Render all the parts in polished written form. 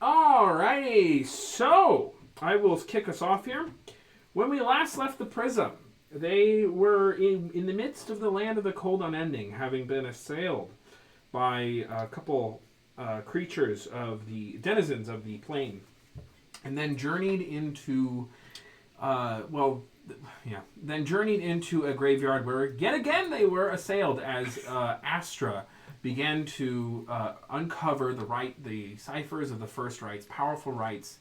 Alrighty, so I will kick us off here. When we last left the Prism, they were in the midst of the land of the cold unending, having been assailed by a couple creatures of the denizens of the plain, and then journeyed into, journeyed into a graveyard where yet again they were assailed as Astra began to uncover the ciphers of the first rites, powerful rites,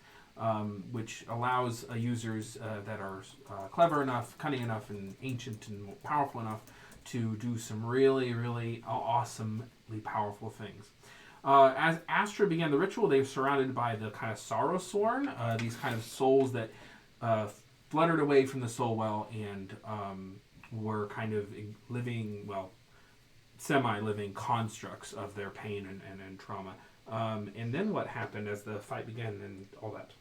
which allows users that are clever enough, cunning enough, and ancient and powerful enough to do some really, really awesomely powerful things. As Astra began the ritual, they were surrounded by the kind of sorrow sworn, these kind of souls that fluttered away from the soul well and were kind of living, semi-living constructs of their pain and trauma. And then what happened as the fight began and all that?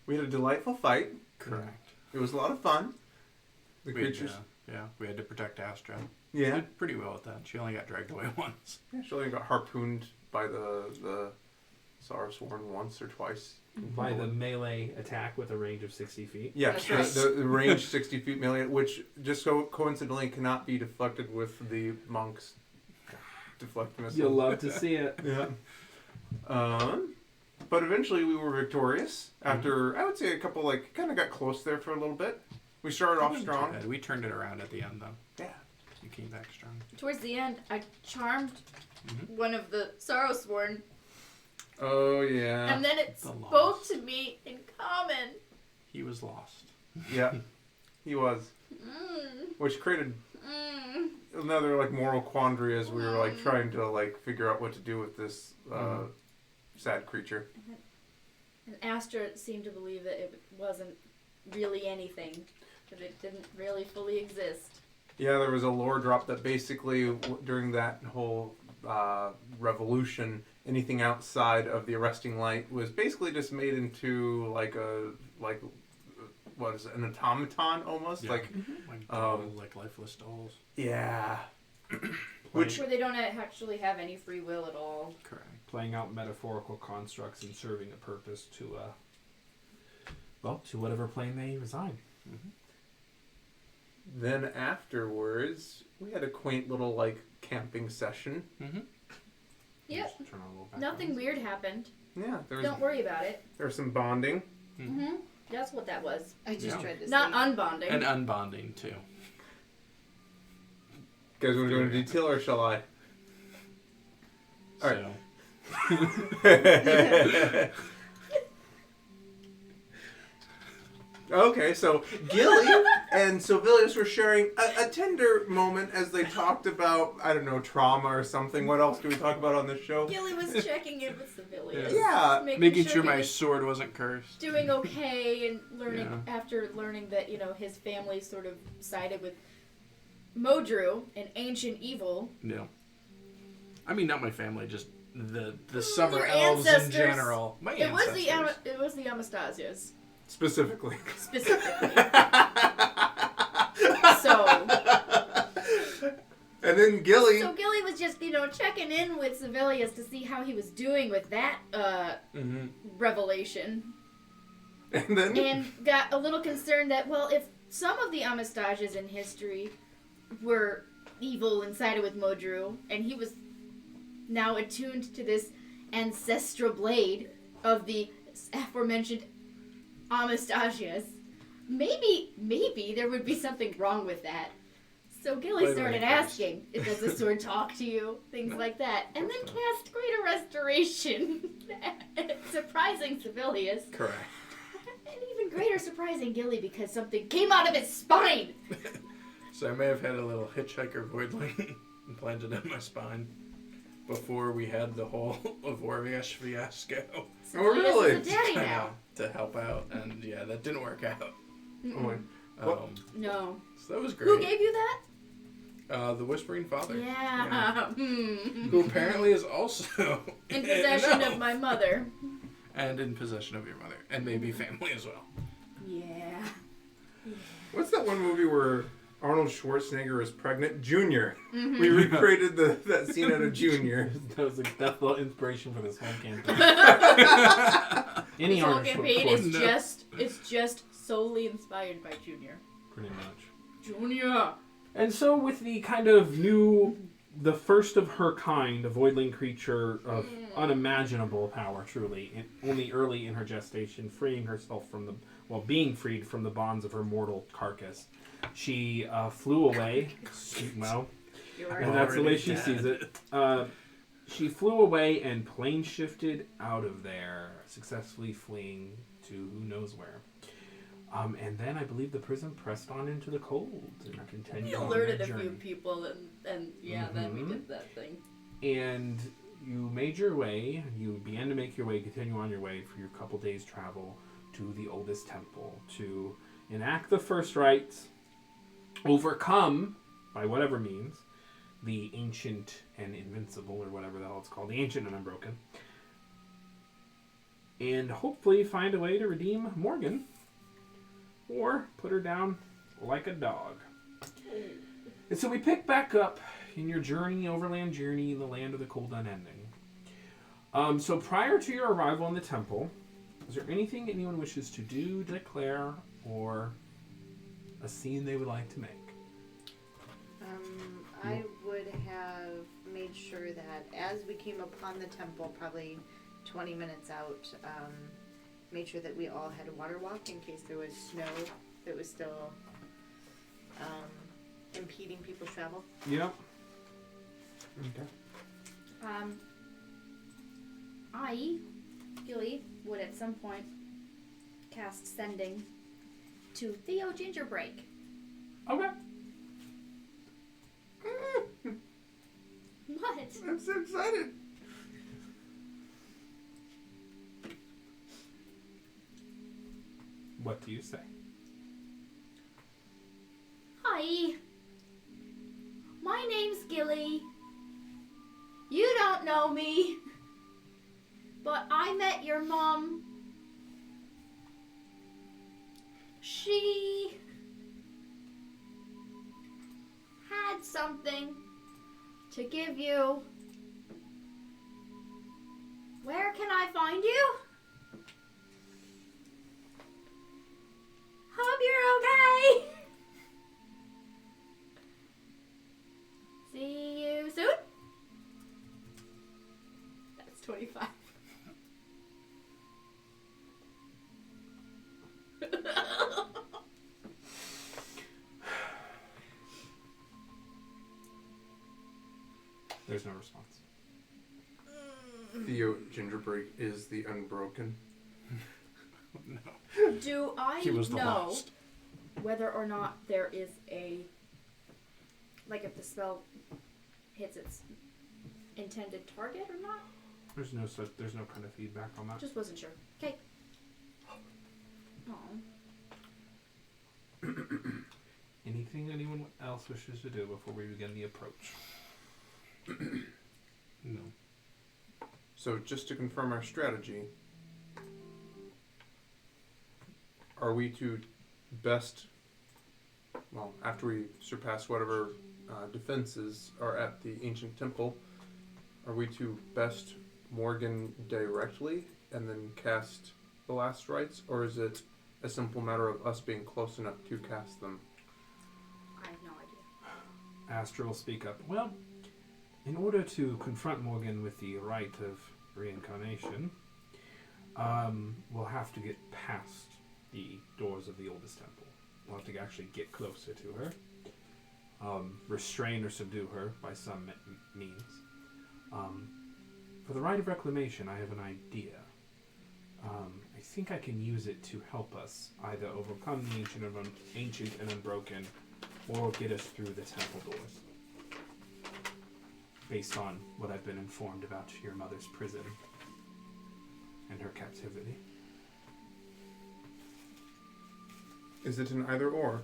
We had a delightful fight. Correct. It was a lot of fun. The We creatures. we had to protect Astra. Yeah. We did pretty well with that. She only got dragged away once. Yeah, she only got harpooned by the Saurusworn once or twice. By the melee attack with a range of 60 feet. Yeah, That's right. the range 60 feet melee, which just so coincidentally cannot be deflected with the monk's deflect missile. You'll love to see it. Yeah. But eventually we were victorious after, I would say, a couple, kind of got close there for a little bit. We started off strong. We turned it around at the end, though. Yeah. You came back strong. Towards the end, I charmed one of the Sorrowsworn, Oh, yeah. and then it The spoke loss. to me in common. He was lost. Yeah. He was. Which created another, moral quandary as we were, trying to, figure out what to do with this sad creature. And Astra seemed to believe that it wasn't really anything, that it didn't really fully exist. Yeah, there was a lore drop that basically, during that whole revolution, anything outside of the arresting light was basically just made into what is it, an automaton almost? Yeah. Like lifeless dolls. Yeah. Where they don't actually have any free will at all. Correct. Playing out metaphorical constructs and serving a purpose to whatever plane they reside. Then afterwards, we had a quaint little camping session. Yep. Turn on a little Nothing background. weird happened. Yeah, Don't worry about it. there was some bonding. That's what that was. I just tried this. Not thing. unbonding. And unbonding, too. You guys want to go into detail or shall I? All right. Okay, so Gilly and Sylvilius were sharing a tender moment as they talked about, I don't know, trauma or something. What else do we talk about on this show? Gilly was checking in with civilians. Yeah. Making sure he my was sword wasn't cursed. doing okay and learning Yeah. after learning that, his family sort of sided with Modru, an ancient evil. No. I mean, not my family, just the summer Your elves in ancestors. general. My It ancestors. was the Amastasias. Specifically. Specifically. So And then Gilly. Gilly was just, checking in with Sibelius to see how he was doing with that revelation. And then. And got a little concerned that, if some of the Amastasias in history were evil and sided with Modru, and he was now attuned to this ancestral blade of the aforementioned Amastasias, maybe there would be something wrong with that. So Gilly Wait, started wait, asking, does the sword talk to you? Things like that. And then cast Greater Restoration, surprising Sibelius. Correct. And even greater surprising Gilly because something came out of his spine. So I may have had a little hitchhiker voidling implanted in my spine before we had the whole Avoriash fiasco. Oh, really? Sibelius is a daddy now. To help out, and yeah, that didn't work out. Oh, No. So that was great. Who gave you that? The Whispering Father. Yeah. Who apparently is also In possession no. of my mother. And in possession of your mother, and maybe family as well. Yeah. What's that one movie where Arnold Schwarzenegger is pregnant. Junior. We recreated that scene out of Junior. That's the inspiration for this whole campaign. Any This whole Arnold campaign Schwarzenegger. is just solely inspired by Junior. Pretty much. Junior! And so with the kind of the first of her kind, a voidling creature of unimaginable power, truly, only early in her gestation, being freed from the bonds of her mortal carcass, she flew away. Well, and that's the way she sees it. She flew away and plane shifted out of there, successfully fleeing to who knows where. And then I believe the Prism pressed on into the cold and continued on their alerted a journey. few people, and then we did that thing. And you made your way, you began to make your way, continue on your way for your couple days' travel to the oldest temple to enact the first rites, overcome, by whatever means, the ancient and invincible, or whatever the hell it's called, the ancient and unbroken, and hopefully find a way to redeem Morgan, or put her down like a dog. And so we pick back up in your overland journey in the land of the cold unending. So prior to your arrival in the temple, is there anything anyone wishes to do, declare, or a scene they would like to make? I would have made sure that as we came upon the temple, probably 20 minutes out, made sure that we all had a water walk in case there was snow that was still impeding people's travel. Yep. Okay. Gilly, would at some point cast sending to Theo Gingerbreak. Okay. What? I'm so excited. What do you say? Hi. My name's Gilly. You don't know me. But I met your mom. She had something to give you. Where can I find you? Hope you're okay. See you soon. That's 25. There's no response. Theo Gingerbreak is the unbroken. No. Do I He was the know lost. whether or not there is if the spell hits its intended target or not? There's no kind of feedback on that. Just wasn't sure. Okay. Oh. Anything anyone else wishes to do before we begin the approach? No. So just to confirm our strategy, are we to best, well, after we surpass whatever defenses are at the ancient temple, are we to best Morgan directly and then cast the last rites, or is it a simple matter of us being close enough to cast them? I have no idea. Astra will speak up. Well, in order to confront Morgan with the rite of reincarnation, we'll have to get past the doors of the oldest temple. We'll have to actually get closer to her, restrain or subdue her by some means. For the rite of reclamation, I have an idea. I think I can use it to help us either overcome the ancient and unbroken, or get us through the temple doors. Based on what I've been informed about your mother's prison and her captivity. Is it an either or?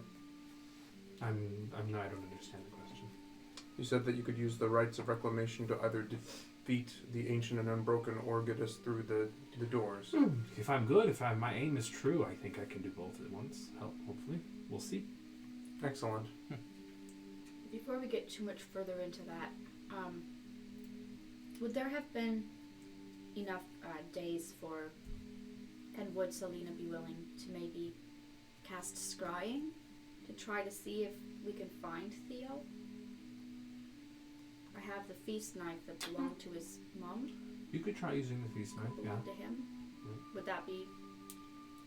I don't understand the question. You said that you could use the rites of reclamation to either defeat the ancient and unbroken or get us through the doors. If I'm good, my aim is true, I think I can do both at once. Hopefully. We'll see. Excellent. Before we get too much further into that, would there have been enough days for, and would Selena be willing to maybe cast scrying to try to see if we can find Theo? I have the feast knife that belonged to his mom. You could try using the feast knife, yeah. Belonged to him. Would that be?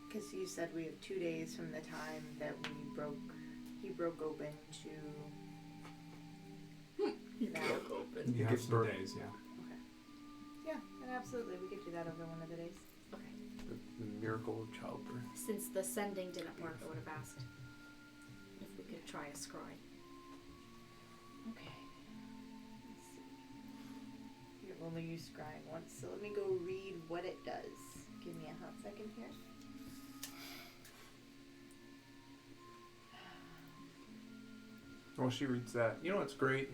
Because you said we have 2 days from the time that he broke open to. Broke open. You have some days, yeah. Okay. Yeah, and absolutely, we could do that over one of the days. Okay. The miracle of childbirth. Since the sending didn't work, I would have asked if we could try a scry. Okay. Let's see. You've only used scrying once, so let me go read what it does. Give me a hot second here. While she reads that, you know what's great?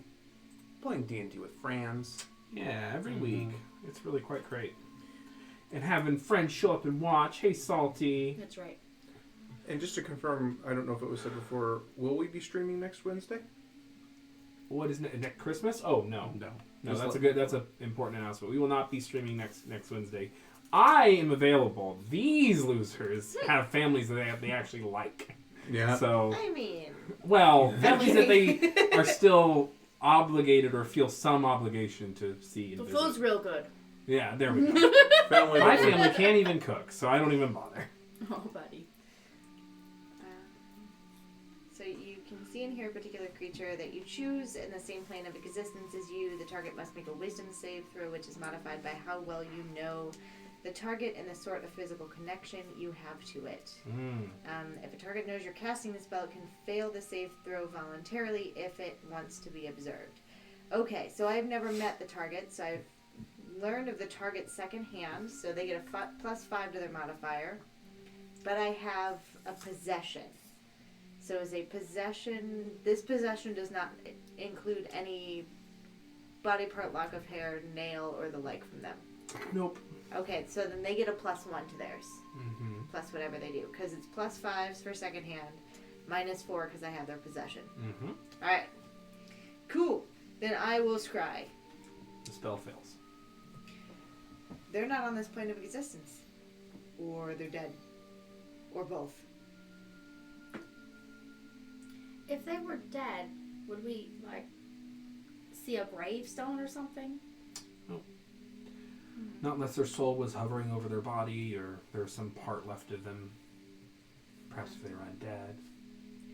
Playing D&D with friends. Yeah, every week. It's really quite great. And having friends show up and watch. Hey, Salty. That's right. And just to confirm, I don't know if it was said before, will we be streaming next Wednesday? What is next Christmas? Oh, no. No. No, that's an important announcement. We will not be streaming next Wednesday. I am available. These losers have families that they actually like. Yeah. So, I mean, well, families that they are still obligated or feel some obligation to see and The visit. food's real good. Yeah, there we go. Family My family can't even cook, so I don't even bother. Oh, buddy. so you can see and hear a particular creature that you choose in the same plane of existence as you. The target must make a wisdom save throw, which is modified by how well you know the target and the sort of physical connection you have to it. If a target knows you're casting the spell, it can fail the save throw voluntarily if it wants to be observed. Okay, so I've never met the target, so I've learned of the target secondhand, so they get a +5 to their modifier. But I have a possession. So as a possession, this possession does not include any body part, lock of hair, nail, or the like from them. Nope. Okay, so then they get a +1 to theirs. Mm-hmm. Plus whatever they do. Because it's +5s for secondhand, -4 because I have their possession. Mm-hmm. Alright. Cool. Then I will scry. The spell fails. They're not on this plane of existence. Or they're dead. Or both. If they were dead, would we, see a gravestone or something? Not unless their soul was hovering over their body or there's some part left of them. Perhaps if they were undead.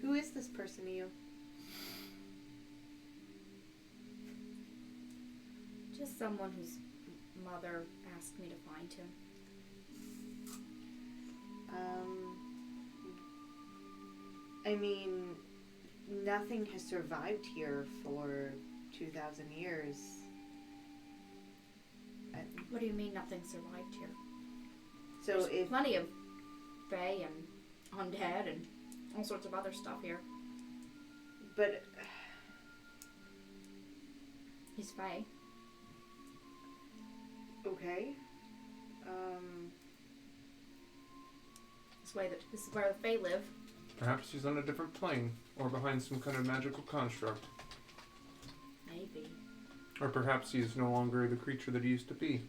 Who is this person to you? Just someone whose mother asked me to find him. I mean, nothing has survived here for 2,000 years. What do you mean nothing survived here? So There's if plenty of fae and undead and all sorts of other stuff here. but He's fae. okay. This is where the fae live. Perhaps he's on a different plane, or behind some kind of magical construct. Maybe. Or perhaps he is no longer the creature that he used to be.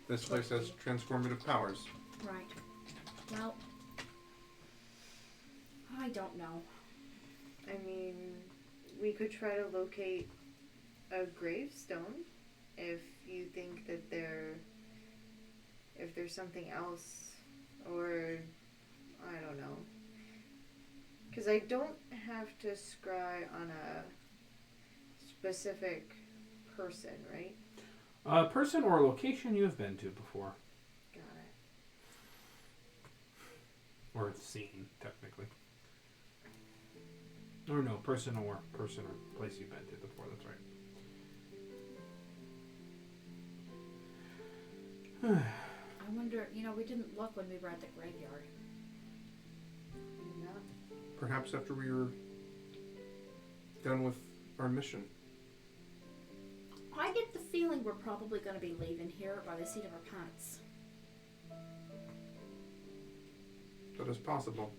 This place has transformative powers. Right. Well, I don't know. I mean, we could try to locate a gravestone if you think that if there's something else, or I don't know. Because I don't have to scry on a specific person, right? A person or a location you have been to before. Got it. Or seen, technically. Or no, person or place you've been to before, that's right. I wonder, we didn't look when we were at the graveyard. No. Perhaps after we were done with our mission. I get the feeling we're probably going to be leaving here by the seat of our pants. That is possible.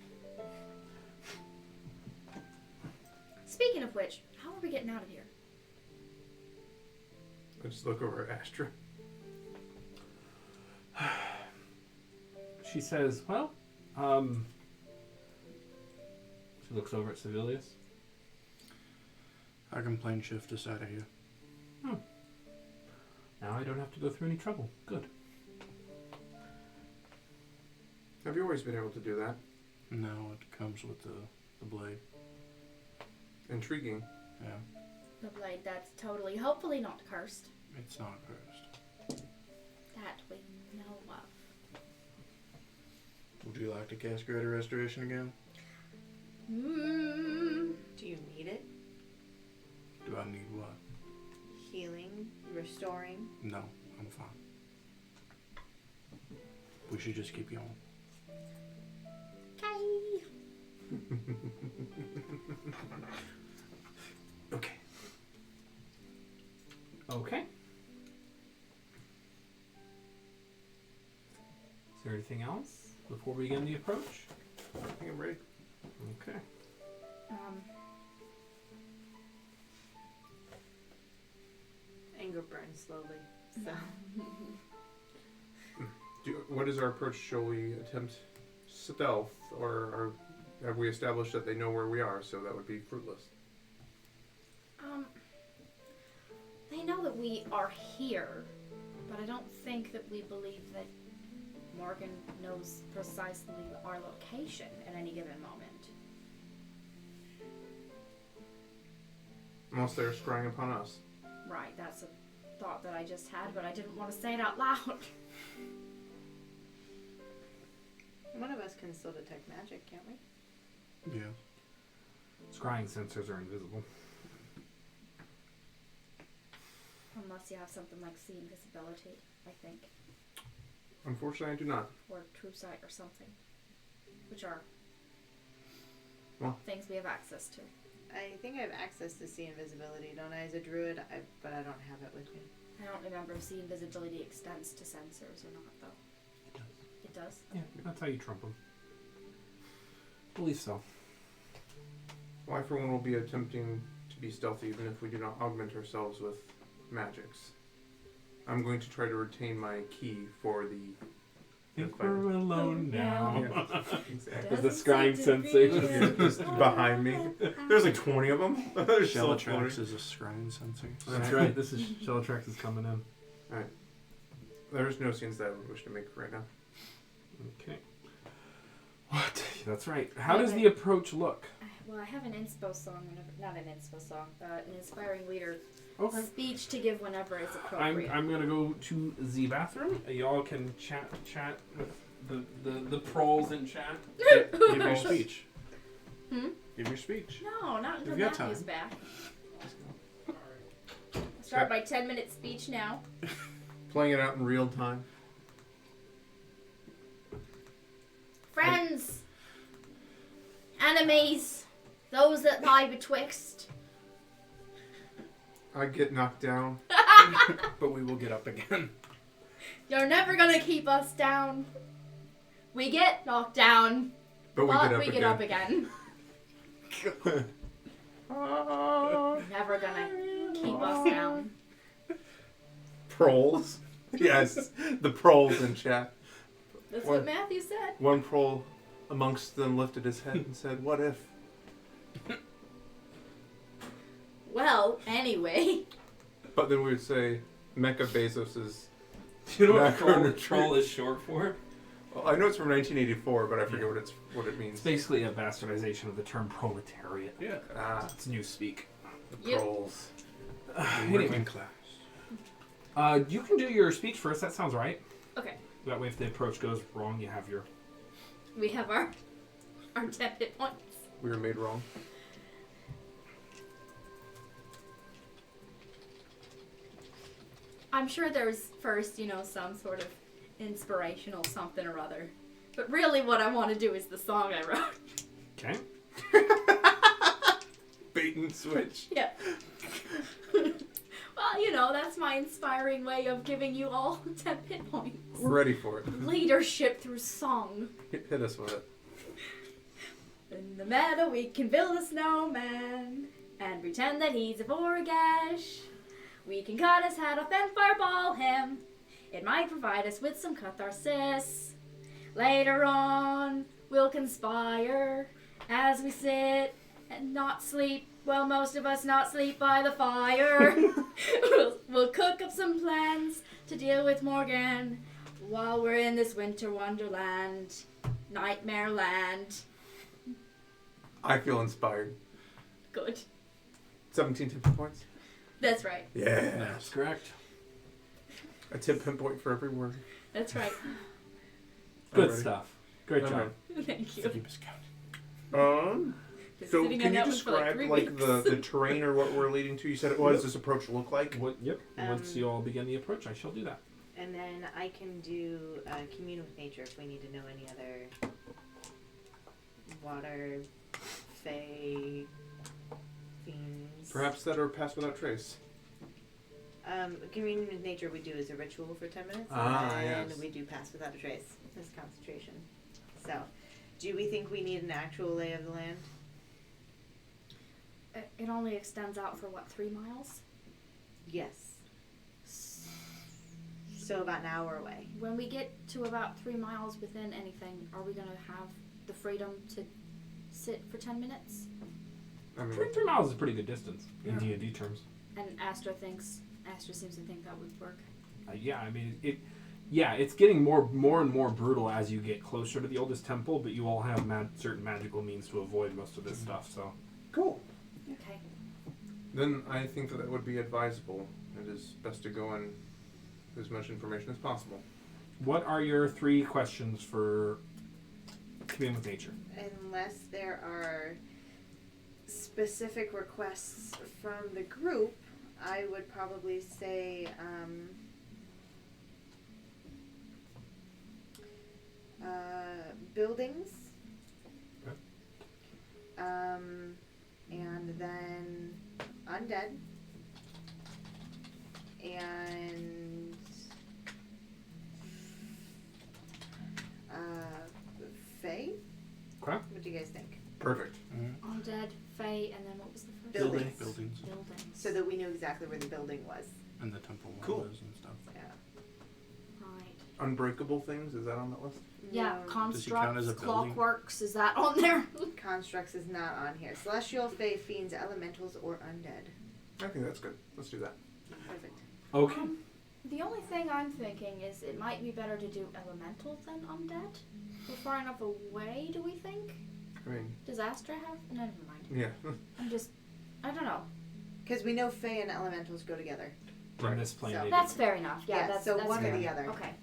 Speaking of which, how are we getting out of here? I just look over at Astra. She says, well, she looks over at Sevilius. I can plane shift us out of here. Now I don't have to go through any trouble. Good. Have you always been able to do that? No, it comes with the blade. Intriguing. Yeah, The blade that's totally, hopefully not cursed. it's not cursed. That we know of. Would you like to cast Greater Restoration again? Do you need it? Do I need what? Healing, restoring. No, I'm fine. We should just keep going. Okay. Okay. Okay. Is there anything else before we begin the approach? I think I'm ready. Okay. Anger burns slowly. So What is our approach? Shall we attempt stealth, or have we established that they know where we are, so that would be fruitless? They know that we are here, but I don't think that we believe that Morgan knows precisely our location at any given moment. Unless they're scrying upon us. Right, that's a thought that I just had, but I didn't want to say it out loud. one of us can still detect magic, can't we? Yeah. Scrying sensors are invisible. Unless you have something like see invisibility, I think. Unfortunately, I do not. Or true sight or something. Which are Well. things we have access to. I think I have access to see invisibility, don't I, as a druid? But I don't have it with me. I don't remember if see invisibility extends to sensors or not, though. It does. It does? Yeah, that's how you trump them. Believe so. Well, I, for one, will be attempting to be stealthy, even if we do not augment ourselves with magics. I'm going to try to retain my key for the... Think we're alone now. Yeah, exactly. With the scrying sensation. Just behind me. There's like 20 of them. There's still Shellatrax 40. is a scrying sensor. That's right. This is Shellatrax is coming in. There's no scenes that I would wish to make right now. Okay. What? That's right. How does the approach look? Well, I have an inspo song, not an inspo song, an inspiring leader Okay. speech to give whenever it's appropriate. I'm gonna go to the bathroom. Y'all can chat with the proles in chat. Give your speech. Give your speech. No, not until You've got Matthew's time. back. Start my 10-minute speech now. Playing it out in real time. Friends, enemies, those that lie betwixt. I get knocked down. But we will get up again. You're never gonna keep us down. We get knocked down, But we but get up we again. get up again. Never gonna keep us down. Proles. Yes, the proles in chat. That's What? what Matthew said. One prole amongst them lifted his head and said, "What if?" Well, anyway. But then we would say, Mecha Bezos is... Do you know what Macro troll is short for? Well, I know it's from 1984, but I forget what it means. It's basically a bastardization of the term proletariat. Yeah. It's new speak. The Yep. proles. Anyway, Working class. you can do your speech first. That sounds right. Okay. That way, if the approach goes wrong, you have your. We have our 10 hit points. We were made wrong. I'm sure there's first, some sort of inspirational something or other. But really what I want to do is the song I wrote. Okay. Bait and switch. Yeah. Well, that's my inspiring way of giving you all 10 hit points. We're ready for it. Leadership through song. Hit us with it. In the meadow we can build a snowman. and pretend that he's a Vorgesh. We can cut his head off and fireball him. It might provide us with some catharsis. Later on, we'll conspire as we sit and not sleep. Well, most of us not sleep by the fire. we'll cook up some plans to deal with Morgan while we're in this winter wonderland, nightmare land. I feel inspired. Good. 17 tip points. That's right. Yeah. That's correct. A tip point for every word. That's right. Good Alrighty. stuff. Great I'm job. Thank you. Keep us count. Been So sitting can on you that one for describe 3 like weeks. the terrain or what we're leading to? You said, what does this approach look like? Yep. Once you all begin the approach, I shall do that. And then I can do commune with nature if we need to know any other water, fae, fiends. Perhaps that are pass without trace. Communion with nature we do as a ritual for 10 minutes. Yes. And we do pass without a trace as concentration. So, do we think we need an actual lay of the land? It only extends out for what, 3 miles? Yes. So about an hour away. When we get to about 3 miles within anything, are we gonna have the freedom to sit for 10 minutes? I mean, 3 miles is a pretty good distance in Yeah. D&D terms. And Astra seems to think that would work. Yeah, I mean, it's getting more and more brutal as you get closer to the oldest temple, but you all have certain magical means to avoid most of this stuff, so. cool. Okay. Then I think that would be advisable. It is best to go in as much information as possible. What are your 3 questions for Commune with Nature? Unless there are specific requests from the group, I would probably say buildings. Okay. And then undead. And fae. Okay. What do you guys think? Perfect. Undead, fae, and then what was the first? Buildings. Buildings. Buildings. So that we knew exactly where the building was. And the temple Cool. windows and stuff. Yeah. Right. Unbreakable things, is that on that list? Yeah, No, Does he count as constructs, a building? clockworks, is that on there? constructs is not on here. Celestial, fae, fiends, elementals, or undead. I think that's good. Let's do that. Perfect. Okay. The only thing I'm thinking is it might be better to do elemental than undead. We're far enough away, do we think? I mean, Does Astra have? No, never mind. yeah. I don't know. Because we know fae and elementals go together. On this plane, So- they That's do. fair enough. Yeah, Yeah, that's so that's one or fair. the other. Okay.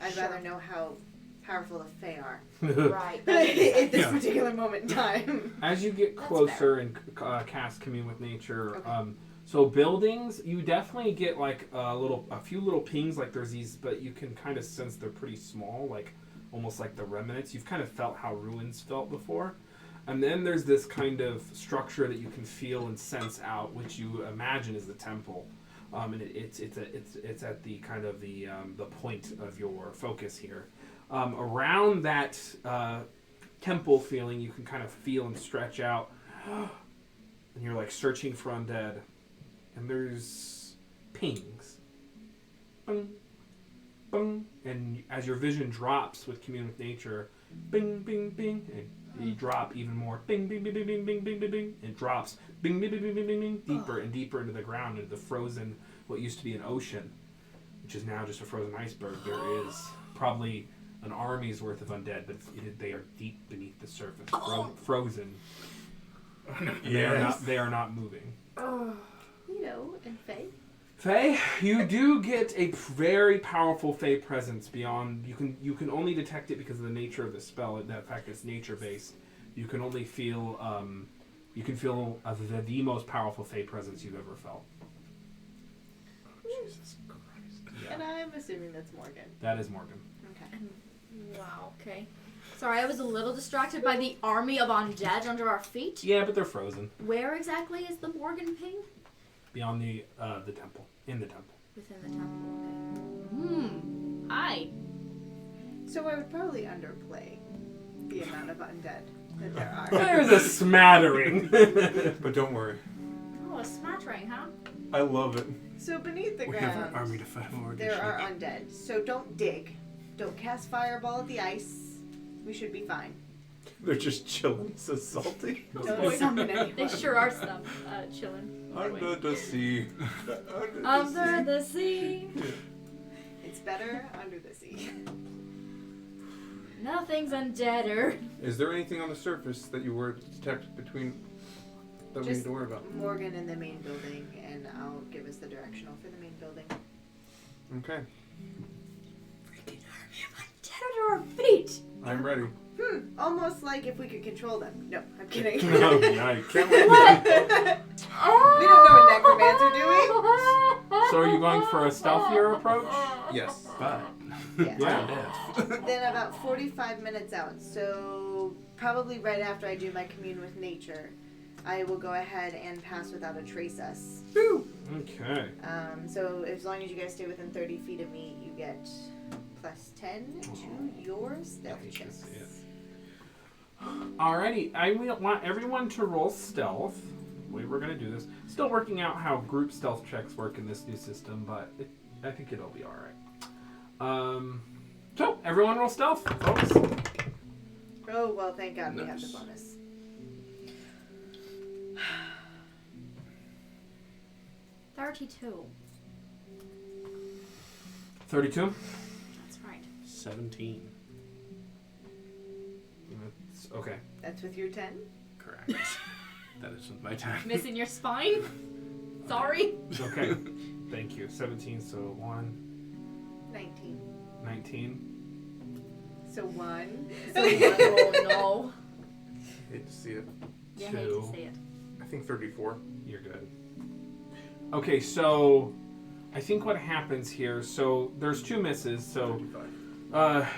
I'd Sure. rather know how powerful the fae are Right. That makes at sense. this Yeah. particular moment in time. As you get That's closer and cast Commune with Nature, Okay. so buildings, you definitely get like a few little pings, like there's these, but you can kind of sense they're pretty small, like almost like the remnants. You've kind of felt how ruins felt before. And then there's this kind of structure that you can feel and sense out, which you imagine is the temple. And it's at the kind of the point of your focus here. Around that temple feeling, you can kind of feel and stretch out, and you're like searching for undead, and there's pings, bing, bing, and as your vision drops with Commune with Nature, bing, bing, bing, and you drop even more, bing, bing, bing, bing, bing, bing, bing, bing, bing, and drops, bing, bing, bing, bing, bing, bing, bing, deeper and deeper into the ground, into the frozen, what used to be an ocean, which is now just a frozen iceberg. There is probably an army's worth of undead, but they are deep beneath the surface, frozen. They are not moving. You know, and fae. Fae, you do get a very powerful Fae presence beyond. You can only detect it because of the nature of the spell. The fact it's nature based. You can only feel. You can feel the most powerful Fae presence you've ever felt. Jesus Christ. And I'm assuming that's Morgan. That is Morgan. Okay. Wow. Okay. Sorry, I was a little distracted by the army of undead under our feet. Yeah, but they're frozen Where exactly is the Morgan ping? beyond the temple. In the temple. Within the temple. Okay. Hi. So I would probably underplay the amount of undead that there are. There's a smattering. But don't worry. A smattering, huh? I love it. So beneath the We have ground, an army to fight for. there are undead. So don't dig. Don't cast fireball at the ice. We should be fine. They're just chilling. So salty. Don't summon anyone. They sure are some chilling. Under the sea. Under the sea. It's better under the sea. Nothing's undeader. Is there anything on the surface that you were to detect between that we need Just to worry about? Morgan in the main building, and I'll give us the directional for the main building. Okay. Freaking army of undead under our feet. I'm ready. Almost like if we could control them. No, I'm kidding. Oh, yikes. Can't wait. We don't know what necromancer doing. So are you going for a stealthier approach? Yes. But Yeah. Yeah. Then about 45 minutes out, so probably right after I do my commune with nature, I will go ahead and pass without a trace us. Okay. So as long as you guys stay within 30 feet of me, you get plus 10 to your stealth I can checks. see it. Alrighty, I want everyone to roll stealth. We were gonna do this. Still working out how group stealth checks work in this new system, but I think it'll be alright. So everyone roll stealth, folks. Oh, well, thank God we have the Nice. bonus. 32. 32. That's right. 17. Okay. That's with your 10? Correct. That isn't my time. Missing your spine? Sorry. Okay. Thank you. 17. So 1, 19. 19. So 1. Oh no. Hate to see it. You hate to say it. I think 34. You're good. Okay, so I think what happens here. So there's 2 misses. So 35.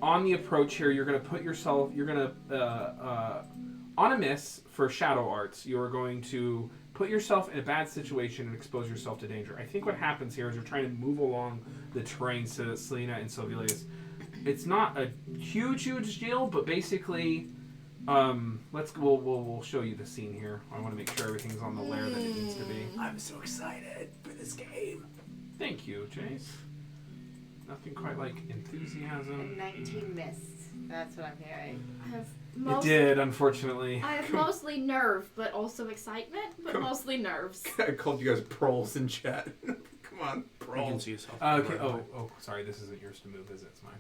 on the approach here, you're going to put yourself, you're going to, on a miss for shadow arts, you're going to put yourself in a bad situation and expose yourself to danger. I think what happens here is you're trying to move along the terrain so that Selena and Silvilius, it's not a huge deal, but basically, we'll show you the scene here. I want to make sure everything's on the layer that it needs to be. I'm so excited for this game. Thank you, Chase. Nothing quite like enthusiasm. And 19 missed. That's what I'm hearing. I have It did, unfortunately. I have mostly nerve, but also excitement, but Come- mostly nerves. I called you guys proles in chat. Come on, You can proles. see yourself. Okay. Oh, sorry. This isn't yours to move, is it? It's mine.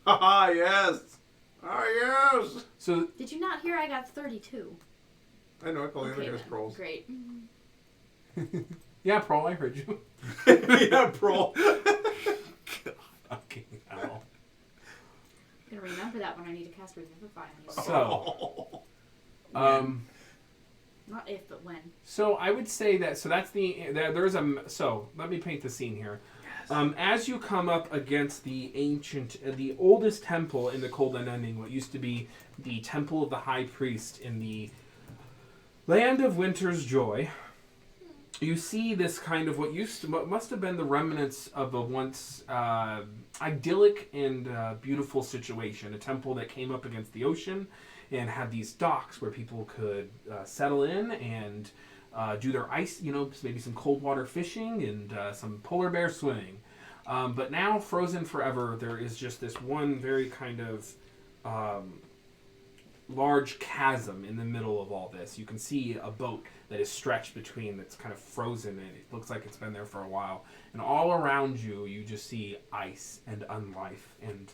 Haha, yes. Ah, yes. So Did you not hear I got 32? I know, I call the other guys then. proles. Great. yeah, Pro, I heard you. Yeah, prole. Fucking hell. I'm gonna remember that when I need to cast Revivify on you. So, Not if, but when. so I would say that. So that's there's a. So let me paint the scene here. As you come up against the ancient, the oldest temple in the Cold Unending, what used to be the Temple of the High Priest in the Land of Winter's Joy, you see this kind of what must have been the remnants of a once idyllic and beautiful situation. A temple that came up against the ocean and had these docks where people could settle in and do their ice, maybe some cold water fishing and some polar bear swimming. But now, frozen forever, there is just this one very kind of large chasm in the middle of all this. You can see a boat that is stretched between, that's kind of frozen, and it looks like it's been there for a while. And all around you, you just see ice and unlife and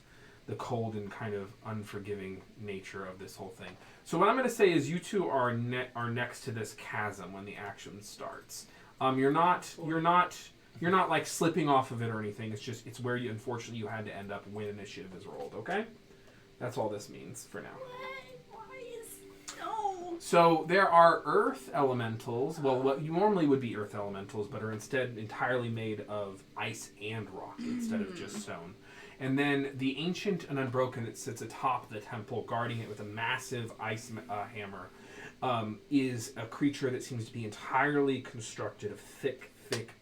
the cold and kind of unforgiving nature of this whole thing. So what I'm going to say is you two are next to this chasm when the action starts. You're not like slipping off of it or anything. It's where you unfortunately you had to end up when initiative is rolled. Okay, that's all this means for now. No. So there are earth elementals. Well, what you normally would be earth elementals, but are instead entirely made of ice and rock instead of just stone. And then the ancient and unbroken that sits atop the temple, guarding it with a massive ice hammer, is a creature that seems to be entirely constructed of thick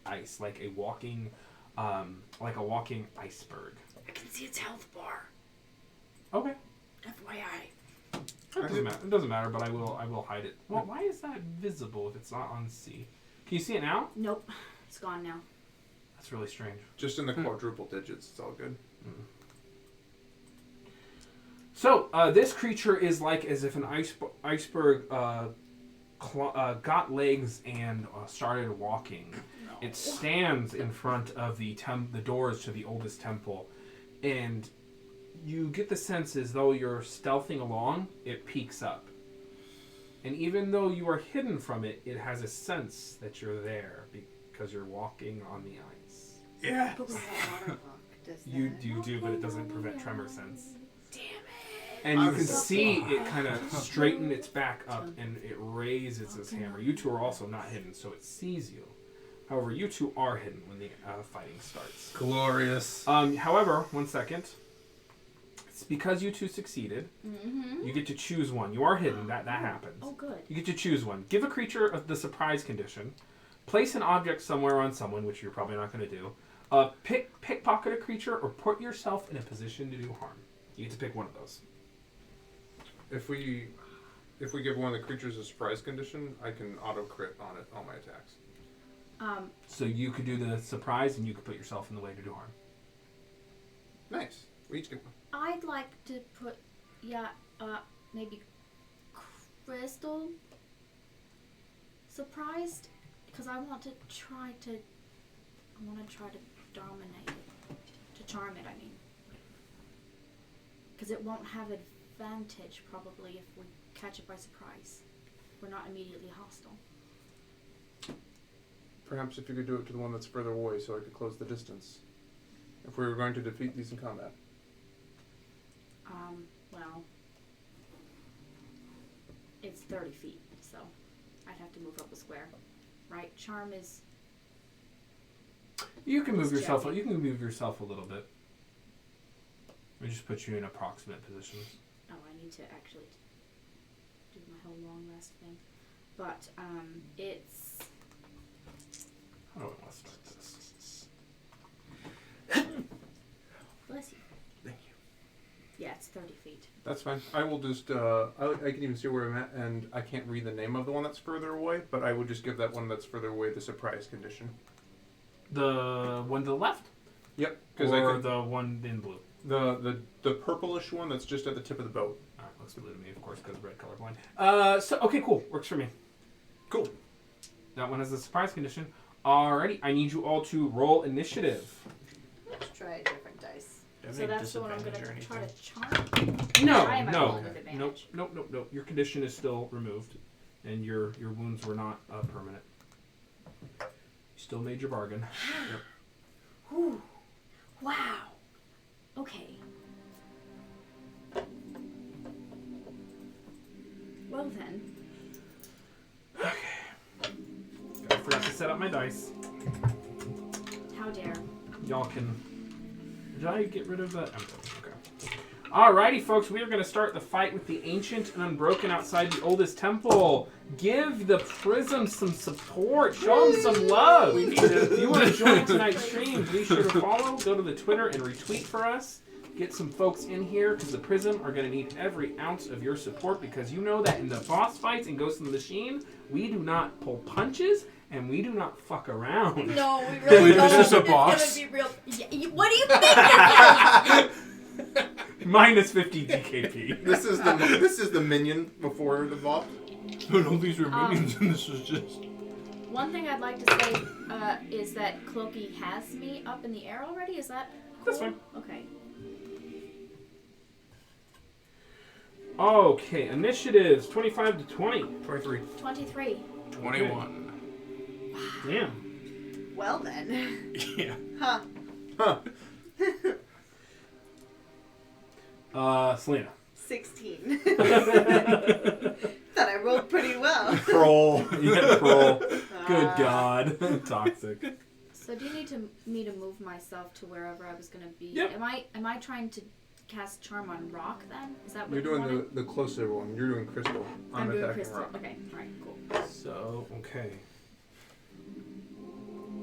ice, like a walking iceberg. I can see its health bar. Okay. FYI. It doesn't matter, but I will hide it. Well, why is that visible if it's not on C? Can you see it now? Nope. It's gone now. That's really strange. Just in the quadruple digits, it's all good. So, this creature is like as if an iceberg got legs and started walking. No. It stands in front of the doors to the oldest temple, and you get the sense as though you're stealthing along, it peeks up. And even though you are hidden from it, it has a sense that you're there because you're walking on the ice. Yeah. But with that water walk, does that... You do, but it doesn't prevent tremor sense. Damn it. And you can see it kind of straighten its back up, and it raises its hammer. You two are also not hidden, so it sees you. However, you two are hidden when the fighting starts. Glorious. However, 1 second. It's because you two succeeded. Mm-hmm. You get to choose one. You are hidden. That happens. Oh, good. You get to choose one. Give a creature the surprise condition. Place an object somewhere on someone, which you're probably not going to do. Pickpocket a creature, or put yourself in a position to do harm. You get to pick one of those. If we give one of the creatures a surprise condition, I can auto crit on it on my attacks. So you could do the surprise, and you could put yourself in the way to do harm. Nice. We each get one. I'd like to put, maybe Crystal surprised, because I want to try to dominate it, to charm it, I mean. Because it won't have advantage, probably, if we catch it by surprise. We're not immediately hostile. Perhaps if you could do it to the one that's further away so I could close the distance. If we were going to defeat these in combat. Well, it's 30 feet, so I'd have to move up a square. Right? Charm is... You can move Let's yourself. check. You can move yourself a little bit. We just put you in approximate positions. Oh, I need to actually do my whole long rest thing. But, it's... How do I want to start this? Bless you. Thank you. Yeah, it's 30 feet. That's fine. I will just, I can even see where I'm at, and I can't read the name of the one that's further away, but I would just give that one that's further away the surprise condition. The one to the left, Yep. or the one in blue. The purplish one that's just at the tip of the boat. All right, looks blue to me, of course, because red colorblind. So okay, cool, works for me. Cool. That one has a surprise condition. Alrighty, I need you all to roll initiative. Let's try a different dice. Do you have So any that's the one I'm going disadvantage to or try anything? to charm. No, Why am I no, rolling with advantage? nope. Your condition is still removed, and your wounds were not permanent. You still made your bargain. Whew. Wow. Okay. Well then. I forgot to set up my dice. How dare. Y'all can... Did I get rid of that? I'm good. Okay. Alrighty, folks. We are going to start the fight with the Ancient and Unbroken outside the oldest temple. Give the Prism some support. Show them some love. We need it. If you want to join tonight's stream, be sure to follow. Go to the Twitter and retweet for us. Get some folks in here, because the Prism are going to need every ounce of your support, because you know that in the boss fights in Ghost in the Machine, we do not pull punches, and we do not fuck around. No, we really Wait, don't. this is a It's boss? gonna be real. What do you think this is? Minus 50 DKP. This is the minion before the boss. No, these were minions, and this was just... One thing I'd like to say is that Clokey has me up in the air already. Is that cool? That's fine. Okay. Okay, initiatives 25 to 20. 23. 23. 21. Damn. Well then. Yeah. Huh. Huh. Selena. 16. Thought I rolled pretty well. Troll. You had troll. Good Ah. God. Toxic. So do you need me to move myself to wherever I was gonna be? Yep. Am I trying to cast charm on rock then? Is that what You're you doing wanted? the closer one. You're doing crystal. I'm doing attacking crystal. rock. Okay. All right. Cool. So, okay.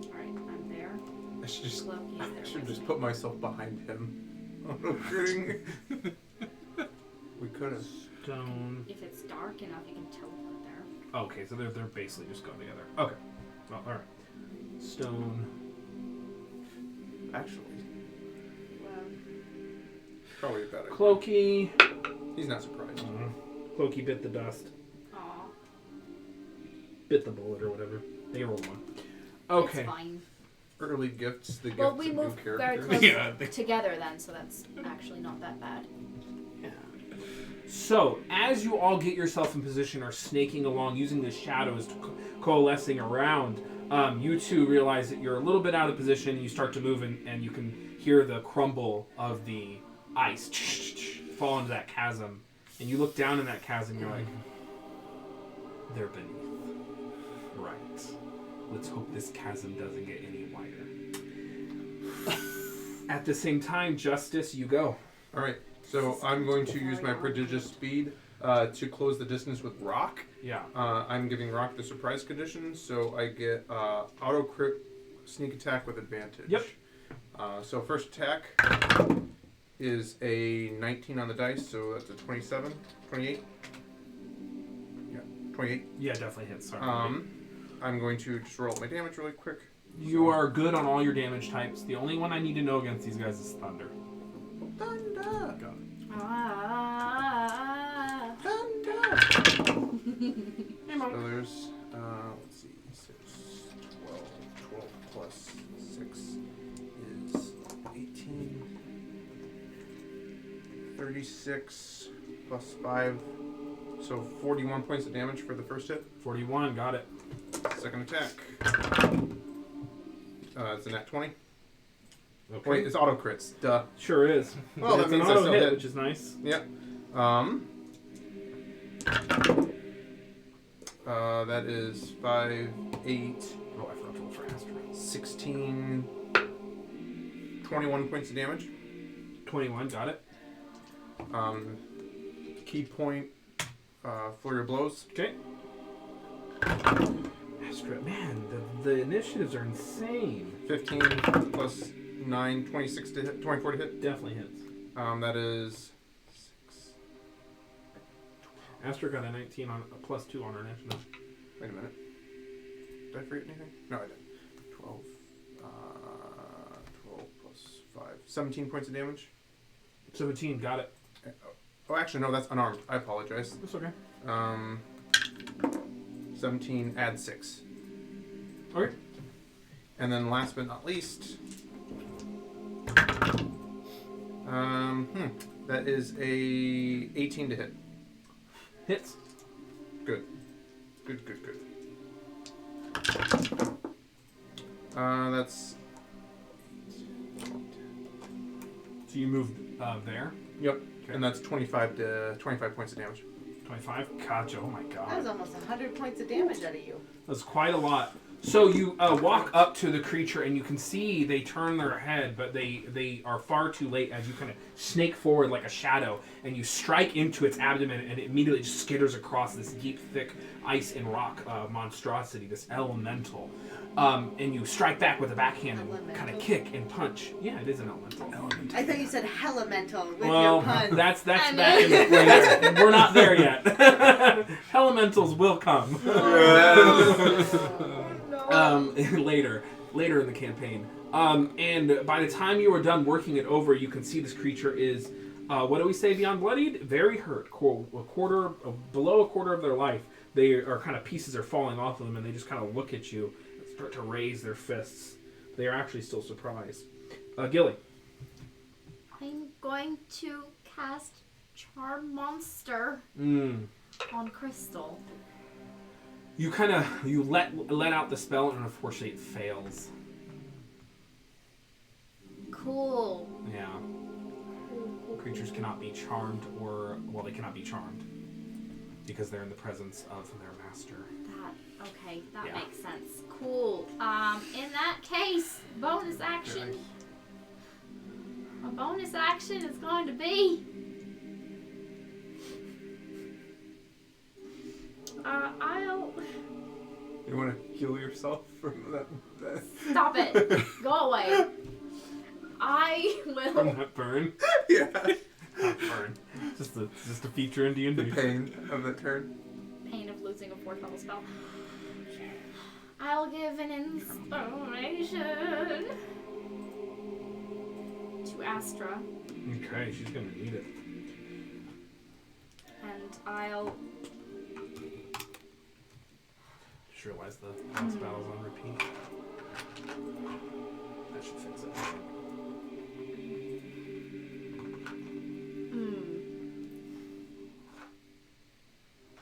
All right. I'm there. I should just Clokey's there. should with just me. put myself behind him. I'm kidding. We could have. Stone. If it's dark enough, you can teleport there. Okay, so they're basically just going together. Okay. Well, all right. Stone. Actually, Well, probably a bad idea. Cloaky. He's not surprised. Cloaky bit the dust. Aw. Bit the bullet or whatever. They rolled one. Okay. It's fine. Early gifts, the Well, gifts we of moved new very characters. close Yeah, they- together then, so that's actually not that bad. So, as you all get yourself in position, are snaking along, using the shadows to coalescing around, you two realize that you're a little bit out of position. You start to move, and you can hear the crumble of the ice fall into that chasm. And you look down in that chasm, you're like, they're beneath. Right. Let's hope this chasm doesn't get any wider. At the same time, Justice, you go. All right, so I'm going to use my prodigious speed to close the distance with Rock. Yeah. I'm giving Rock the surprise condition, so I get auto crit sneak attack with advantage. Yep. So first attack is a 19 on the dice, so that's a 27, 28. Yeah, 28. Yeah, definitely hits. Sorry. I'm going to just roll my damage really quick. You are good on all your damage types. The only one I need to know against these guys is Thunder. Thunder! Got it. Ah. Thunder! So there's, let's see, 6, 12 plus 6 is 18, 36 plus 5, so 41 points of damage for the first hit. 41, got it. Second attack. It's a nat 20. Okay. Wait, it's auto crits. Duh. Sure is. Well, that It's means an I auto still hit, hit. which is nice. Yep. That is 5, 8, Oh, I forgot to roll for Astra. 16, 21 points of damage. 21, got it. Key point, flurry of blows. Okay. Astra, man, the initiatives are insane. 15 plus 9, 26 to hit, 24 to hit. Definitely hits. That is 6. Astra got a 19 on a plus 2 on her initiative. Wait a minute. Did I forget anything? No, I didn't. 12. 12 plus 5. 17 points of damage. 17, got it. Oh, actually, no, that's unarmed. I apologize. That's okay. 17, add 6. Okay. And then last but not least, that is a 18 to hit. Hits. Good. That's... So you moved there. Yep. Okay. And that's 25 points of damage. 25. Gotcha. Oh my god. that was almost 100 points of damage out of you. That's quite a lot. So you walk up to the creature and you can see they turn their head, but they are far too late as you kind of snake forward like a shadow and you strike into its abdomen and it immediately just skitters across this deep, thick ice and rock monstrosity, this elemental. And you strike back with a backhand and kind of kick and punch. Yeah, it is an elemental. I thought you said hellemental with Well, your puns. that's I back in the later. We're not there yet. Elementals will come. Later in the campaign. And by the time you are done working it over, you can see this creature is, what do we say beyond bloodied? Very hurt. Below a quarter of their life. They are kind of pieces are falling off of them, and they just kind of look at you and start to raise their fists. They are actually still surprised. Gilly. I'm going to cast Charm Monster on Crystal. You let out the spell, and unfortunately it fails. Cool. Yeah. Cool. Creatures cannot be charmed they cannot be charmed because they're in the presence of their master. That Yeah. makes sense. Cool. In that case, bonus action. Nice. A bonus action is going to be. I'll You want to heal yourself from that? stop it. Go away. I From will. that burn. Yeah. Not burn. Just a feature in D&D. The pain of the turn. Pain of losing a 4th level spell. I'll give an inspiration to Astra, Okay, she's gonna need it. and I'll. Just realized the boss battle's on repeat. That should fix it.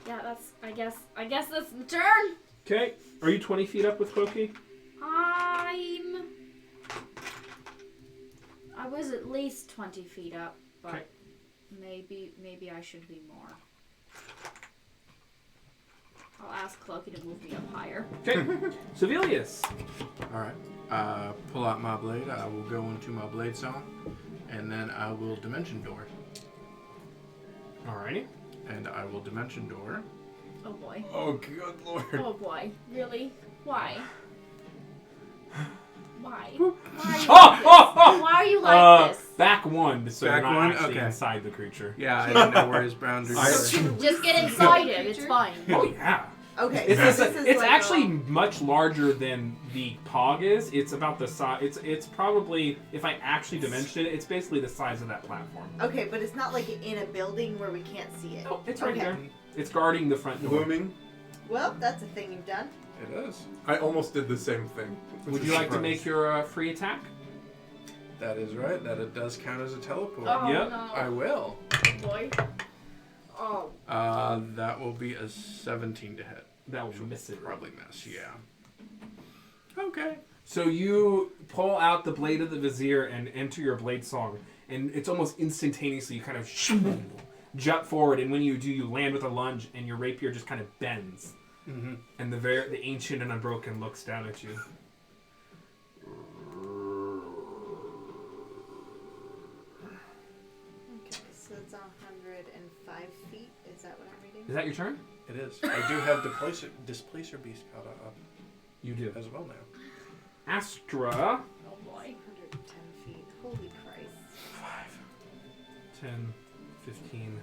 Yeah, that's. I guess that's the turn. Okay, are you 20 feet up with Cloaky? I was at least 20 feet up, but Okay. maybe I should be more. I'll ask Cloaky to move me up higher. Okay, Sevilius. Alright. Pull out my blade. I will go into my blade song. And then I will dimension door. Alrighty. And I will dimension door. Oh boy. Oh, good lord. Oh boy. Really? Why? Why? Why are you like this? Back one, so Back you're not one? actually Okay. inside the creature. Yeah, I didn't know where his boundaries were. Just get inside him. It's fine. Oh yeah. Okay. It's, so it's, this is it's like actually much larger than the Pog is. It's about the size. It's probably, if I actually dimensioned it, it's basically the size of that platform. Okay, but it's not like in a building where we can't see it. Oh, it's right Okay. there. It's guarding the front door. Looming. Well, that's a thing you've done. It is. I almost did the same thing. Would you like to make your free attack? That is right. That it does count as a teleport. Oh Yep. no. I will. Boy. Oh. That will be a 17 to hit. That will miss it. Probably miss, yeah. Okay. So you pull out the blade of the vizier and enter your blade song, and it's almost instantaneously you kind of jump forward, and when you do, you land with a lunge, and your rapier just kind of bends, and the ancient and unbroken looks down at you. Okay, so it's 105 feet. Is that what I'm reading? Is that your turn? It is. I do have Displacer Beast caught up You do. as well now. Astra. Oh boy. 110 feet. Holy Christ. 5, 10, 15,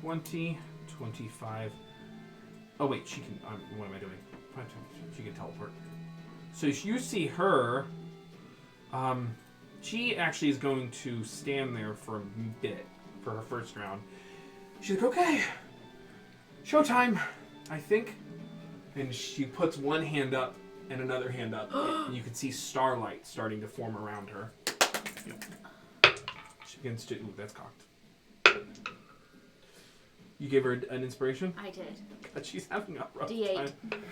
20, 25. Oh wait, she can. What am I doing? 5, 10, she can teleport. So you see her. She actually is going to stand there for a bit for her first round. She's like, okay, showtime, I think. And she puts one hand up and another hand up, and you can see starlight starting to form around her. She begins to. Ooh, that's cocked. You gave her an inspiration? I did. God, she's having a rough D8. time.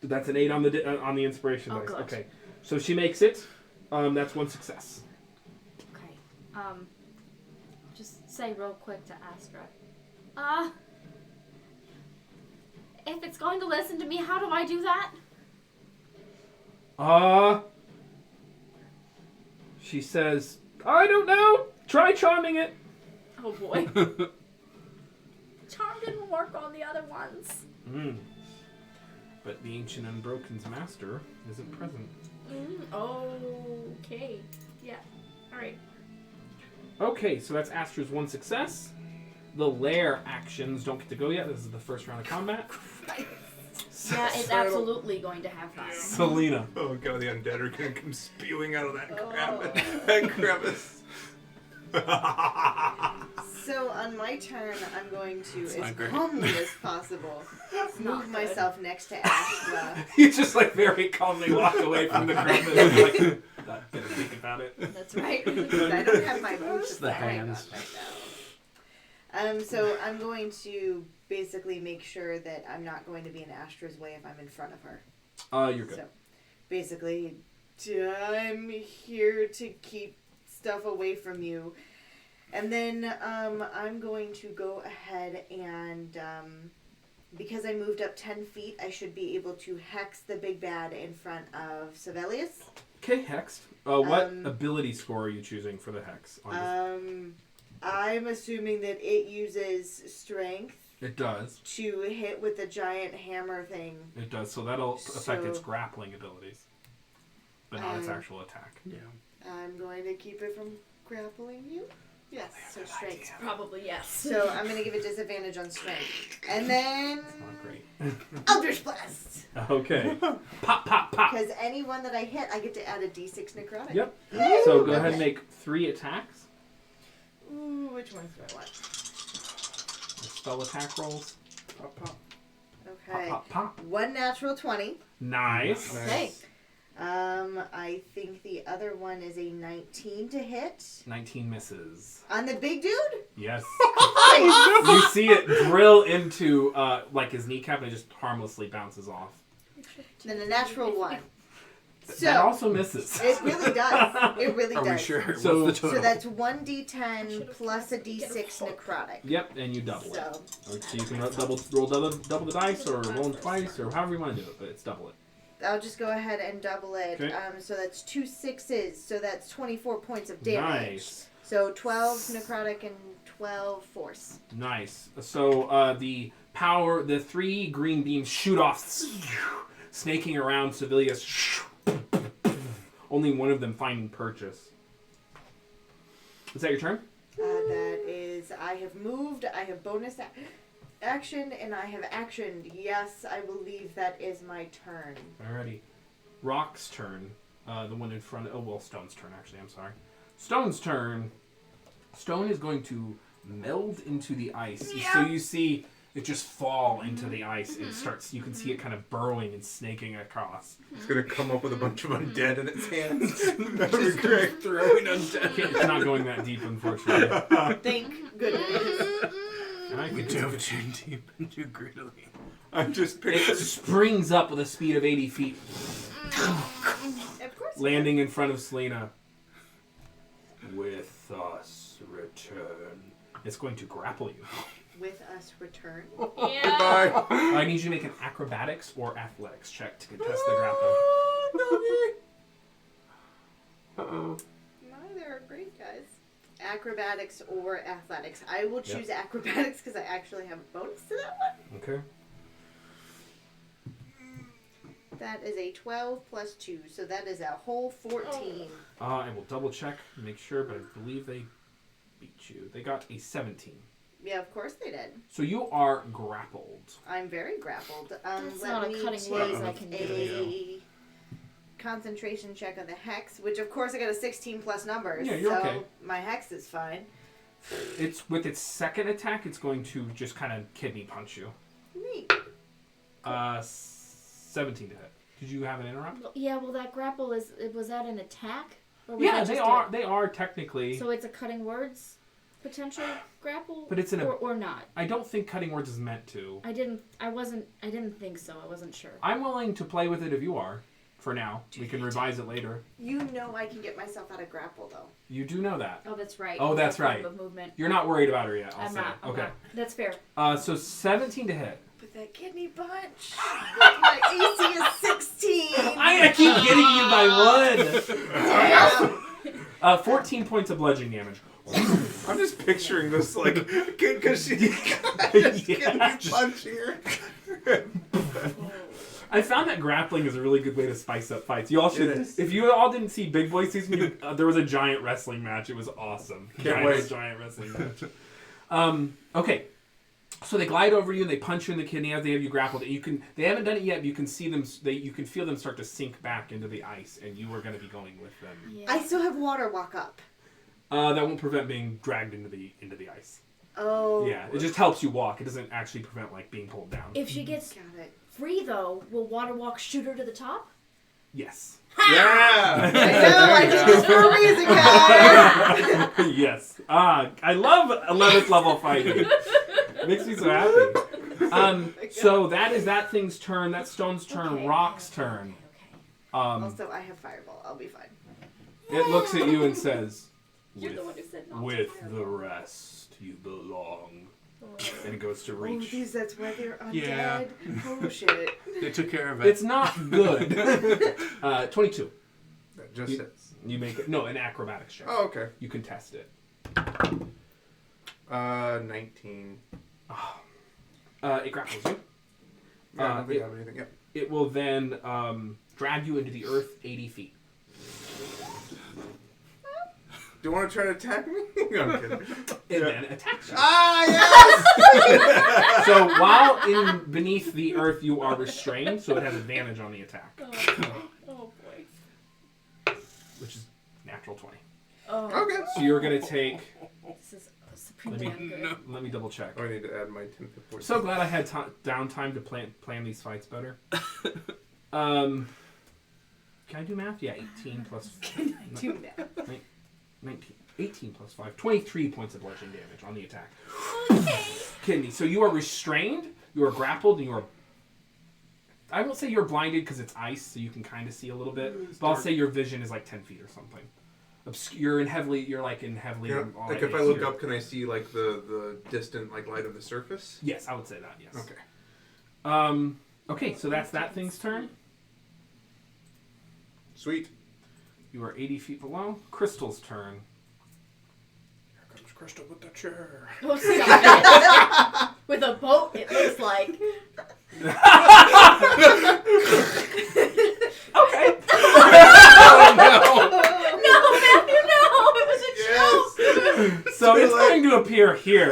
That's an 8 on the inspiration Oh, dice. good. Okay, so she makes it. That's one success. Okay. Just say real quick to Astra. If it's going to listen to me, how do I do that? She says, I don't know. Try charming it. Oh boy. Charm didn't work on the other ones. But the Ancient Unbroken's master isn't present. Okay. Yeah. Alright. Okay, so that's Astra's one success. The lair actions don't get to go yet. This is the first round of combat. Yeah, it's absolutely going to have that. Selena. Oh god, the undead are gonna come spewing out of that crevice. So on my turn, I'm going to, That's as not great. calmly as possible, move myself next to Astra. You just like very calmly walk away from the crevice, like not gonna think about it. That's right, because I don't have my boots It's the that I got hands. right now. So I'm going to basically make sure that I'm not going to be in Astra's way if I'm in front of her. You're good. So basically, I'm here to keep stuff away from you. And then I'm going to go ahead and, because I moved up 10 feet, I should be able to hex the big bad in front of Sevelius. Okay, hexed. What ability score are you choosing for the hex? I'm assuming that it uses strength It does. to hit with the giant hammer thing. It does. So that'll affect its So- grappling abilities, but not its actual attack. Yeah. I'm going to keep it from grappling you. Yes, so strength. Probably yes. So I'm gonna give it disadvantage on strength. And then That's not great. Eldritch Blast. Okay. Pop, pop, pop. Because any one that I hit, I get to add a d6 necrotic. Yep. So go ahead and make 3 attacks. Ooh, which ones do I want? Spell attack rolls. Pop, pop. Okay. Pop, pop, pop. 1 natural 20. Nice. Okay. I think the other one is a 19 to hit. 19 misses. On the big dude? Yes. Nice! You see it drill into like his kneecap and it just harmlessly bounces off. Then a natural 1. So, that also misses. it really does. It really Are does. we sure? So- What's the So total? that's 1d10 plus a d6 necrotic. Yep, and you double it. So, So you can roll double the dice or roll them twice or however you want to do it, but it's double it. I'll just go ahead and double it. Okay. So that's 2 6s. So that's 24 points of damage. Nice. So 12 necrotic and 12 force. Nice. So the 3 green beams shoot off, snaking around Sevilius. Only one of them finding purchase. Is that your turn? That is, I have moved, I have bonus action, and I have actioned. Yes, I believe that is my turn. Alrighty. Rock's turn. The one in front. Oh, well, Stone's turn, actually. I'm sorry. Stone's turn. Stone is going to meld into the ice. So you see it just fall into the ice. It starts. You can see it kind of burrowing and snaking across. It's gonna come up with a bunch of undead in its hands. That would be great. Throwing undead. It's not going that deep, unfortunately. Thank goodness. And I We could dove too deep and too greedily. I'm just It picturing. springs up with a speed of 80 feet, Of course. landing in front of Selena. With us, return. It's going to grapple you. With us return. Goodbye. I need you to make an acrobatics or athletics check to contest the grapple. Uh-oh. Neither are great, guys. Acrobatics or athletics. I will choose acrobatics because I actually have a bonus to that one. Okay. That is a 12 plus 2, so that is a whole 14. I will double check and make sure, but I believe they beat you. They got a 17. Yeah, of course they did. So you are grappled. I'm very grappled. That's Let not a me cutting take words I can do. a concentration check on the hex, which of course I got a 16 plus numbers. Yeah, you're so okay. my hex is fine. It's with its second attack, it's going to just kind of kidney punch you. Neat. 17 to hit. Did you have an interrupt? Yeah, well, that grapple was that an attack? Or was Yeah, that they just are. They are technically. So it's a cutting words potential grapple, But it's in a. or not. I don't think cutting words is meant to. I didn't think so. I wasn't sure. I'm willing to play with it if you are. For now, we can revise it later. You know I can get myself out of grapple though. You do know that. Oh, that's right. Oh, that's right. Of movement. You're not worried about her yet. I'll I'm say. not. I'm Okay. not. That's fair. So 17 to hit. With that kidney punch, my AC is 16. I keep getting you by one. Damn. 14 points of bludgeoning damage. I'm just picturing this like because she just Yeah. punching her. I found that grappling is a really good way to spice up fights. You all should. It is. If you all didn't see Big Boy season, there was a giant wrestling match. It was awesome. Can't wait. Giant wrestling match. Okay. So they glide over you and they punch you in the kidney as they have you grappled. And they haven't done it yet, but you can see them. You can feel them start to sink back into the ice, and you are going to be going with them. Yeah. I still have water walk up. That won't prevent being dragged into the ice. Oh. Yeah, it just helps you walk. It doesn't actually prevent like being pulled down. If she gets Got it. free, though, will Water Walk shoot her to the top? Yes. Yeah. I know, I did this for a reason, guys. Yes. I love 11th level fighting. It makes me so happy. So that is that thing's turn. That's Stone's turn. Okay. Rock's turn. Okay. Also, I have fireball. I'll be fine. It looks at you and says, You're the one who said not to with fireball. the rest you belong. And it goes to Oh, reach. geez, that's why they're undead. Yeah. Oh, shit. They took care of it. It's not good. 22. That just hits. You make it. No, an acrobatics check. Oh, okay. You can test it. 19. It grapples you. Yeah, I don't think I have anything. Yep. It will then drag you into the earth 80 feet. Do you want to try to attack me? I'm kidding. and then attacks you. Ah, yes! So while in beneath the earth, you are restrained, so it has advantage on the attack, Oh boy. which is natural 20. Oh. Okay. So you're gonna take. This is supremely good. Let me double check. I need to add my 10 hit points. So glad I had downtime to plan these fights better. Can I do math? Yeah, 18 plus. Do that. 18 plus 5. 23 points of bludgeoning damage on the attack. Okay. Kidney. So you are restrained, you are grappled, and you are. I won't say you're blinded because it's ice, so you can kind of see a little bit. But I'll say your vision is like 10 feet or something. You're in heavily. You're like in heavily. Yeah, like if I look up, can I see like the distant like light of the surface? Yes, I would say that. Yes. Okay. Okay, so that's that thing's turn. Sweet. You are 80 feet below. Crystal's turn. Here comes Crystal with the chair. Oh, stop it. With a boat, it looks like. Okay. No, Matthew, no. It was a joke. So it's going to appear here,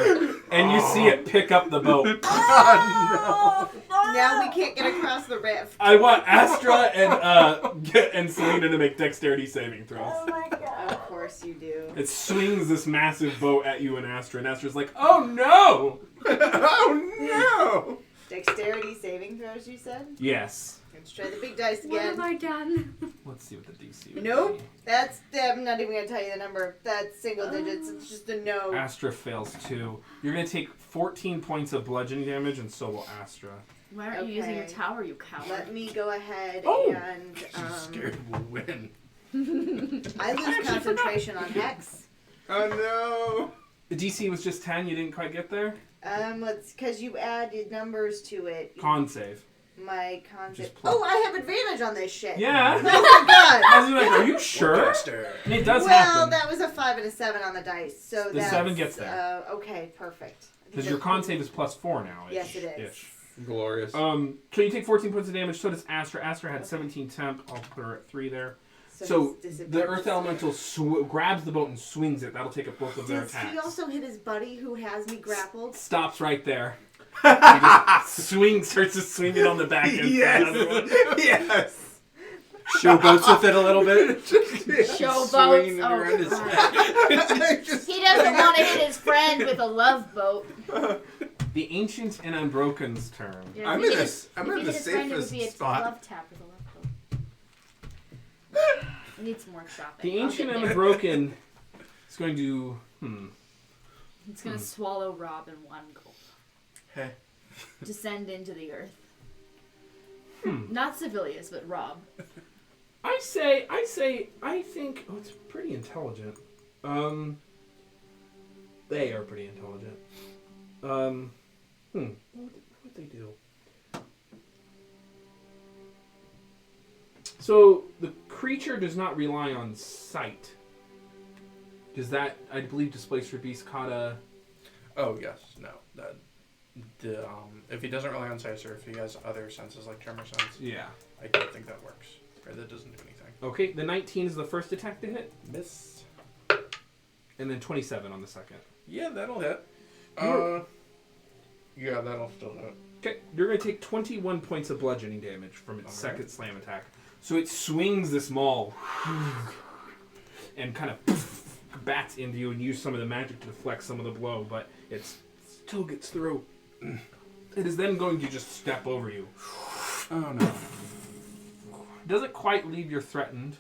and you see it pick up the boat. Oh, now we can't get across the rift. I want Astra and Selena to make dexterity saving throws. Oh my god. Of course you do. It swings this massive boat at you and Astra's like, oh no! Oh no! Dexterity saving throws, you said? Yes. Let's try the big dice What have again. I done? Let's see what the DC would Nope. be. I'm not even going to tell you the number. That's single digits. It's just a no. Astra fails too. You're going to take 14 points of bludgeoning damage, and so will Astra. Why aren't you using your Okay. tower, you coward? Let me go ahead Oh! and She's scared we'll win. I lose concentration on Hex. Oh no! The DC was just 10. You didn't quite get there. Because you added numbers to it. Con save. My con Just save. plus- Oh, I have advantage on this shit. Yeah. Oh my god. I was like, are you sure? Caster. And it does Well, happen. that was a 5 and a 7 on the dice, so The that's 7 gets there. Okay, perfect. Because your con save is +4 now. Yes, it is. Ish. Glorious. So you take 14 points of damage. So does Astra. Astra had 17 temp. I'll put her at 3 there. So his the disadvantage Earth is Elemental grabs the boat and swings it. That'll take up both of their Does attacks. he also hit his buddy who has me grappled? Stops right there. He just starts to swing it on the back end. Yes. Yes. Showboats with it a little bit. Showboats. Swinging it Oh, around his God. Just- He doesn't want to hit his friend with a love boat. The Ancient and Unbroken's turn. Yeah, I'm if he in hit this. his- I'm if in he the hit his friend, it would safest be a spot. love tap with a love boat. Need some more shopping. The I'll Ancient get and there. Unbroken is going to... It's gonna swallow Rob in one gulp. Hey. Descend into the earth. Not Civilius, but Rob. I think... Oh, it's pretty intelligent. They are pretty intelligent. What would they do? So, the creature does not rely on sight. Does that, I believe, displace for Beast Kata? Oh yes, no. If he doesn't rely on sight, or if he has other senses like tremor sense, Yeah. I don't think that works. Or that doesn't do anything. Okay, the 19 is the first attack to hit, Miss. and then 27 on the second. Yeah, that'll hit. Yeah, that'll still do it. Okay, you're going to take 21 points of bludgeoning damage from its Okay. second slam attack. So it swings this maul and kind of bats into you and use some of the magic to deflect some of the blow, but it still gets through. It is then going to just step over you. Oh no. Doesn't quite leave your threatened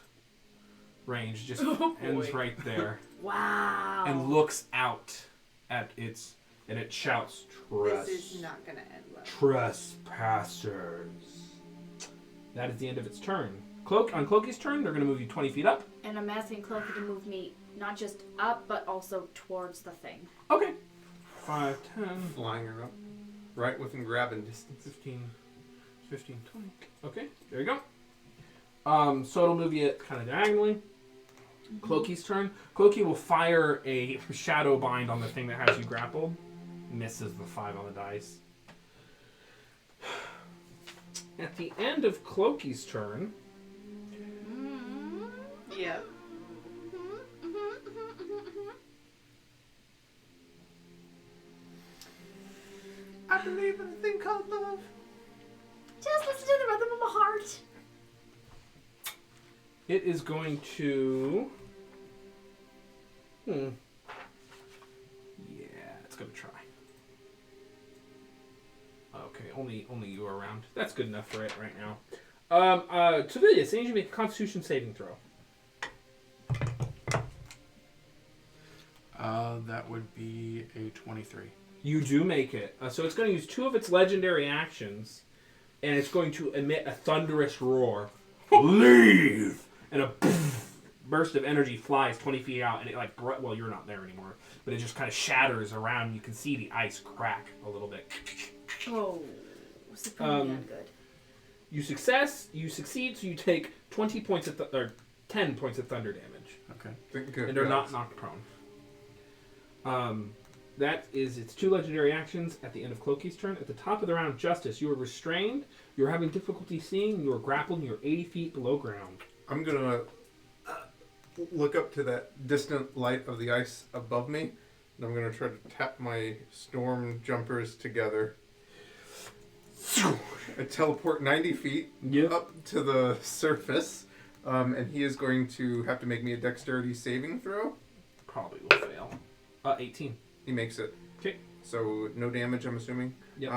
range, just ends right there. Wow. And looks out at its, and it shouts, This is not gonna end well. Trespassers. That is the end of its turn. On Cloaky's turn, they're going to move you 20 feet up. And I'm asking Cloaky to move me not just up, but also towards the thing. Okay. 5, 10, Flying her up. Right within grabbing distance. 15, 20. Okay, there you go. So it'll move you kind of diagonally. Cloaky's turn. Cloaky will fire a shadow bind on the thing that has you grappled. Misses the 5 on the dice. At the end of Cloaky's turn, Yeah. I believe in a thing called love. Just listen to the rhythm of my heart. It is going to... Yeah, it's going to try. Okay, only you are around. That's good enough for it right now. Civilius, I need you to make a Constitution saving throw. That would be a 23. You do make it. So it's going to use 2 of its legendary actions, and it's going to emit a thunderous roar. Leave! And a burst of energy flies 20 feet out, and it well, you're not there anymore, but it just kind of shatters around. You can see the ice crack a little bit. Oh, supremely not good. You succeed, so you take 20 points or 10 points of thunder damage. Okay. And they're not knocked prone. That is its 2 legendary actions at the end of Cloaky's turn. At the top of the round, Justice, you are restrained, you're having difficulty seeing, you are grappled, and you're 80 feet below ground. I'm going to look up to that distant light of the ice above me, and I'm going to try to tap my storm jumpers together. I teleport 90 feet up to the surface, and he is going to have to make me a dexterity saving throw. Probably will fail. 18. He makes it. Okay. So no damage, I'm assuming. Yep.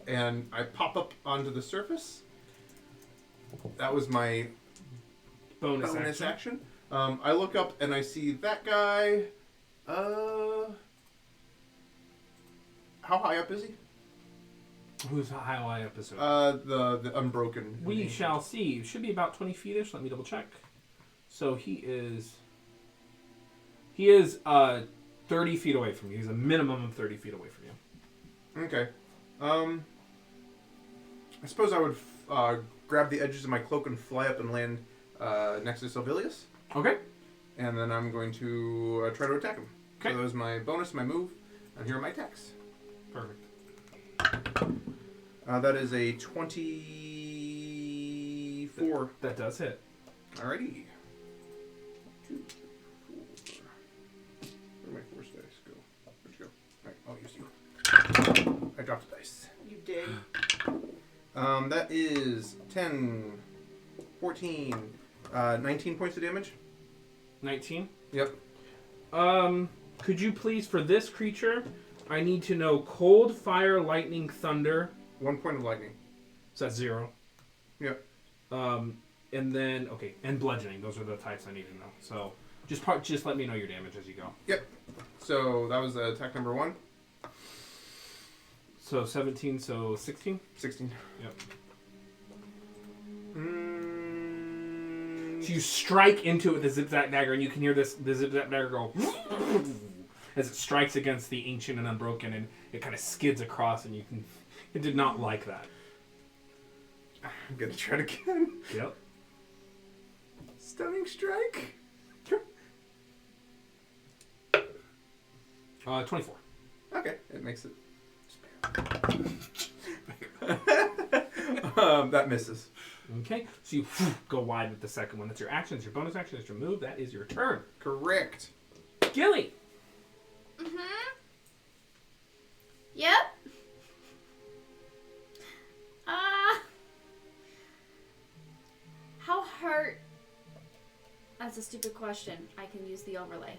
And I pop up onto the surface. That was my bonus action. I look up and I see that guy. How high up is he? Who's high up is it? The unbroken. We shall see. It should be about 20 feet-ish. Let me double check. So he is 30 feet away from you. He's a minimum of 30 feet away from you. Okay. I suppose I would grab the edges of my cloak and fly up and land next to Silvilius. Okay. And then I'm going to try to attack him. Okay. So that was my bonus, my move, and here are my attacks. Perfect. That is a 24. That does hit. Alrighty. 2, 4. Where'd my force dice go? Where'd you go? Alright, I'll use you. I dropped a dice. You did. That is 10, 14, 19 points of damage. 19? Yep. Could you please, for this creature, I need to know cold, fire, lightning, thunder. 1 point of lightning. So that's 0. Yep. And then, okay, and bludgeoning. Those are the types I need to know. So just let me know your damage as you go. Yep. So that was attack number 1. So 17, so 16? 16. Yep. Mm. So you strike into it with the zip-zack dagger, and you can hear the zip-zack dagger go as it strikes against the ancient and unbroken, and it kind of skids across, and it did not like that. I'm gonna try it again. Yep. Stunning strike. 24. Okay, it makes it. That misses. Okay, so you go wide with the second one. That's your action. That's your bonus action. That's your move. That is your turn. Correct. Gilly. Mm-hmm. Yep. How hurt? That's a stupid question. I can use the overlay.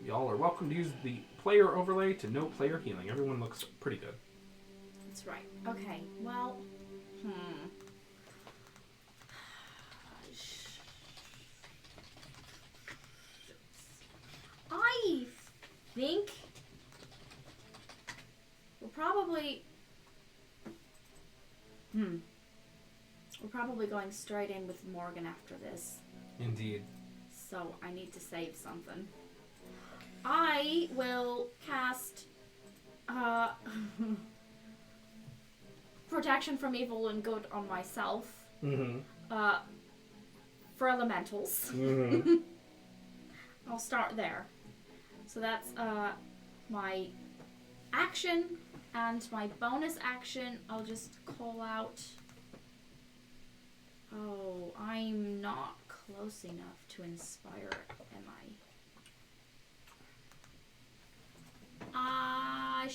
Y'all are welcome to use the player overlay to no player healing. Everyone looks pretty good. That's right. Okay, well, I think we're probably going straight in with Morgan after this. Indeed. So I need to save something. I will cast protection from evil and good on myself. Mm-hmm. For elementals. Mm-hmm. I'll start there. So that's my action, and my bonus action, I'll just call out. Oh, I'm not close enough to inspire, am I?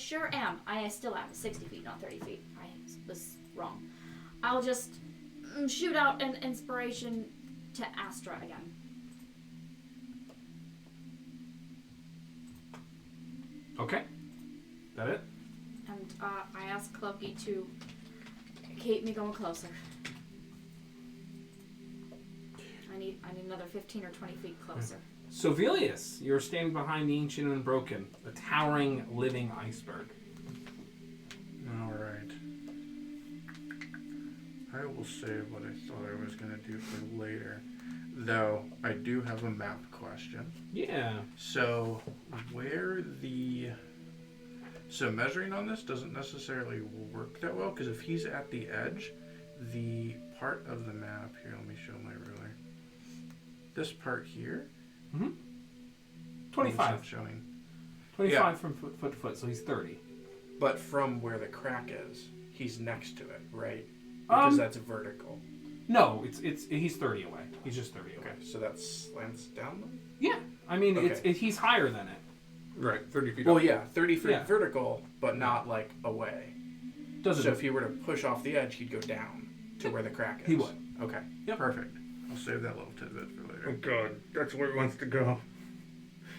sure am. I still am 60 feet, not 30 feet. I was wrong. I'll just shoot out an inspiration to Astra again. Okay. That it? And I ask Clokey to keep me going closer. I need another 15 or 20 feet closer. Sovelius, you're standing behind the Ancient and Unbroken, a towering, living iceberg. All right. I will save what I thought I was going to do for later. Though, I do have a map question. Yeah. So, So measuring on this doesn't necessarily work that well, because if he's at the edge, the part of the map... Here, let me show my ruler. This part here... 25. Showing. 25 from foot to foot, so he's 30. But from where the crack is, he's next to it, right? Because that's vertical. No, he's 30 away. He's just 30 away. Okay, so that slants down then? Yeah, I mean, Okay. he's higher than it. Right, 30 feet Well, up. yeah, 30 feet Yeah. vertical, but not like away. Doesn't So if he were to push off the edge, he'd go down to where the crack is. He would. Okay. Yep. Perfect. I'll save that little tidbit for Oh later. god, that's where he wants to go.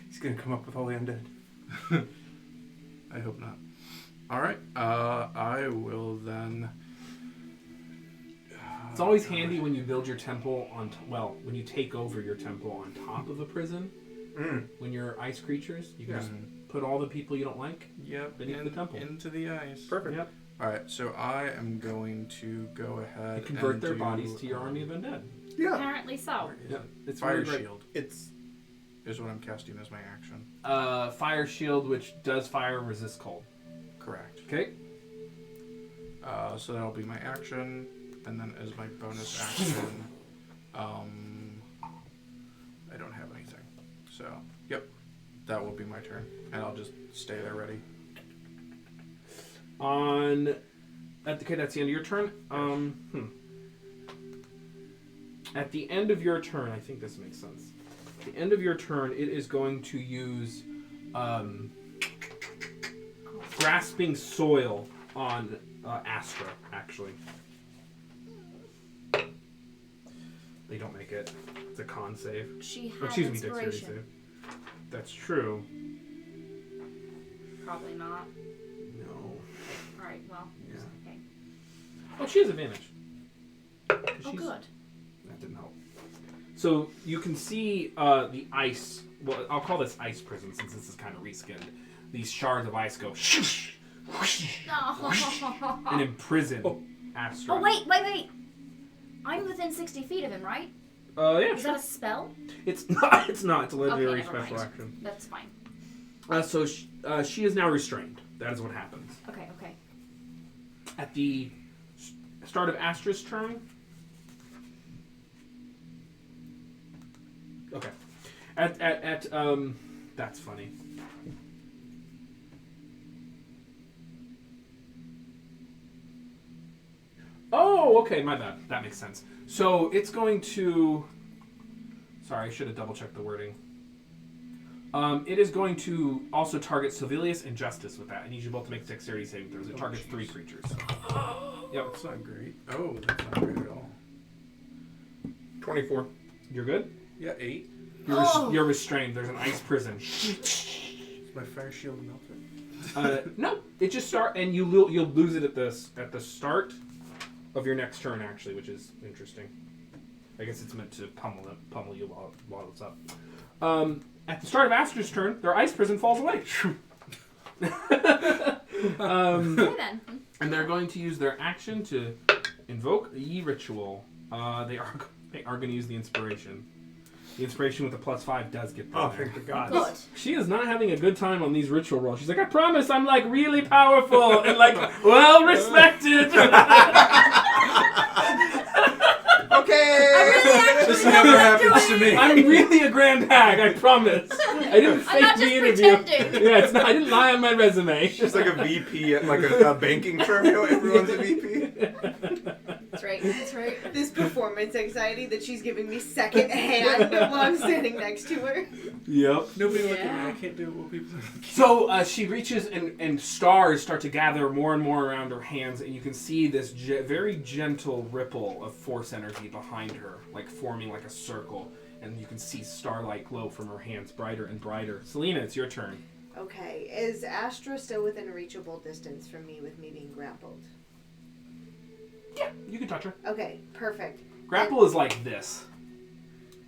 He's gonna come up with all the undead. I hope not. All right. I will then. It's always handy when you build your temple when you take over your temple on top of a prison. When you're ice creatures, you can just put all the people you don't like beneath the temple. Into the ice. Perfect. Yep. All right. So I am going to go ahead And convert and their do, bodies to your army of undead. Yeah. Apparently so. Yep. It's Fire really great. shield It's is what I'm casting as my action. Fire shield, which does fire and resist cold. Correct. Okay. So that'll be my action, and then as my bonus action, I don't have anything. So, yep, that will be my turn, and I'll just stay there ready. Okay, that's the end of your turn. At the end of your turn, I think this makes sense. At the end of your turn, it is going to use grasping soil on Astra, actually. They don't make it. It's a con save. She had Excuse me, dexterity inspiration. save. That's true. Probably not. No. Alright, well. Yeah. Okay. Oh, she has advantage. 'Cause Oh, she's- good. That didn't help. So you can see the ice. Well, I'll call this ice prison since this is kind of reskinned. These shards of ice go and imprison Astra. Oh, wait. I'm within 60 feet of him, right? Yeah. Is that a spell? It's not. It's not. It's a legendary Okay, never special mind. action. That's fine. So she is now restrained. That is what happens. Okay. At the start of Astra's turn. Okay. That's funny. Oh, okay, my bad. That makes sense. So it's going to... Sorry, I should have double-checked the wording. It is going to also target Sovelius and Justice with that. I need you both to make dexterity saving throws. It targets 3 creatures. Yep. That's not great. Oh, that's not great at all. 24. You're good? Yeah, 8. You're restrained. There's an ice prison. Is my fire shield melted? No, it just start, and you'll lose it at the start of your next turn, actually, which is interesting. I guess it's meant to pummel you while it's up. At the start of Astra's turn, their ice prison falls away. Okay then. And they're going to use their action to invoke the ritual. They are going to use the inspiration. The inspiration with the +5 does get them there. Thank the gods. Good. She is not having a good time on these ritual rolls. She's like, I promise I'm like really powerful and like well respected. Okay. This never happens to me. I'm really a grand hag, I promise. I didn't I'm not fake the just interview. pretending. Yeah, it's not. I didn't lie on my resume. She's like a VP at like a banking firm. You know, everyone's a VP. That's right. That's right. This performance anxiety that she's giving me secondhand while I'm standing next to her. Yep. Nobody look at Yeah. me. I can't do what people think. So she reaches and stars start to gather more and more around her hands, and you can see this very gentle ripple of force energy behind her, like forming like a circle. And you can see starlight glow from her hands, brighter and brighter. Selena, it's your turn. Okay, is Astra still within reachable distance from me with me being grappled? Yeah, you can touch her. Okay, perfect. Grapple is like this.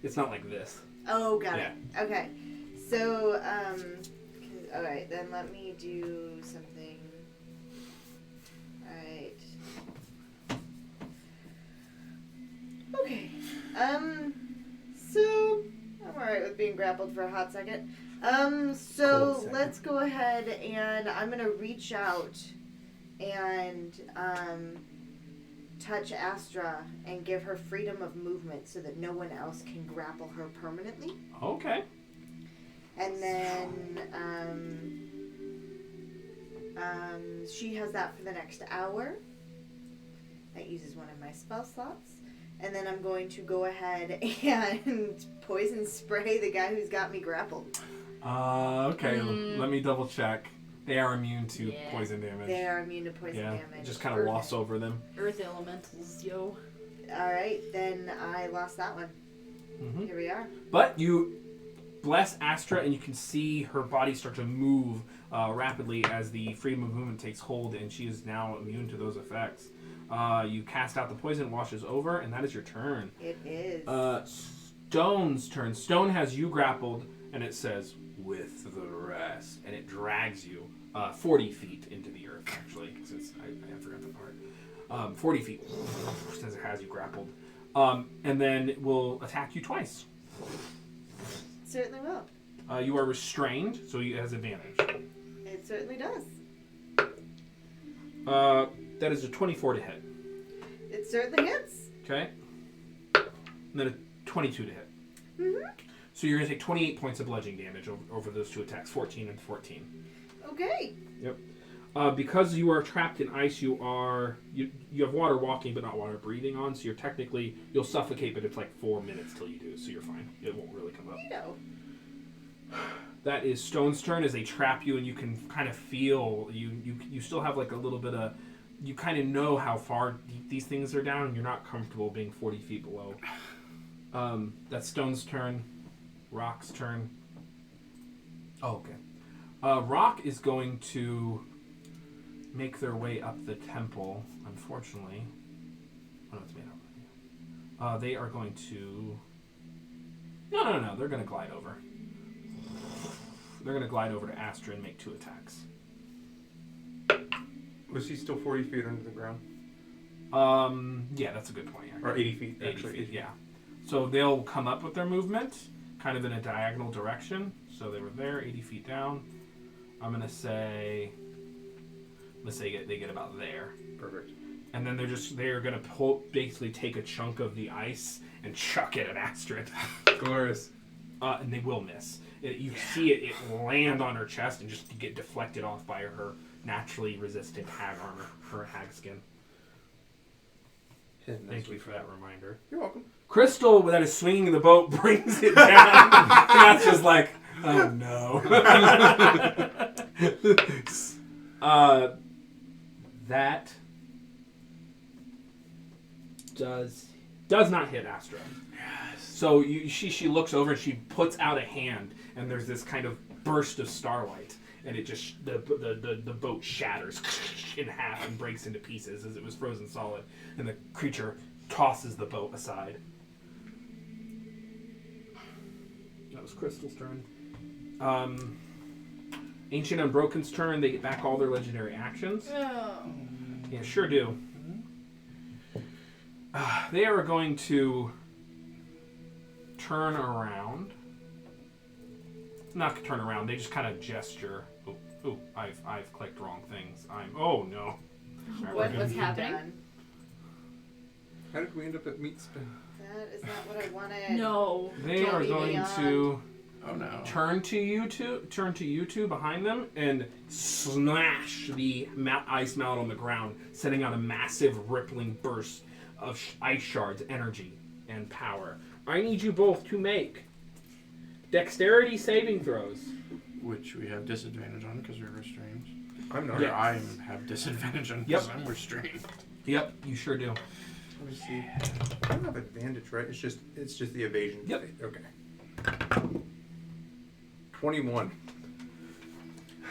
It's not like this. Oh, got it. Okay. So, alright, then let me do something. Alright. Okay. So, I'm alright with being grappled for a hot second. So Cold second. let's go ahead and I'm gonna reach out and, touch Astra and give her freedom of movement so that no one else can grapple her permanently. Okay. And then she has that for the next hour. That uses one of my spell slots. And then I'm going to go ahead and poison spray the guy who's got me grappled. Okay. Let me double check. They are immune to Yeah. poison damage. They are immune to poison yeah, damage. just kind of Perfect. loss over them. Earth elementals, yo. Alright, then I lost that one. Mm-hmm. Here we are. But you bless Astra, and you can see her body start to move rapidly as the freedom of movement takes hold, and she is now immune to those effects. You cast out the poison, washes over, and that is your turn. It is. Stone's turn. Stone has you grappled, and it says, with the rest, and it drags you 40 feet into the earth, actually, since I forgot that part. 40 feet, since it has you grappled. And then it will attack you twice. Certainly will. You are restrained, so it has advantage. It certainly does. That is a 24 to hit. It certainly hits. Okay? And then a 22 to hit. Mm-hmm. So you're going to take 28 points of bludgeoning damage over those two attacks, 14 and 14. Okay. Yep. Because you are trapped in ice, you have water walking but not water breathing on, so you'll suffocate, but it's like 4 minutes till you do, so you're fine. It won't really come up. You know. That is Stone's turn as they trap you, and you can kind of feel, you still have like a little bit of, you kind of know how far these things are down, and you're not comfortable being 40 feet below. That's Stone's turn. Rock's turn. Oh, okay. Rock is going to make their way up the temple, unfortunately. Oh, no, it's made up. They are going to... No. They're going to glide over. They're going to glide over to Astra and make 2 attacks. Was he still 40 feet under the ground? Yeah, that's a good point. Or 80 feet, 80 actually. feet, yeah. So they'll come up with their movement, kind of in a diagonal direction. So they were there, 80 feet down. I'm going to say they get about there. Perfect. And then they're going to basically take a chunk of the ice and chuck it at Astrid. Glorious. And they will miss. You see it land on her chest and just get deflected off by her naturally resistant hag armor, her hag skin. Thank you for that reminder. You're welcome. Crystal, that is swinging the boat, brings it down. And that's just like, oh no. That does not hit Astra. Yes. So she looks over and she puts out a hand, and there's this kind of burst of starlight, and it just the boat shatters in half and breaks into pieces as it was frozen solid, and the creature tosses the boat aside. That was Crystal's turn. Ancient Unbroken's turn. They get back all their legendary actions. Oh. Yeah, sure do. They are going to turn around. Not turn around. They just kind of gesture. Oh, I've clicked wrong things. Oh no. What's happening? Done. How did we end up at meat spin? That is not what I wanted. No. They are going to Oh no. turn to you two behind them and smash the ice mallet on the ground, setting out a massive rippling burst of ice shards, energy, and power. I need you both to make dexterity saving throws. Which we have disadvantage on because we're restrained. I'm not. Or Yeah. I have disadvantage on because I'm restrained. Yep, you sure do. Let me see. I don't have advantage, right? It's just the evasion. Yep. Okay. 21.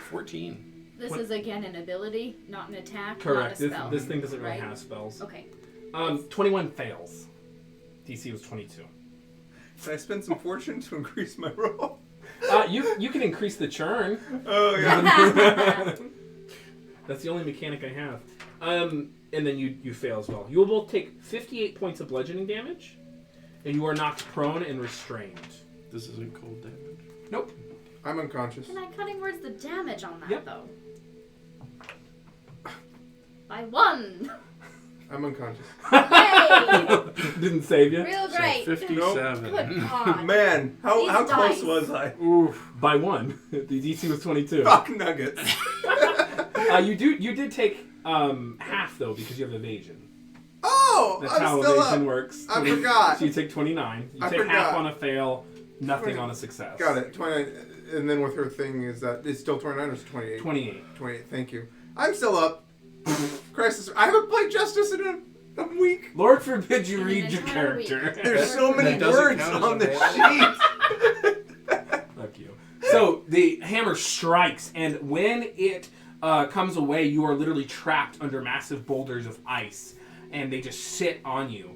14. This What- is again an ability, not an attack, Correct. not a spell. This thing doesn't really right? have spells. Okay. 21 fails. DC was 22. Can I spend some fortune to increase my roll? You can increase the churn. Oh yeah. That's the only mechanic I have. And then you fail as well. You will both take 58 points of bludgeoning damage, and you are knocked prone and restrained. This isn't cold damage. Nope. I'm unconscious. Can I cutting words the damage on that Yep. though? By 1. I'm unconscious. Yay! Didn't save you. Real So great. 57. Good God. Man, how These close dice. was I? Oof. By 1. The DC was 22. Fuck nuggets. You did take half though because you have evasion. Oh, That's I'm how still evasion up. works. I forgot. So you take 29. You I take half forgot. on a fail, nothing on a success. Got it. 29. And then with her thing is that it's still 29 or is it 28? 28. 28. Thank you. I'm still up. Crisis. I haven't played Justice in a week. Lord forbid you In read an your entire week. character. There's so many That doesn't words count as on a this roll. sheet. Fuck you. So the hammer strikes, and when it comes away, you are literally trapped under massive boulders of ice, and they just sit on you.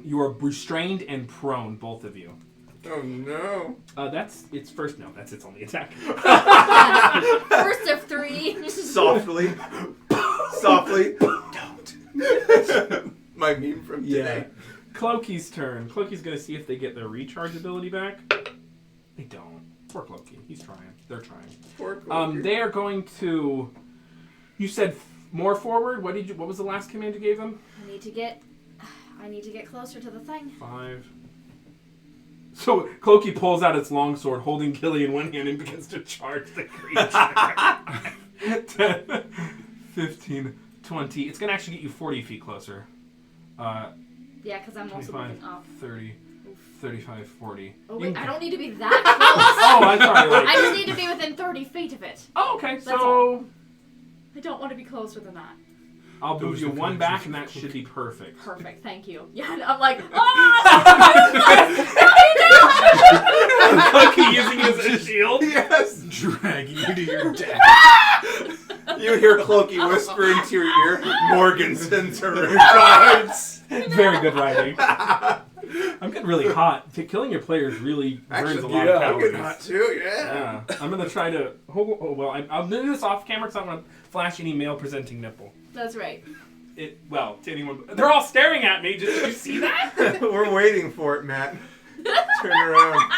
You are restrained and prone, both of you. Oh no. That's its first. No, that's its only attack. First of 3. Softly. Softly. Don't. My meme from today. Clokey's turn. Clokey's gonna see if they get their recharge ability back. They don't. Poor Clokey. He's trying. They're trying. Poor Cloaky. They are going to. You said more forward. What was the last command you gave them? I need to get closer to the thing. 5. So Clokey pulls out its longsword, holding Gilly in one hand, and begins to charge the creature. 10, 15, 20. It's gonna actually get you 40 feet closer. Yeah, because I'm also 25, moving up. 30, 35, 40. Oh You wait, can- I don't need to be that close. Oh, I'm sorry. I Like, just need to be within 30 feet of it. oh, okay. That's So I don't want to be closer than that. I'll move Those you are one the back, kinds and of that should be perfect. Perfect, thank you. Yeah, and I'm like, oh! Clokey using it as a shield. Yes. Dragging you to your death. You hear Clokey whisper into your ear, Morganson to regards. Very good writing. I'm getting really hot. Killing your players really burns a lot of I'm calories. getting hot too, Yeah, I'm gonna try to. I'll do this off camera because I want to flash any male presenting nipple. That's right. To anyone. They're all staring at me. Did you see that? We're waiting for it, Matt. Turn around.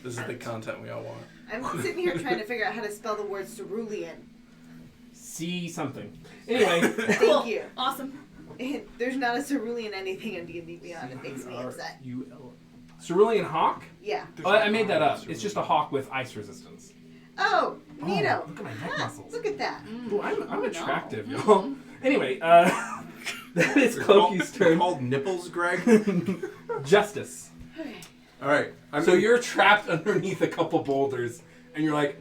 This is the content we all want. I'm sitting here trying to figure out how to spell the word cerulean. See something. Anyway, Thank you. Awesome. There's not a cerulean anything in D&D Beyond. It makes me upset. Cerulean hawk. Yeah. Oh, I made that up. It's just a hawk with ice resistance. Oh, neato. Oh, look at my neck Huh, muscles. look at that. Ooh, I'm Oh, attractive, no. y'all. Anyway, that is Clokey's turn. Called nipples, Greg. Justice. Okay. All right. So you're trapped underneath a couple boulders, and you're like,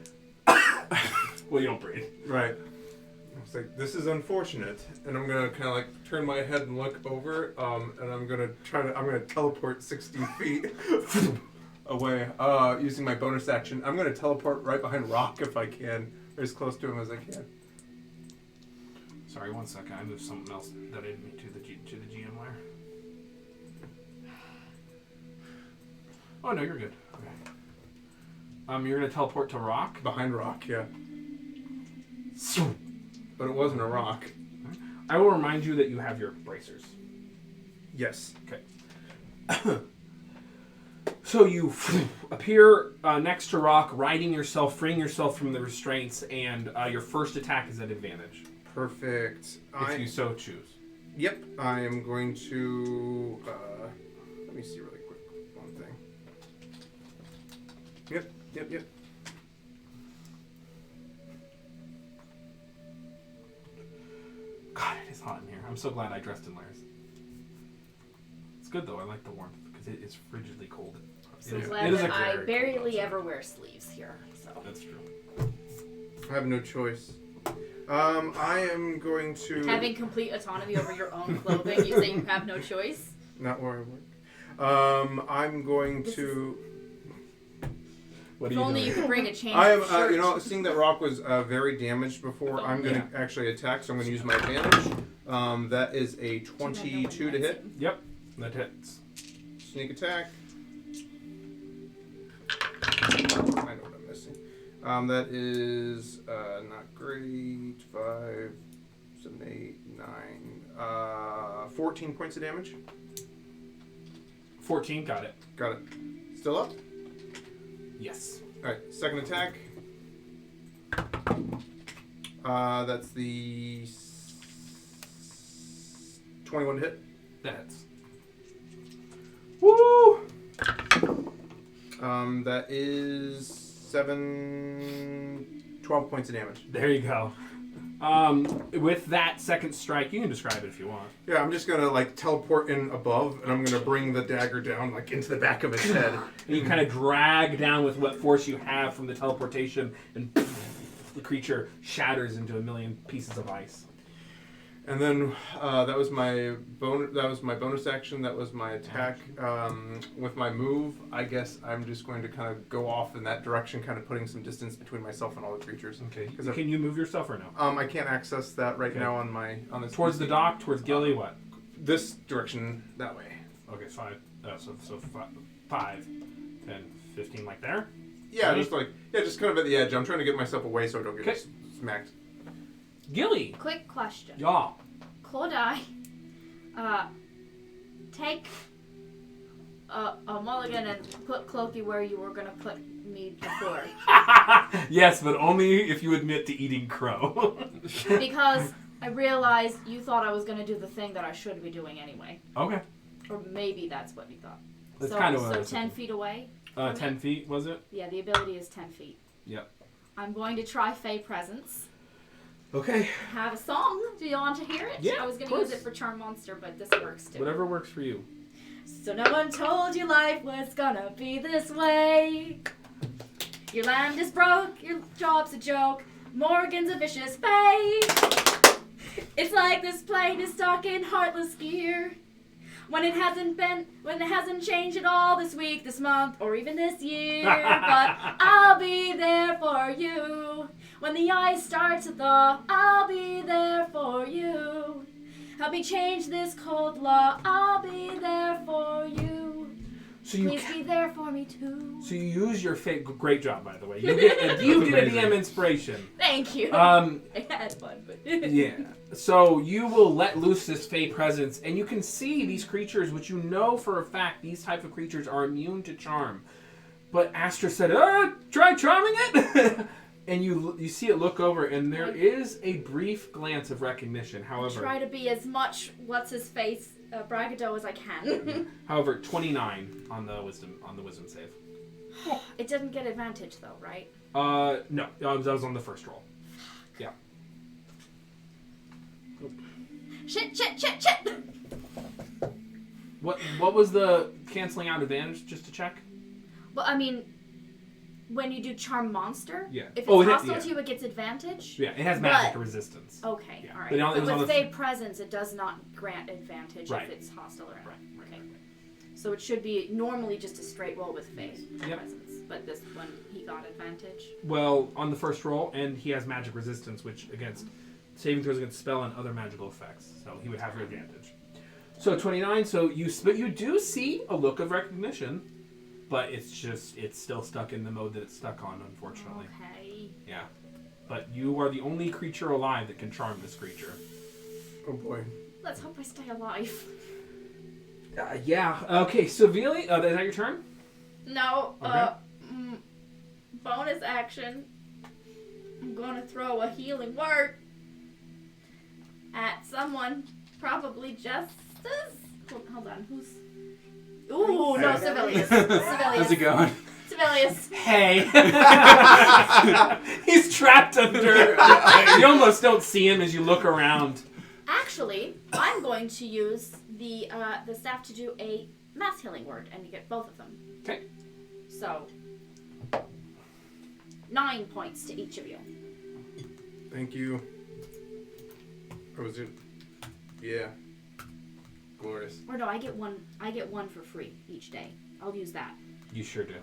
well, you don't breathe. right. I was like, this is unfortunate, and I'm gonna kind of like turn my head and look over, and I'm gonna teleport 60 feet away, using my bonus action. I'm gonna teleport right behind Rock if I can, or as close to him as I can. Sorry, 1 second. I moved something else that I didn't to the GM layer. Oh no, you're good. Okay. You're gonna teleport to Rock. Behind Rock, yeah. But it wasn't a rock. I will remind you that you have your bracers. Yes. Okay. So you appear next to Rock, riding yourself, freeing yourself from the restraints, and your first attack is at advantage, Perfect. if you so choose. Yep. I am going to. Let me see really quick. One thing. Yep. God, it is hot in here. I'm so glad I dressed in layers. It's good though. I like the warmth because it is frigidly cold. So It is- glad it is that a I very barely cold ever wear sleeves here. So That's true. I have no choice. I am going to... having complete autonomy over your own clothing, you say you have no choice? Not where I work. I'm going to... What are If you only doing? you could bring a change I am, of shirt. seeing that Rock was very damaged before, I'm going to actually attack, so I'm going to use my advantage. That is a 22 to hit. Yep, that hits. Sneak attack. I know what I'm missing. That is not great. 5, 7, 8, 9, 14 points of damage. 14, got it. Got it. Still up? Yes. Alright, second attack. That's the 21 to hit. That hits. Woo! That is 12 points of damage. There you go. With that second strike, you can describe it if you want. Yeah, I'm just gonna like teleport in above, and I'm gonna bring the dagger down like into the back of its head. And you kind of drag down with what force you have from the teleportation, and the creature shatters into a million pieces of ice. And then that was my bonus action. That was my attack. With my move, I guess I'm just going to kind of go off in that direction, kind of putting some distance between myself and all the creatures. Okay. 'Cause Can you move yourself or no? I can't access that right now on this. Towards the PC. dock, towards Gilly, what? This direction, that way. Okay, 5. So 5, 10, 15, like there. Yeah, Ready? just kind of at the edge. I'm trying to get myself away so I don't get Okay. smacked. Gilly. Quick question. Yeah. Could I take a mulligan and put Clokey where you were going to put me before? Yes, but only if you admit to eating crow. Because I realized you thought I was going to do the thing that I should be doing anyway. Okay. Or maybe that's what you thought. That's so kind of what I so was 10 thinking. feet away? 10 feet, was it? Yeah, the ability is 10 feet. Yep. I'm going to try Fey Presence. Okay. Have a song. Do you want to hear it? Yeah, I was going to of use course. it for Charm Monster, but this works too. Whatever works for you. So no one told you life was gonna be this way. Your land is broke, your job's a joke, Morgan's a vicious fae. It's like this plane is stuck in heartless gear. When it hasn't changed at all this week, this month, or even this year. But I'll be there for you. When the ice starts to thaw, I'll be there for you. Help me change this cold law, I'll be there for you. So Please be there for me too. So you use your fate. Great job, by the way. You get a DM inspiration. Thank you. Um, I had one, but yeah. So you will let loose this Fey presence, and you can see these creatures, which you know for a fact these type of creatures are immune to charm. But Astra said, try charming it! And you see it look over, and there is a brief glance of recognition. However, try to be as much what's-his-face bragado as I can. However, 29 on the wisdom save. It didn't get advantage though, right? No, that was on the first roll. Yeah. Shit! What was the canceling out advantage, just to check? Well, I mean, when you do Charm Monster, Yeah. if it's Oh, hostile to you, it gets advantage. Yeah, it has magic resistance. Okay, Yeah. alright. But it was But on with the- Fey Presence, it does not grant advantage Right. if it's hostile or Right. Okay. So it should be normally just a straight roll with Fey Yep. Presence. But this one, he got advantage. Well, on the first roll, and he has magic resistance, which against saving throws against spell and other magical effects, so he would have your advantage. So 29. So you do see a look of recognition, but it's still stuck in the mode that it's stuck on, unfortunately. Okay. Yeah. But you are the only creature alive that can charm this creature. Oh boy. Let's hope I stay alive. Yeah. Okay. So Vili, is that your turn? No. Okay. Bonus action. I'm gonna throw a healing word at someone. Probably Justice. Hold on. Who's? Ooh, no, Civilius. How's it going? Civilius. Hey. He's trapped under. You almost don't see him as you look around. Actually, I'm going to use the staff to do a mass healing word and you get both of them. Okay. So 9 points to each of you. Thank you. Or was it? Yeah. Glorious. Or no, I get one for free each day. I'll use that. You sure do.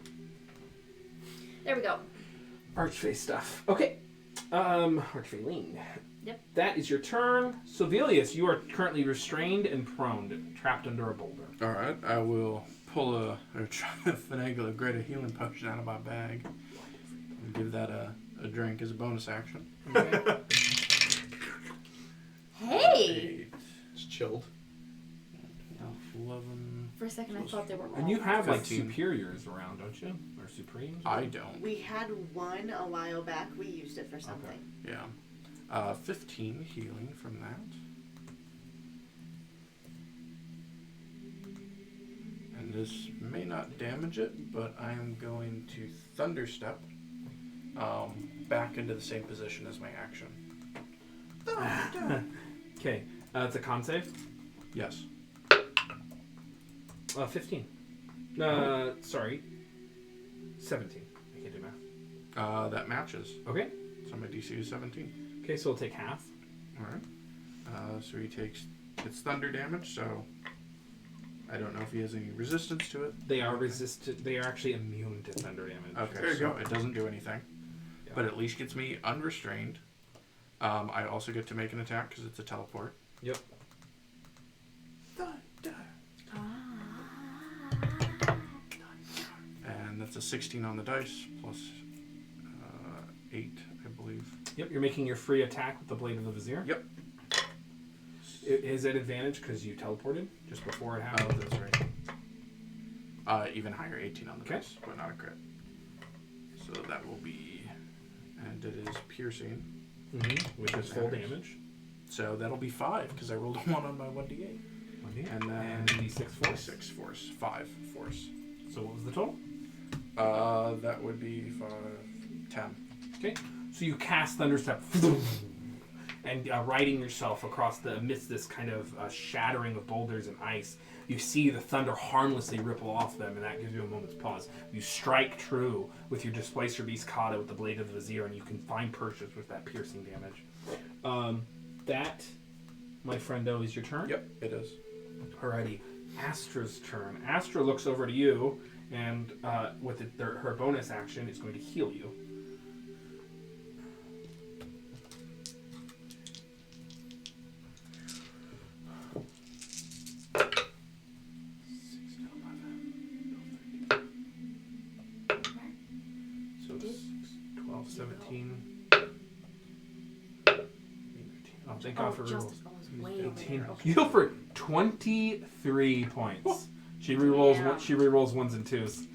There we go. Archfey stuff. Okay. Archfeyling. Yep. That is your turn. Sovelius, you are currently restrained and prone, trapped under a boulder. All right, I will pull or try to finagle a greater healing potion out of my bag and give that a drink as a bonus action. Okay. Hey! It's chilled. 11. For a second, I thought they were all. And you have like 15. superiors around, don't you? Or supremes? I don't. We had one a while back. We used it for something. Yeah. 15 healing from that. And this may not damage it, but I am going to Thunderstep back into the same position as my action. Okay. It's a con save. Yes. 15. Sorry. 17. I can't do math. That matches. Okay. So my DC is 17. Okay, so we'll take half. Alright. So he takes it's thunder damage, so I don't know if he has any resistance to it. They are resistant. They are actually immune to thunder damage. Okay, There you so go. it doesn't do anything. Yeah. But at least gets me unrestrained. I also get to make an attack because it's a teleport. Yep. And that's a 16 on the dice, plus 8, I believe. Yep, you're making your free attack with the Blade of the Vizier. Yep. Is it advantage because you teleported just before it happened? Oh, that's right. Even higher, 18 on the Okay. dice, but not a crit. So that will be, and it is piercing. Mm-hmm. Which is full Damage. damage. So that'll be 5 because I rolled a 1 on my 1d8. And then And D6 force. 6 force, 5 force. So what was the total? That would be 5, 10. Okay. So you cast Thunderstep and riding yourself across amidst this kind of shattering of boulders and ice. You see the thunder harmlessly ripple off them, and that gives you a moment's pause. You strike true with your Displacer Beast Kata with the Blade of the Vizier, and you can find Perseus with that piercing damage. That, my friendo, is your turn? Yep, it is. Alrighty. Astra's turn. Astra looks over to you, and with her bonus action is going to heal you. So 6, 12, 17. Oh, thank God for just rerolls. way over 18. there. Okay. You go for 23 points. She rerolls Yeah. she rerolls ones and twos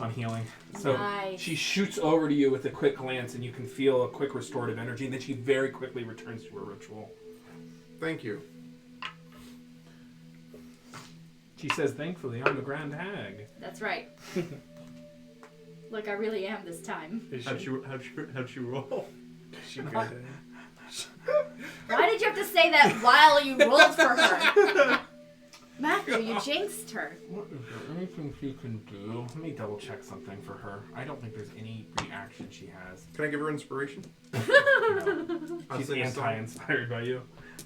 on healing. So Nice. she shoots over to you with a quick glance, and you can feel a quick restorative energy, and then she very quickly returns to her ritual. Thank you. She says, "Thankfully, I'm the Grand Hag." That's right. Look, I really am this time. How'd you roll? She got it. Why did you have to say that while you rolled for her? Matthew, you jinxed her. What is there anything she can do? Let me double check something for her. I don't think there's any reaction she has. Can I give her inspiration? No. I'll She's sing a song. anti-inspired by you.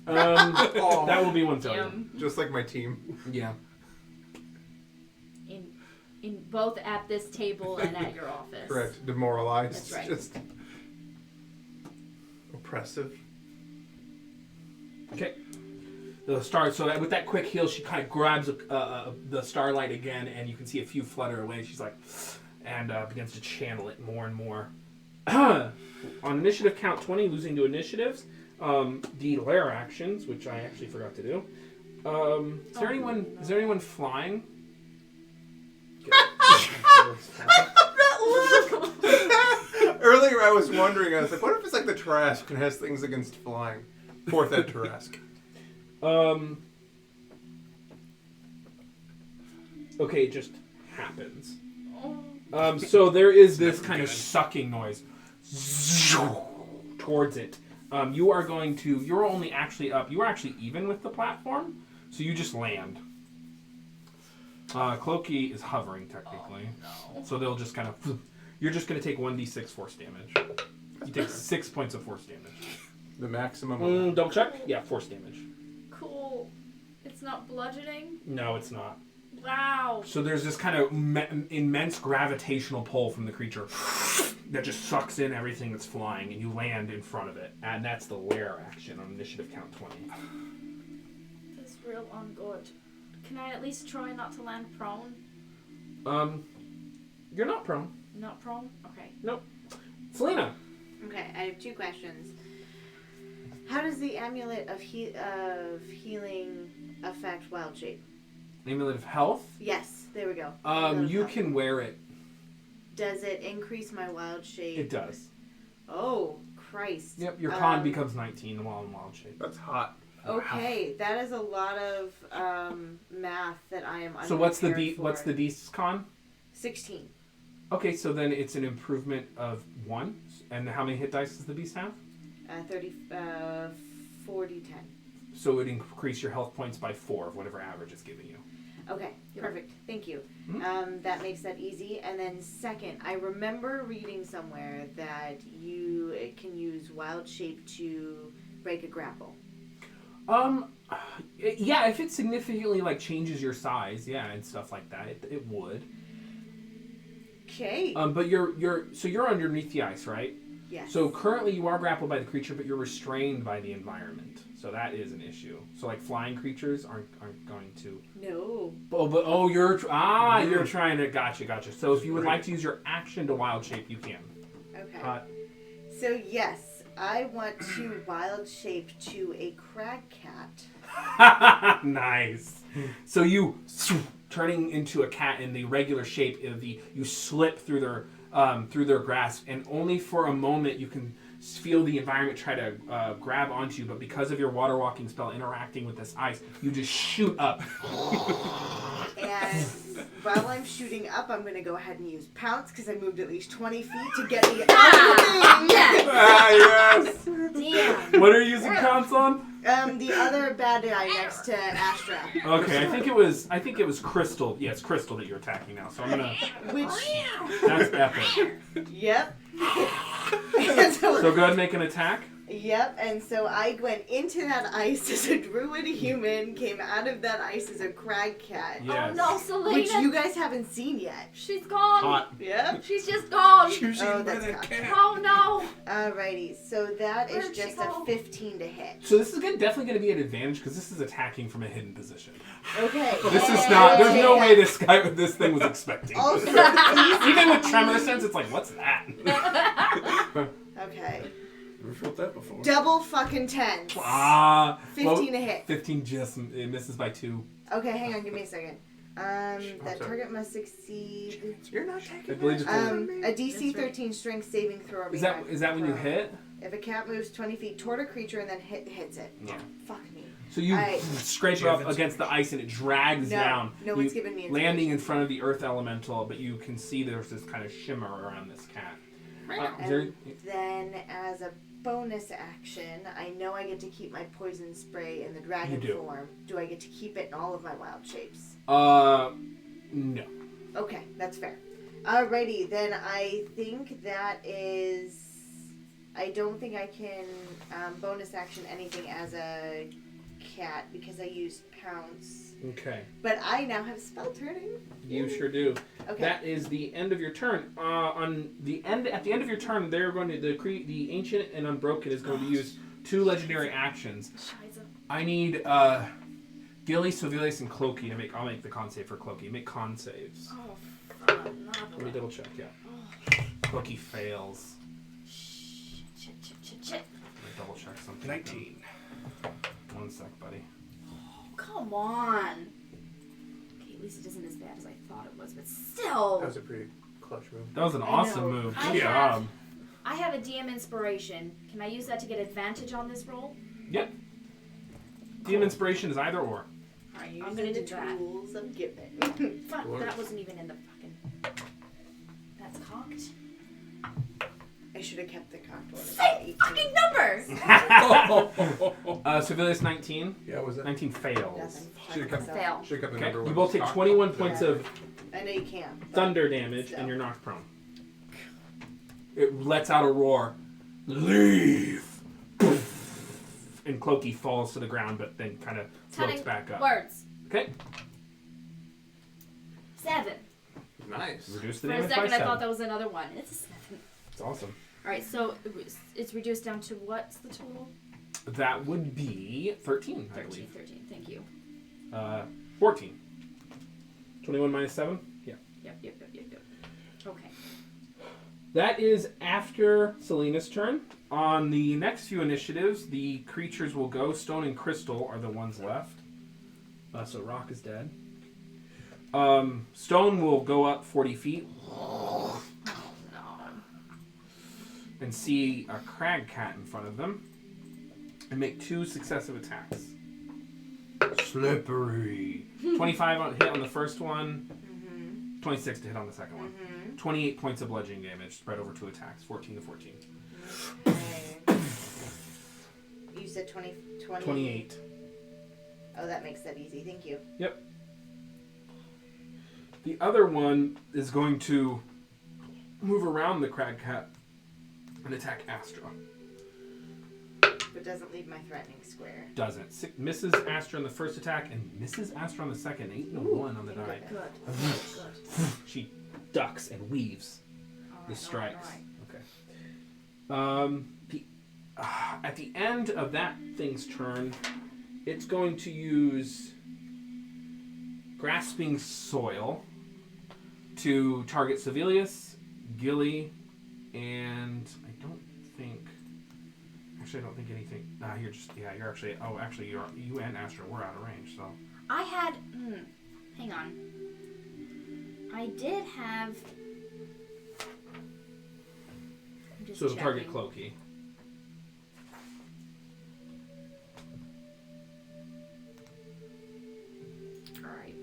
Aw. That will be one failure. Damn. Just like my team. Yeah. In both at this table and at your office. Correct. Demoralized. That's right. Just oppressive. Okay. The star. So with that quick heal, she kind of grabs the starlight again, and you can see a few flutter away. She's like, and begins to channel it more and more. On initiative count 20, losing to initiatives. The lair actions, which I actually forgot to do. Is there anyone flying? Earlier I was wondering, I was like, what if it's like the Tarrasque and has things against flying? Fourth ed Tarrasque. Okay, it just happens. So there is this kind of sucking noise towards it. You are going to. You're only actually up. You are actually even with the platform, so you just land. Clokey is hovering technically, so they'll just kind of. You're just going to take 1d6 force damage. You take 6 points of force damage. The maximum. Double check. Yeah, force damage. Cool. It's not bludgeoning. No, it's not. Wow. So there's this kind of immense gravitational pull from the creature that just sucks in everything that's flying, and you land in front of it. And that's the lair action on initiative count 20. That's real ungood. Can I at least try not to land prone? You're not prone. Not prone? Okay. Nope. Selena. Okay, I have 2 questions. How does the amulet of healing affect wild shape? Amulet of health. Yes, there we go. You can wear it. Does it increase my wild shape? It does. Oh, Christ. Yep, your con becomes 19 while in wild shape. That's hot. Okay, that is a lot of math that I am unprepared So what's the for. what's the beast's con? 16. Okay, so then it's an improvement of 1. And how many hit dice does the beast have? 40, 10. So it would increase your health points by 4 of whatever average it's giving you. Okay, perfect. Thank you. Mhm. That makes that easy. And then second, I remember reading somewhere that you can use wild shape to break a grapple. Yeah, if it significantly like changes your size, yeah, and stuff like that, it would. Okay. But you're underneath the ice, right? Yes. So currently you are grappled by the creature, but you're restrained by the environment. So that is an issue. So like flying creatures aren't going to. No. You're trying to. Gotcha. So if you would like to use your action to wild shape, you can. Okay. So yes, I want to wild shape to a crag cat. Nice. So you turning into a cat in the regular shape of you slip through their grasp, and only for a moment you can feel the environment try to grab onto you, but because of your water walking spell interacting with this ice, you just shoot up. And while I'm shooting up, I'm going to go ahead and use pounce because I moved at least 20 feet to get me out of the thing. Yes. Damn. What are you using pounce on? The other bad guy next to Astra. Okay, I think it was Crystal. Yeah, it's Crystal that you're attacking now. So I'm gonna. Which. That's epic. Yep. So go ahead and make an attack. Yep, and so I went into that ice as a druid human, came out of that ice as a crag cat. Yes. Oh no, Selena. Which you guys haven't seen yet. She's gone. Hot. Yep. She's just gone. Choosing Oh, by that's that cocked. cat. Oh no. Alrighty, so that is Where'd she just go? a 15 to hit. So this is definitely going to be an advantage because this is attacking from a hidden position. Okay. This is not. There's no way this thing was expecting. Also, these- Even with tremor sense, it's like, what's that? Okay. Never felt that before. Double fucking 10s. 15 to hit. 15 just misses by 2. Okay, hang on, give me a second. That target must succeed. You're not I taking believe it's A DC 13 strength saving throw. Is that when you hit? If a cat moves 20 feet toward a creature and then hits it. Yeah. Fuck me. So you Alright. scrape up against the ice and it drags down. No one's giving me inspiration. landing in front of the earth elemental, but you can see there's this kind of shimmer around this cat. And then as a bonus action, I know I get to keep my poison spray in the dragon You do. form. Do I get to keep it in all of my wild shapes? No. Okay, that's fair. Alrighty, then I think that is... I don't think I can bonus action anything as a cat because I used pounce. Okay. But I now have spell turning. You sure do. Okay. That is the end of your turn. At the end of your turn, they're going to the ancient and unbroken is going to use 2 legendary actions. Scheiße. I need Gilly, Sovilius, and Clokey to make. I'll make the con save for Clokey. Make con saves. Oh, Let me double check. Yeah. Clokey fails. Shit. Let me double check something. 19. 1 sec, buddy. Come on. Okay, at least it isn't as bad as I thought it was, but still. That was a pretty clutch move. That was an I awesome know. move. I Good have- job. I have a DM inspiration. Can I use that to get advantage on this roll? Yep. DM inspiration is either or. I'm gonna do that. Tools I'm given. Fuck, Works. that wasn't even in the fucking. That's cocked. I should have kept the cocked one. Same fucking number! Civilius 19. Yeah, was that? 19 fails. Nothing. Should've kept, Fail. should've kept the Okay, number you one. both take Stock. 21 points of I know you can't. but thunder damage, still. and you're knocked prone. It lets out a roar. Leave! And Clokey falls to the ground, but then kind of floats Cutting back up. words. Okay, 7. Nice. reduce the For a damage by second, I 7. thought that was another one. It's a 7. It's awesome. All right, so it's reduced down to what's the total? That would be 13, I 13. believe. 13. Thank you. 14. 21 minus 7? Yeah. Yep. Okay. That is after Selena's turn. On the next few initiatives, the creatures will go. Stone and Crystal are the ones left. So Rock is dead. Stone will go up 40 feet No. and see a crag cat in front of them and make 2 successive attacks. Slippery. 25 hit on the first one. 26 to hit on the second one. 28 points of bludgeoning damage spread over 2 attacks. 14 to 14. Okay. You said 20, 28. Oh, that makes that easy. Thank you. Yep. The other one is going to move around the crag cat and attack Astra. But doesn't leave my threatening square. Doesn't. Misses Astra on the first attack and misses Astra on the second. 8 and a 1 on the die. Good. She ducks and weaves All the right, strikes. all right. Okay. At the end of that thing's turn, it's going to use Grasping Soil to target Sevilius, Gilly, and I don't think anything. You and Astra were out of range, so. I had. Hang on. I did have. I'm just So to target checking. Clokey. Alright.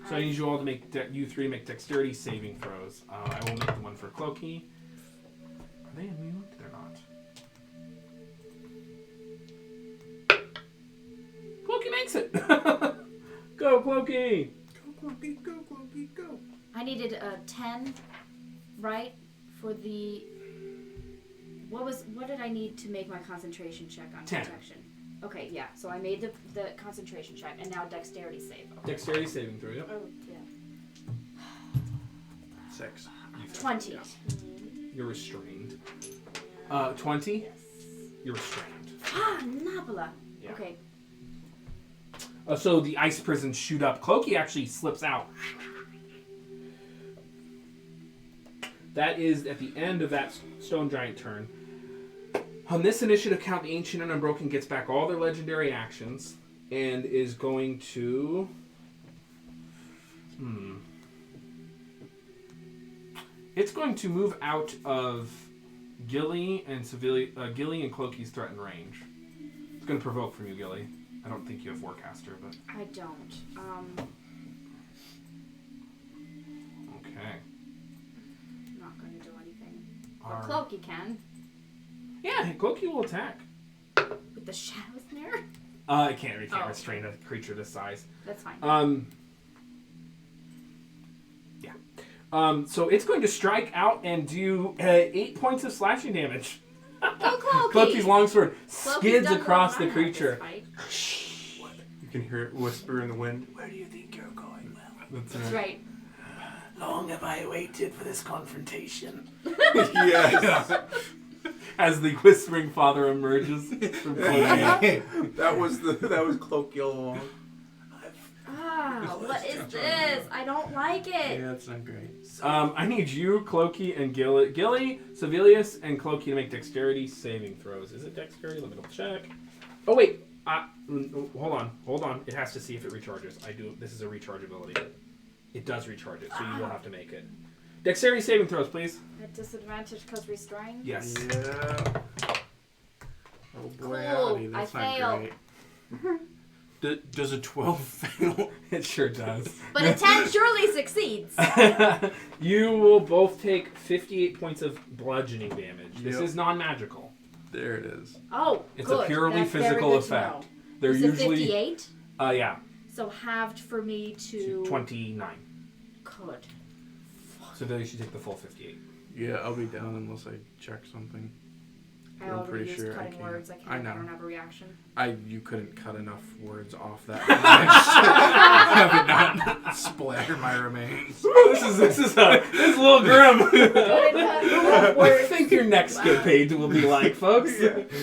So I need you all to make you 3 to make dexterity saving throws. I will make the one for Clokey. Are they immune? They're not. Clokey makes it. Go Clokey. Go. I needed a 10, right? For the. What did I need to make my concentration check on 10. protection? Okay, yeah. So I made the concentration check, and now dexterity save. Okay. Dexterity saving throw. Yep. Oh, yeah. 6. 20. You're restrained. 20. Yes. You're restrained. Ah, Nabula. Yeah. Okay. So the ice prisons shoot up. Clokey actually slips out. That is at the end of that stone giant turn. On this initiative count, the Ancient and Unbroken gets back all their legendary actions and is going to... It's going to move out of Gilly and Clokey's threatened range. It's going to provoke from you, Gilly. I don't think you have Forecaster, but... I don't. Okay. Not going to do anything. Alright. But Clokey can. Yeah, Clokey will attack. With the shadow snare? It can't restrain a creature this size. That's fine. So it's going to strike out and do 8 points of slashing damage. Go Clokey! Clokey's longsword Clokey's skids done across well the in this creature. fight. You can hear it whisper in the wind. Where do you think you're going? That's right. Long have I waited for this confrontation. Yes. As the whispering father emerges from Clokey. that was Clokey all along. Ah, what is this? I don't like it. Yeah, it's not great. I need you, Clokey, and Gilly, Sevilius, and Clokey to make dexterity saving throws. Is it dexterity? Let me double check. Oh, wait. Hold on. It has to see if it recharges. This is a recharge ability. It does recharge it, so you will have to make it. Dexterity saving throws, please. At disadvantage because restrained? Yes. Yeah. Oh boy, Cool. howdy, that's I not failed. great. Does a 12 fail? It sure does. But a 10 surely succeeds. You will both take 58 points of bludgeoning damage. This Yep. is non-magical. There it is. Oh, It's good. a purely That's very physical good to effect. know. They're Was it usually 58? yeah, So halved for me to 29. Good. So then you should take the full 58. Yeah, I'll be down unless I check something. I I'm already pretty used sure I cutting can. words. I know. I don't have a reaction. You couldn't cut enough words off that. Have it not splatter my remains. this is a little grim. Couldn't cut enough What do you words. think your next skip page will be like, folks?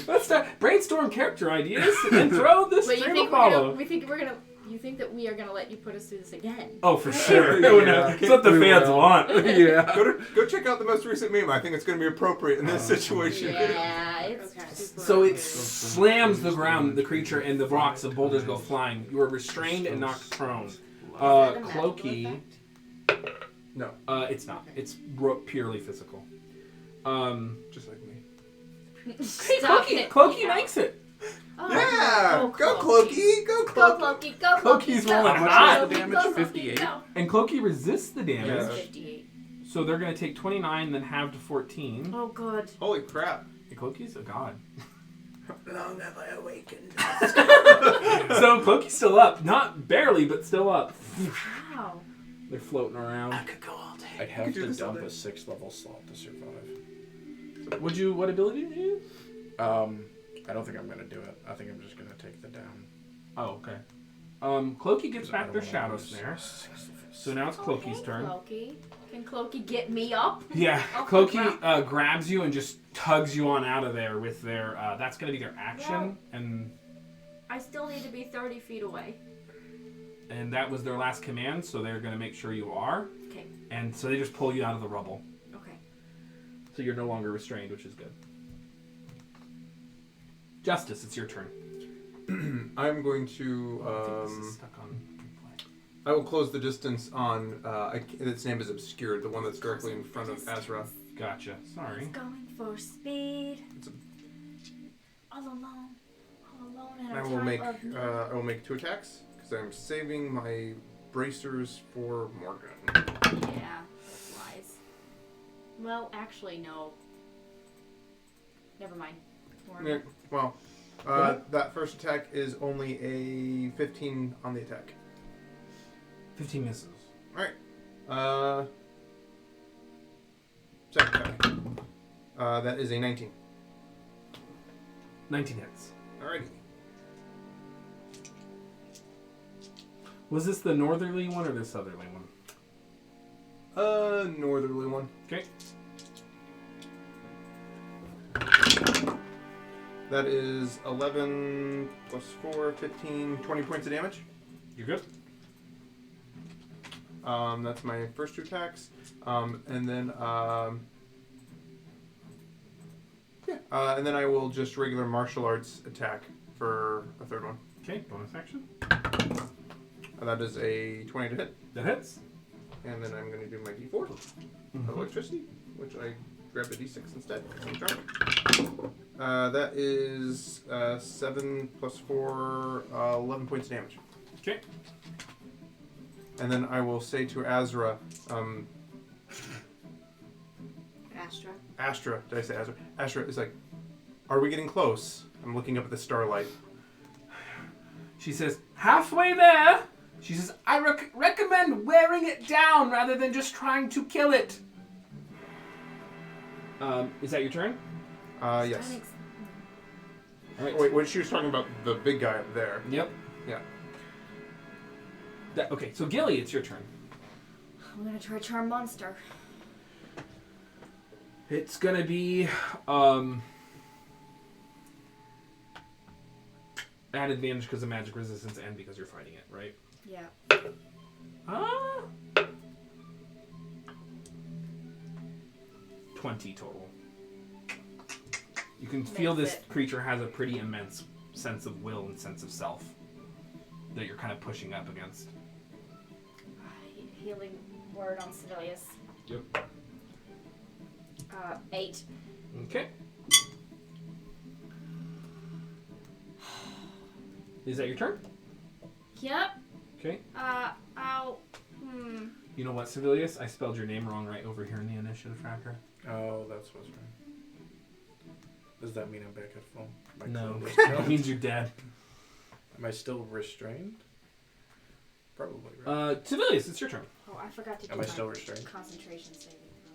Let's start brainstorm character ideas and throw this Wait, stream of follow. you think that we are gonna let you put us through this again? Oh, for sure. Yeah. It's what the We fans will. want. Yeah. Go check out the most recent meme. I think it's going to be appropriate in this situation. Yeah, it's Okay. super So it good. slams the ground, the creature, and the rocks and boulders go flying. You are restrained and knocked prone. Is that a magical Cloaky, effect? No, it's not. Okay. It's purely physical. just like me. Stop it. Cloaky Yeah. makes it. Oh, Yeah! oh, Go Cloaky! Go Go Cloaky! Cloaky, go Cloaky's Cloaky, go. rolling much hot. was the damage? Go, Cloaky, 58? go. And Cloaky resists the damage. Yeah. 58. So they're going to take 29, then halve to 14. Oh, good. Holy crap. Hey, Cloaky's a god. Long have I awakened. So Cloaky's still up. Not barely, but still up. Wow. They're floating around. could go all day. I'd could have do to this all dump day. a 6th level slot to survive. What ability did you use? I don't think I'm gonna do it. I think I'm just gonna take the down. Oh, okay. Cloaky gets 'Cause I back don't their wanna shadow lose snare. 6th level So now it's Cloaky's turn. Cloaky. Can Cloaky get me up? Yeah, Oh, Cloaky grabs you and just tugs you on out of there with their. That's going to be their action, I still need to be 30 feet away. and that was their last command. So they're going to make sure you are, Okay. and so they just pull you out of the rubble. Okay. So you're no longer restrained, which is good. Justice, it's your turn. I'm going to. I think this is stuck on replay. I will close the distance on. Its name is obscured, the one that's directly in front of Azra. Gotcha. Sorry. He's going for speed. It's a- All alone. All alone in a I will time make. of need. I will make 2 attacks because I'm saving my bracers for Morgan. Yeah, that's wise. Well, actually, no. Never mind. Yeah, well, that first attack is only a 15 on the attack. 15 misses. Second attack. That is a 19. 19 hits. Alrighty. Was this the northerly one or the southerly one? Northerly one. Okay. That is 11 plus 4, 15, 20 points of damage. You're good. That's my first 2 attacks. And then I will just regular martial arts attack for a third one. Okay, bonus action. That is a 20 to hit. That hits. And then I'm going to do my d4 of electricity, which I grabbed a d6 instead. That is 7 plus 4, 11 points of damage. Okay. And then I will say to Azra, Astra. Did I say Azra? Astra is like, are we getting close? I'm looking up at the starlight. She says, halfway there. She says, I recommend wearing it down rather than just trying to kill it. Is that your turn? Yes. All right. Oh, wait, when she was talking about the big guy up there. Yep. Yeah. Okay, so Gilly, it's your turn. I'm gonna try Charm Monster. It's gonna be at advantage because of magic resistance and because you're fighting it, right? Yeah. 20 total. You can feel Makes this it. creature has a pretty immense sense of will and sense of self that you're kind of pushing up against. Healing word on Civilius. Yep. 8. Okay. Is that your turn? Yep. Okay. Ow. You know what, Civilius? I spelled your name wrong right over here in the initiative tracker. Oh, that's what's right. Does that mean I'm back at full? My No, clone is it gone? means you're dead. Am I still restrained? Probably, right? Civilians, it's your turn. Oh, I forgot to do Am I my still restrained? concentration saving throw.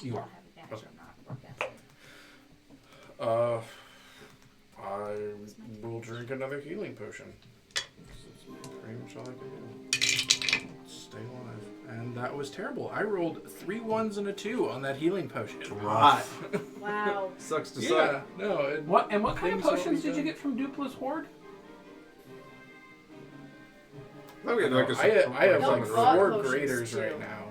You I are. have advantage Okay. or not. Or that's it. I will drink another healing potion. That's pretty much all I can do. Stay alive. And that was terrible. I rolled 3 1s and a 2 on that healing potion. Hot. Wow. Sucks to Yeah, suck. no. What kind of Things potions did you already get from Dupla's Horde? Oh, we had like a I have No, like blood 4 potions graders too. right now.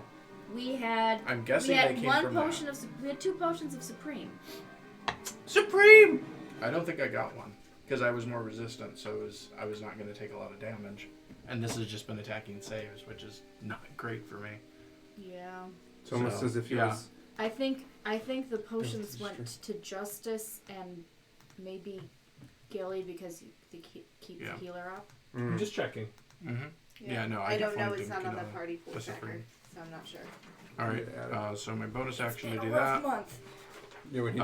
We had I'm guessing we they had came one from potion that. we had 2 potions of Supreme. Supreme. I don't think I got one because I was more resistant, so I was not going to take a lot of damage. And this has just been attacking saves, which is not great for me. Yeah. It's almost So, as if he yeah. was. I think the potions That's went true. to Justice and maybe Gilly because they keep Yeah. the healer up. I'm just checking. Mm-hmm. Yeah, no, I don't know. definitely It's not didn't on the get party pool Supreme. tracker, so I'm not sure. All right, Yeah. so my bonus action to Been do a rough that. month. Yeah, when he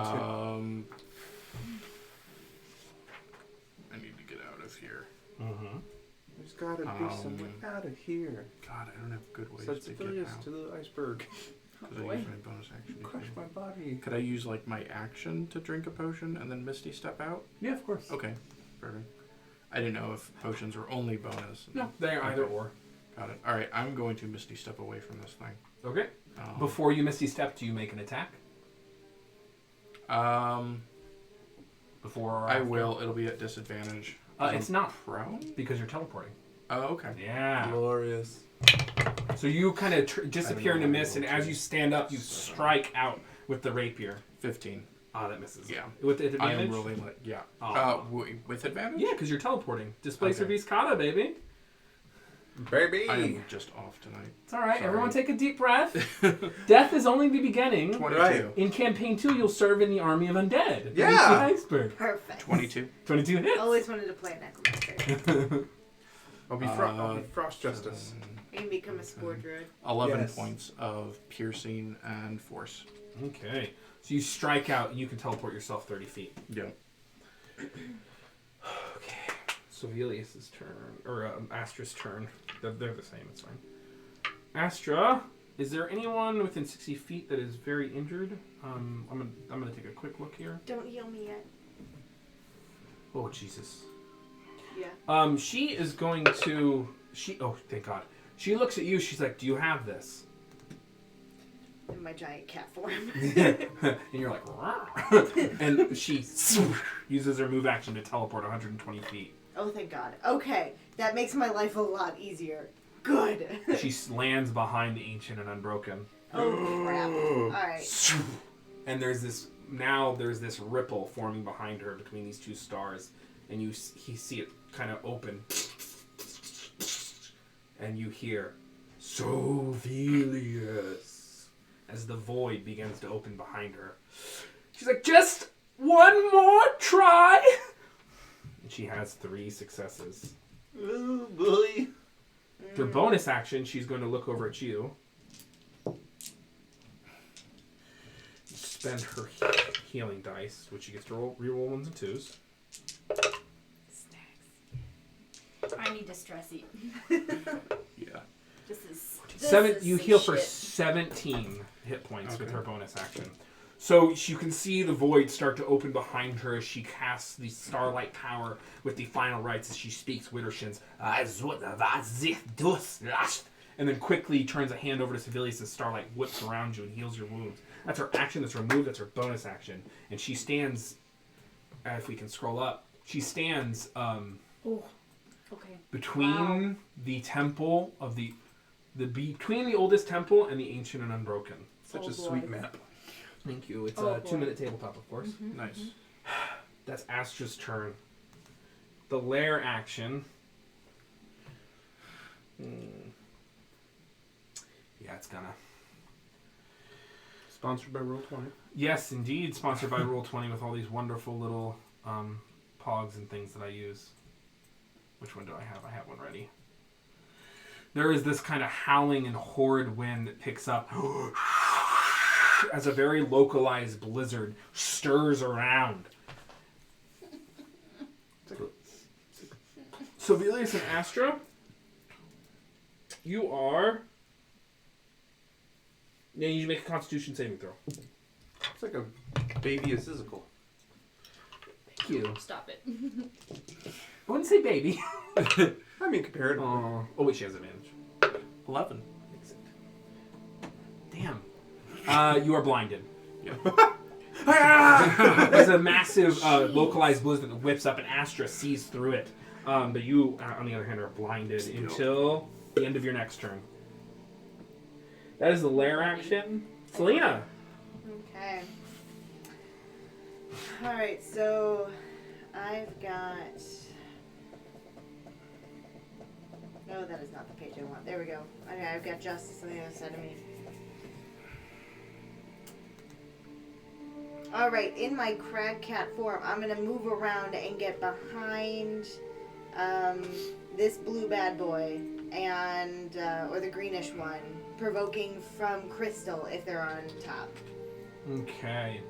I need to get out of here. Mm-hmm. There's gotta be some way out of here. God, I don't have good ways Said to get civilians out. to the iceberg. Could I boy. use my bonus action? to Crush do- my body. Could I use like my action to drink a potion and then Misty step out? Yeah, of course. Okay, perfect. I didn't know if potions were only bonus. No, they're either Okay. or. Got it. All right, I'm going to Misty step away from this thing. Okay. Um, Before you Misty Step, do you make an attack? Before or I after? will. It'll be at disadvantage. It's not prone. because you're teleporting. Oh, okay. Yeah. Glorious. So you kind of disappear in know the how mist, to and roll as you stand up, you strike out with the rapier. 15. Ah, that misses. Yeah. With the I advantage? am rolling like yeah. Oh. With advantage? Yeah, because you're teleporting. Displacer Okay. Viscata, baby. Baby. I am just off tonight. It's all right. Sorry. Everyone take a deep breath. Death is only the beginning. 22. Right. In campaign 2, you'll serve in the army of undead. Yeah. Beneath the iceberg. Perfect. 22. 22 hits. Always wanted to play a necromancer. I'll be Frost Justice. You can become a spore druid. 11 Yes. points of piercing and force. Okay. So you strike out, and you can teleport yourself 30 feet. Yep. Okay. So Velius's turn, or Astra's turn. They're the same. It's fine. Astra, is there anyone within 60 feet that is very injured? I'm gonna take a quick look here. Don't heal me yet. Oh Jesus. Yeah. She is going to. Oh, thank God. She looks at you. She's like, "Do you have this?" In my giant cat form. And you're like, "Rawr." And she uses her move action to teleport 120 feet. Oh, thank God. Okay. That makes my life a lot easier. Good. She lands behind the Ancient and Unbroken. Oh, crap. Alright. And there's this ripple forming behind her between these two stars, and you see it kind of open, and you hear Sovelius as the void begins to open behind her. She's like, "Just one more try," and she has 3 successes. Oh boy. For bonus action, she's going to look over at you. Spend her healing dice, which she gets to reroll 1s and 2s. I need to stress eat. Yeah. You heal for 17 hit points with Okay. her bonus action. So you can see the void start to open behind her as she casts the starlight power with the final rites as she speaks Widdershins. And then quickly turns a hand over to Sibelius as starlight whips around you and heals your wounds. That's her action that's removed. That's her bonus action. And she stands, if we can scroll up, she stands Oh, okay. between the temple of between the oldest temple and the Ancient and Unbroken. Such Oh, a boy. sweet map. Thank you. It's Oh, a boy. 2-minute tabletop, of course. Nice. That's Astra's turn. The lair action. Yeah, it's gonna. Sponsored by Roll20. Yes, indeed. Sponsored by Roll20 with all these wonderful little pogs and things that I use. Which one do I have? I have one ready. There is this kind of howling and horrid wind that picks up. as a very localized blizzard stirs around. So Velius and Astra, you are... Yeah, you need to make a Constitution saving throw. It's like a baby Azizical. Thank you. Stop it. I wouldn't say baby. I mean, compared. Oh, wait, she has advantage. 11. Damn. You are blinded. Yeah. There's a massive localized blizzard that whips up, and Astra sees through it. But you, on the other hand, are blinded until the end of your next turn. That is the lair action. Selena. Okay. Alright, so I've got... No, that is not the page I want. There we go. Okay, I've got Justice on the other side of me. Alright, in my crag cat form, I'm going to move around and get behind this blue bad boy and or the greenish one, provoking from Crystal if they're on top. Okay.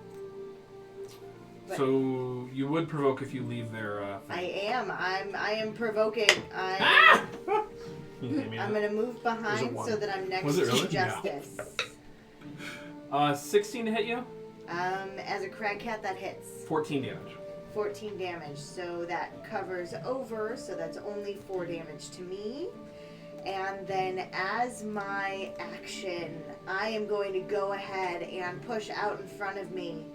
But So you would provoke if you leave their I thing. am. I am provoking. Ah! Can you hit me I'm with going to move behind one. so that I'm next Was it to really? Justice. it? 16 to hit you? As a crag cat, that hits. 14 damage. 14 damage, so that covers over, so that's only 4 damage to me. And then as my action, I am going to go ahead and push out in front of me.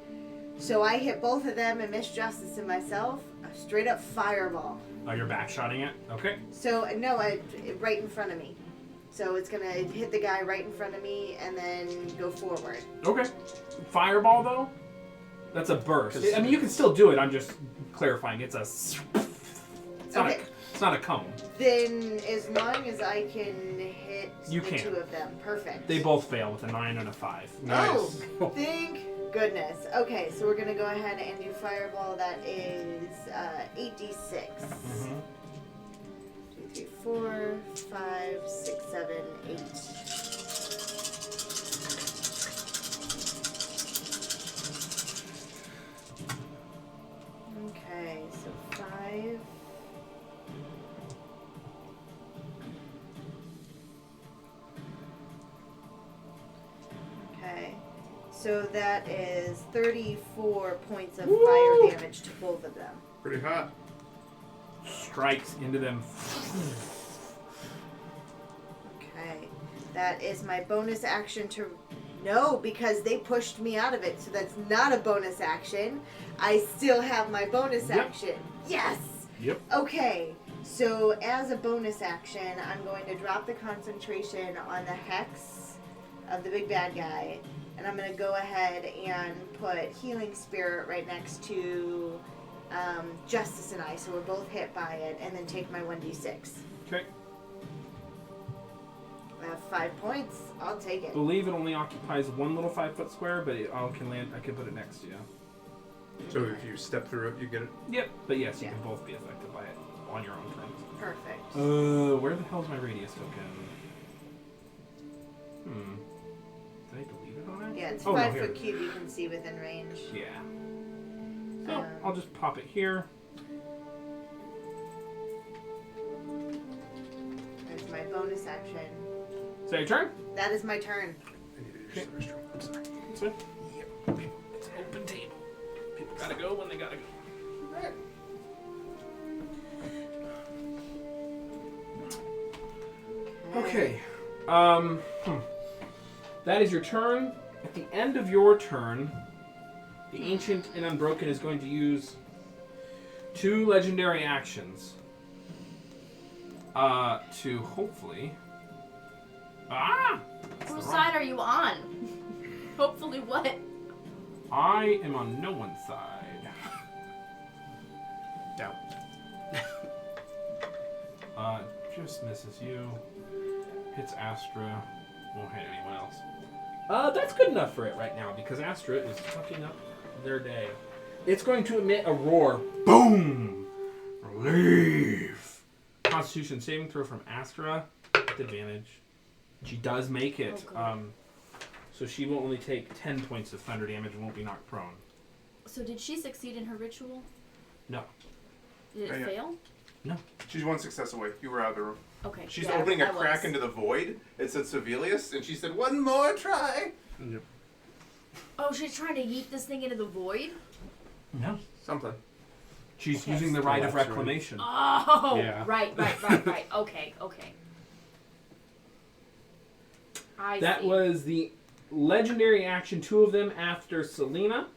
So I hit both of them and miss Justice and myself. A straight up fireball. Oh, you're backshotting it? Okay. So, no, right in front of me. So it's going to hit the guy right in front of me and then go forward. Okay. Fireball, though? That's a burst. 'Cause- I mean, you can still do it. I'm just clarifying. It's a... It's not, Okay. it's not a cone. Then, as long as I can hit You the can. 2 of them, perfect. They both fail with a 9 and a 5. Nice. Oh, thank goodness. Okay, so we're gonna go ahead and do fireball. That is 8d6. Mm-hmm. 2, 3, 4, 5, 6, 7, 8. Okay, so 5. Okay. So that is 34 points of Woo! fire damage to both of them. Pretty hot. Strikes into them. Okay. That is my bonus action to... No, because they pushed me out of it, so that's not a bonus action. I still have my bonus Yep. action. Yes! Yep. Okay, so as a bonus action, I'm going to drop the concentration on the hex of the big bad guy, and I'm going to go ahead and put Healing Spirit right next to Justice and I, so we're both hit by it, and then take my 1d6. Okay. I have 5 points. I'll take it. I believe it only occupies one little 5-foot square, but I can put it next to you. So if you step through it, you get it. Yep. But yes, you Yeah. can both be affected by it on your own terms. Perfect. Where the hell's my radius token? Did I delete it on it? Yeah, it's Oh, no, 5 here foot it is. cube you can see within range. Yeah. So I'll just pop it here. That's my bonus action. Is that your turn? That is my turn. I need to use the restroom. I'm sorry. That's it. Yep. It's an open table. People gotta go when they gotta go. Okay. That is your turn. At the end of your turn, the Ancient and Unbroken is going to use 2 legendary actions to hopefully... Whose side are you on? Hopefully what? I am on no one's side. Down. Just misses you. Hits Astra. Won't hit anyone else. That's good enough for it right now because Astra is fucking up their day. It's going to emit a roar. Boom! Relief! Constitution saving throw from Astra with advantage. She does make it. Oh, So she will only take 10 points of thunder damage and won't be knocked prone. So did she succeed in her ritual? No. Did it Yeah. fail? She's one success away. You were out of the room. Okay. She's yeah, opening a I crack was. into the void. It said Sevelius, and she said, "One more try." Yep. Oh, she's trying to yeet this thing into the void? No. Something. She's Okay. using the right of Collapse, right? reclamation. Oh, Yeah. right. Okay. I That see. was the legendary action, 2 of them after Selena.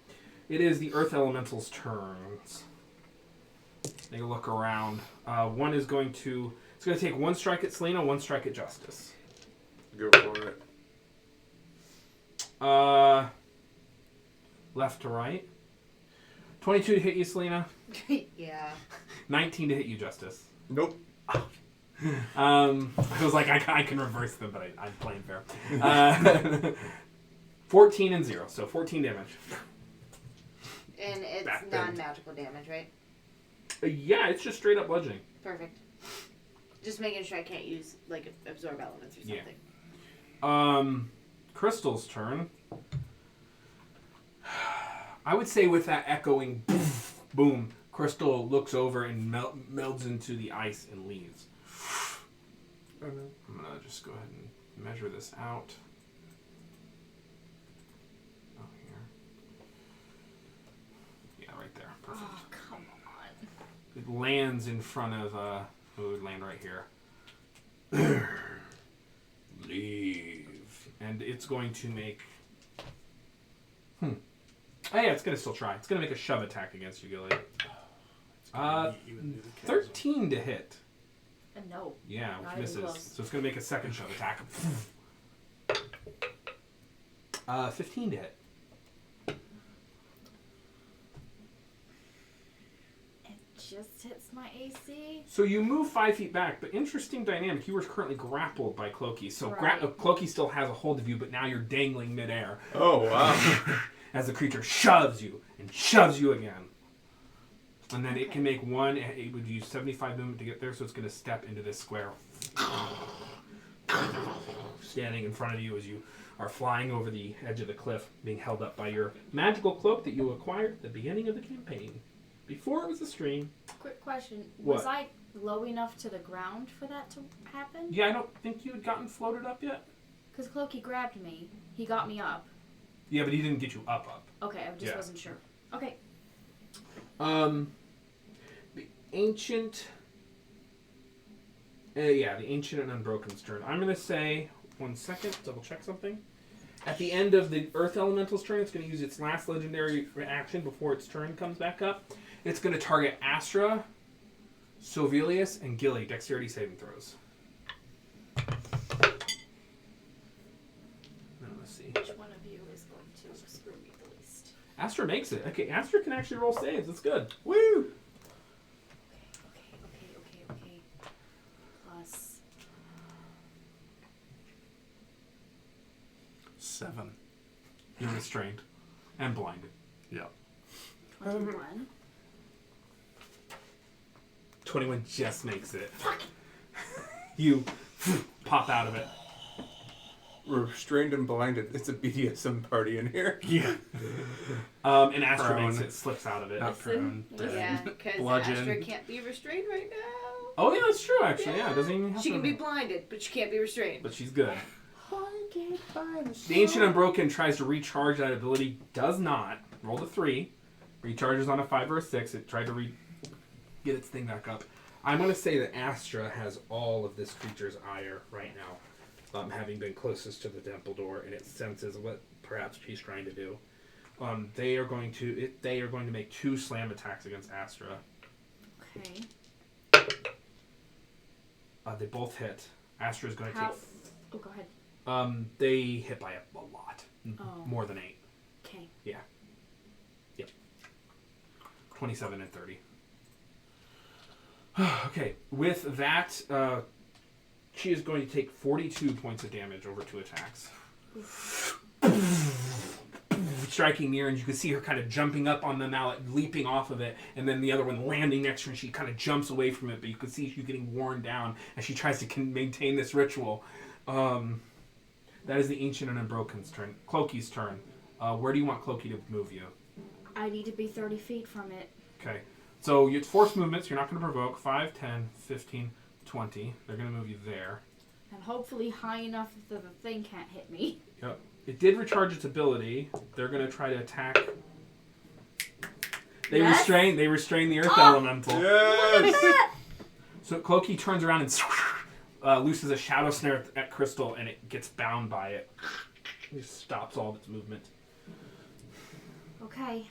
It is the Earth Elemental's turns. Take a look around. One is going to... It's going to take 1 strike at Selena, 1 strike at Justice. Go for it. Left to right. 22 to hit you, Selena. Yeah. 19 to hit you, Justice. Nope. I was like, I can reverse them, but I'm playing fair. 14 and 0, so 14 damage. And it's Back then. non-magical damage, right? Yeah, it's just straight up bludgeoning. Perfect. Just making sure I can't use, like, absorb elements or Yeah. something. Crystal's turn. I would say with that echoing boom, Crystal looks over and melds into the ice and leaves. Oh, no. I'm gonna just go ahead and measure this out. Oh, here. Yeah, right there. Perfect. Oh, come on. It lands in front of, it would land right here. Leave. And it's going to make... Oh yeah, it's going to still try. It's going to make a shove attack against you, Gilly. 13 to hit. No. Yeah, Not which even misses. close. So it's going to make a second shove attack. 15 to hit. It just hits my AC. So you move 5 feet back, but interesting dynamic. You were currently grappled by Clokey. So Right. Clokey still has a hold of you, but now you're dangling midair Oh, wow. as the creature shoves you and shoves you again. And then it Okay. can make one. It would use 75 movement to get there, so it's going to step into this square. Standing in front of you as you are flying over the edge of the cliff, being held up by your magical cloak that you acquired at the beginning of the campaign. Before it was a stream. Quick question. What? Was I low enough to the ground for that to happen? Yeah, I don't think you had gotten floated up yet. Because Clokey grabbed me. He got me up. Yeah, but he didn't get you up. Okay, I just Yeah. wasn't sure. Okay. The ancient... the ancient and unbroken's turn. I'm going to say, 1 second, double check something. At the end of the Earth Elemental's turn, it's going to use its last legendary action before its turn comes back up. It's going to target Astra, Sovelius, and Gilly. Dexterity saving throws. Let's see. Which one of you is going to screw me the least? Astra makes it. Okay, Astra can actually roll saves. That's good. Woo! Okay. Plus 7. You're restrained and blinded. Yeah. 21. 21 just makes it. You pop out of it. Restrained and blinded. It's a BDSM party in here. Yeah. And Astra Prone. makes it, slips out of it. Not prone. Listen. Yeah, because Bludgeon. Astra can't be restrained right now. Oh yeah, that's true actually. Yeah, doesn't even have She to. can be blinded, but she can't be restrained. But she's good. The Ancient Unbroken tries to recharge that ability. Does not. Roll a 3. Recharges on a 5 or a 6. It tried to get its thing back up. I'm going to say that Astra has all of this creature's ire right now, having been closest to the temple door, and it senses what perhaps she's trying to do. They are going to make 2 slam attacks against Astra. Okay. They both hit. Astra is going to How? take. Oh, go ahead. They hit by a lot, Oh. more than 8. Okay. 27 and 30. Okay, with that, she is going to take 42 points of damage over 2 attacks. Striking near, and you can see her kind of jumping up on the mallet, leaping off of it, and then the other one landing next to her, and she kind of jumps away from it, but you can see she's getting worn down as she tries to maintain this ritual. That is the Ancient and Unbroken's turn. Clokey's turn. Where do you want Clokey to move you? I need to be 30 feet from it. Okay. So it's forced movements. You're not going to provoke. 5, 10, 15, 20. They're going to move you there. And hopefully high enough that the thing can't hit me. Yep. It did recharge its ability. They're going to try to attack. They Yes? restrain the Earth Elemental. Yes! So Clokey turns around and looses a shadow snare at Crystal, and it gets bound by it. It stops all of its movement. Okay.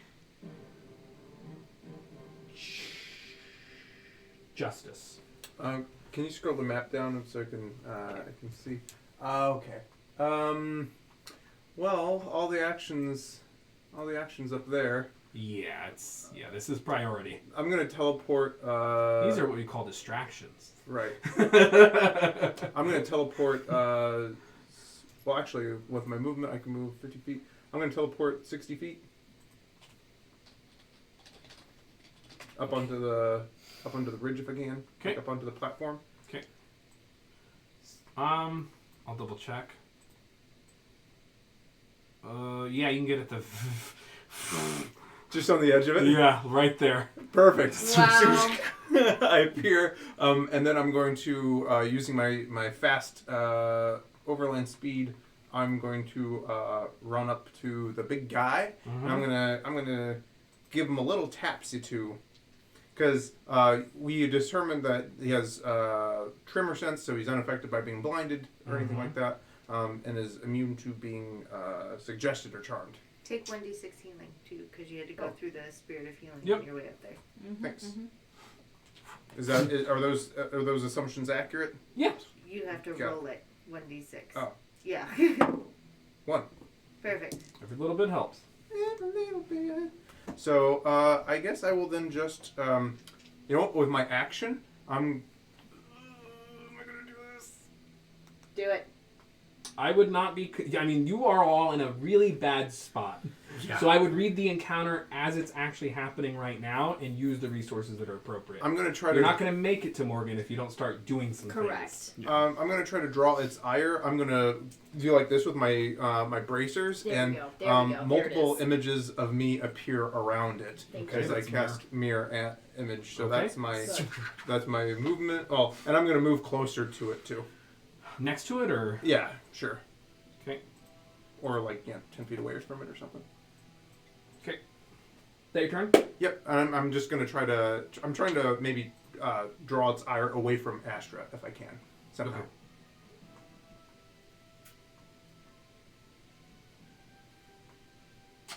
Justice. Can you scroll the map down so I can see? Okay. Well, all the actions up there. Yeah, this is priority. I'm gonna teleport. These are what we call distractions. Right. I'm gonna teleport. Well, actually, with my movement, I can move 50 feet. I'm gonna teleport 60 feet up onto the ridge if I can. Okay. Up onto the platform. Okay. I'll double check. Yeah, you can get at the. Just on the edge of it. Yeah, right there. Perfect. Wow. I appear, and then I'm going to using my fast overland speed. I'm going to run up to the big guy. Mm-hmm. And I'm gonna give him a little tapsy too, because we determined that he has tremor sense, so he's unaffected by being blinded or anything like that, and is immune to being suggested or charmed. Take 1d6 healing too, because you had to go through the spirit of healing Yep. on your way up there. Thanks. Are those assumptions accurate? Yeah. You have to Got it. roll it 1d6. Oh. Yeah. 1. Perfect. Every little bit helps. Every little bit. So I guess I will then just with my action, am I gonna do this? Do it. I would not be. I mean, you are all in a really bad spot. Yeah. So I would read the encounter as it's actually happening right now and use the resources that are appropriate. I'm gonna try You're to. not going to make it to Morgan if you don't start doing some Correct. things. I'm gonna try to draw its ire. I'm gonna do like this with my my bracers, There and we go. There we go. There multiple it is. images of me appear around it Thank as you. I cast mirror image. So Okay. that's my movement. Oh, and I'm gonna move closer to it too. Next to it, or Yeah, sure. okay, Or 10 feet away from it or something. okay. That your turn? Yep, and I'm just gonna try to. I'm trying to maybe draw its ire away from Astra if I can somehow. Okay.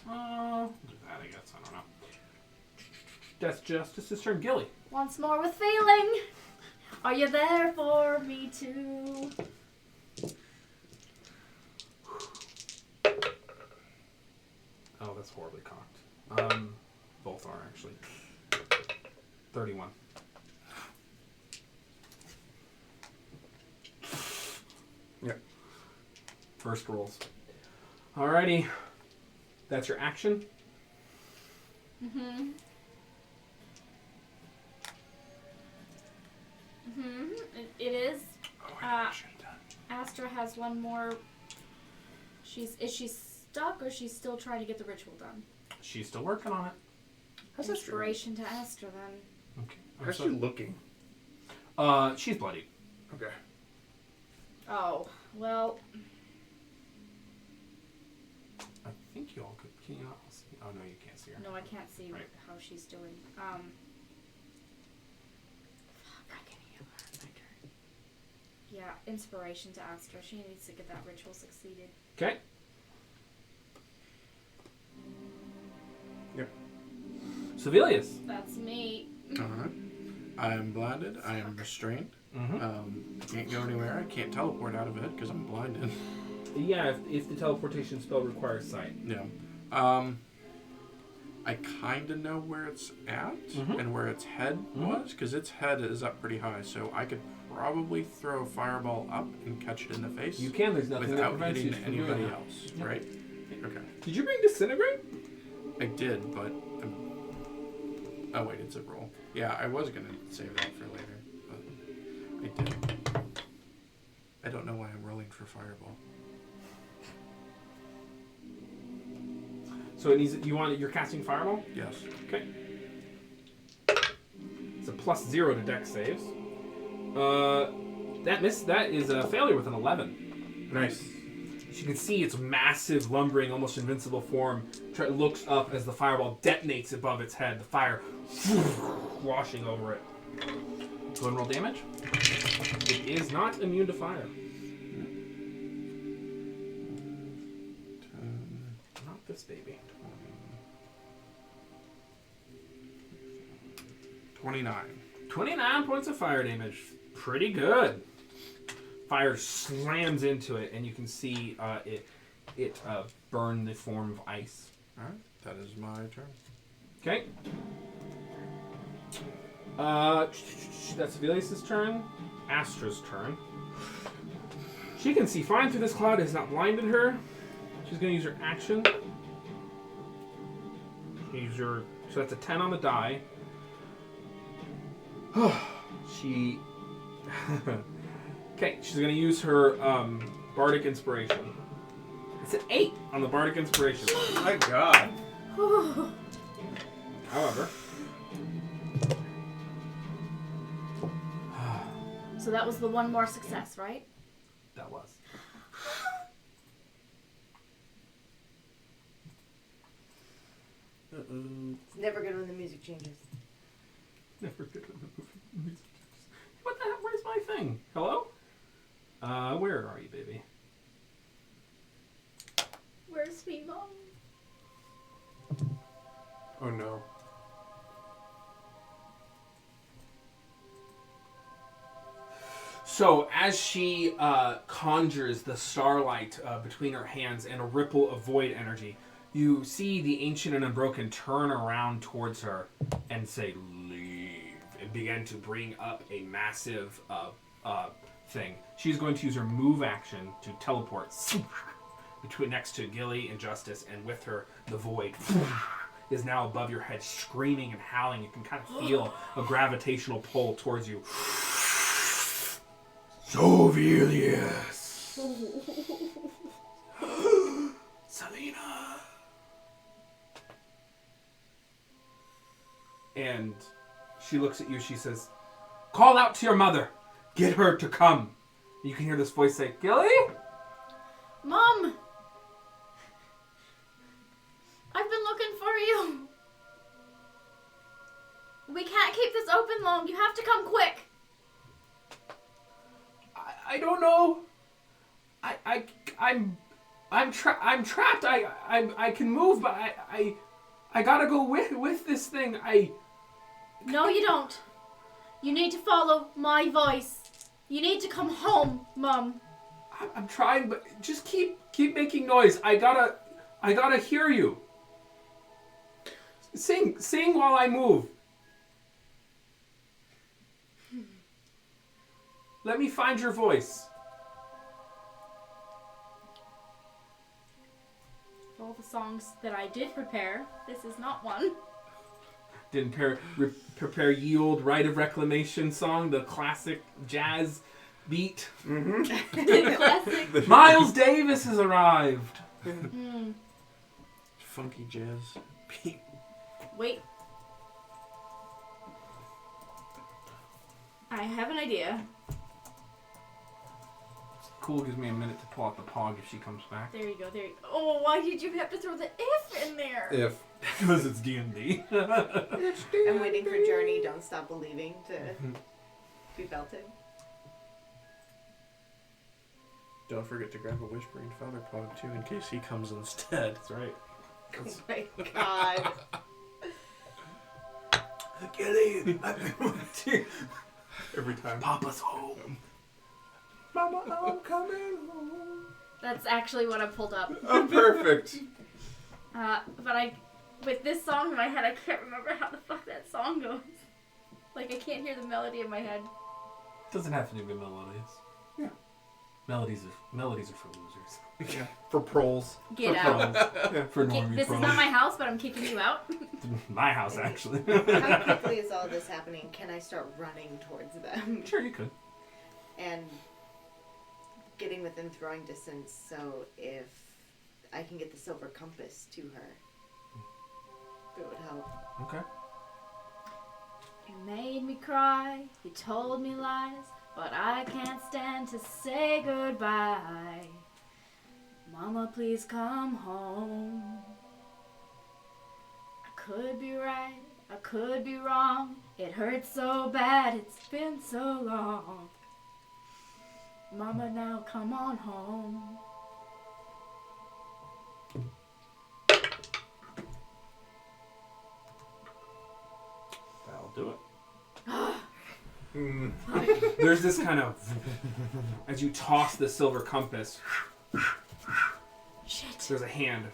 Do that, I guess. I don't know. That's Justice's turn. Gilly. Once more with feeling. Are you there for me too? Oh, that's horribly cocked. Both are actually. 31. Yep. First rolls. Alrighty. That's your action. Mm-hmm. Mm-hmm. It is. Astra has one more. Is she stuck or she's still trying to get the ritual done? She's still working on it. How's Astra? Inspiration to Astra then. Okay. How's she looking? She's bloodied. Okay. Oh, well. I think you all could. Can you not see? Oh no, you can't see her. No, I can't see Right. how she's doing. Fuck, I can heal her. My turn. Yeah, inspiration to Astra. She needs to get that ritual succeeded. Okay. Yep. Sevilius. That's me. Alright. I am blinded. I am restrained. Mm-hmm. Can't go anywhere. I can't teleport out of it because I'm blinded. Yeah, if the teleportation spell requires sight. Yeah. I kind of know where it's at and where its head was, because its head is up pretty high, so I could probably throw a fireball up and catch it in the face. You can. There's nothing that without prevents you hitting from doing anybody that. else, Yep. right? Okay. Did you bring disintegrate? I did, but oh wait, it's a roll. Yeah, I was gonna save that for later, but I didn't. I don't know why I'm rolling for fireball. So it needs. You're casting fireball. Yes. Okay. It's a +0 to dex saves. That is a failure with an 11. Nice. You can see its massive, lumbering, almost invincible form looks up as the fireball detonates above its head. The fire washing over it. Go ahead and roll damage. It is not immune to fire. 10, Not this baby. 29. 29 points of fire damage. Pretty good. Fire slams into it, and you can see it burn the form of ice. All right, that is my turn. Okay. That's Velius' turn. Astra's turn. She can see fine through this cloud. It has not blinded her. She's going to use her action. So that's a 10 on the die. She... Okay, she's going to use her Bardic Inspiration. It's an 8 on the Bardic Inspiration. My God. However... So that was the one more success, right? That was. It's never good when the music changes. Never good when the music. What the hell? Where's my thing? Hello? Where are you, baby? Where's me, Mom? Oh no. So as she conjures the starlight between her hands and a ripple of void energy, you see the Ancient and Unbroken turn around towards her and say, "Leave," and begin to bring up a massive thing. She's going to use her move action to teleport next to Gilly and Justice, and with her, the void is now above your head, screaming and howling. You can kind of feel a gravitational pull towards you. Sovelius! Selena! And she looks at you, she says, "Call out to your mother! Get her to come!" You can hear this voice say, "Gilly?" Mom! I've been looking for you. We can't keep this open long. You have to come quick. I don't know. I'm trapped. I can move, but I gotta go with this thing. No, you don't. You need to follow my voice. You need to come home, Mom. I'm trying, but just keep making noise. I gotta hear you. Sing while I move. Let me find your voice. Of all the songs that I did prepare, this is not one. Didn't prepare Ye Olde Right of Reclamation song, the classic jazz beat. Mm-hmm. Classic. Miles Davis has arrived. Funky jazz beat. Wait. I have an idea. Cool, gives me a minute to pull out the pog if she comes back. There you go, there you go. Oh, why did you have to throw the if in there? If. Because it's D&D. I'm waiting for Journey, Don't Stop Believing to be belted. Don't forget to grab a Whispering Father Pog too in case he comes instead. That's right. Oh my God. Gilly, Every time. Papa's home. Mama, I'm coming home. That's actually what I pulled up. Oh, perfect. But with this song in my head, I can't remember how the fuck that song goes. Like, I can't hear the melody in my head. Doesn't have to do with melodies. Yeah. Melodies are for losers. Yeah. For proles. Get for out. pros. For normie This pros. is not my house, but I'm kicking you out. My house, actually. How quickly is all this happening? Can I start running towards them? Sure, you could. And getting within throwing distance, so if I can get the silver compass to her. It would help. Okay. You made me cry, you told me lies, but I can't stand to say goodbye. Mama, please come home. I could be right, I could be wrong. It hurts so bad, it's been so long. Mama, now come on home. That'll do it. Mm. There's this kind of as you toss the silver compass. Shit. There's a hand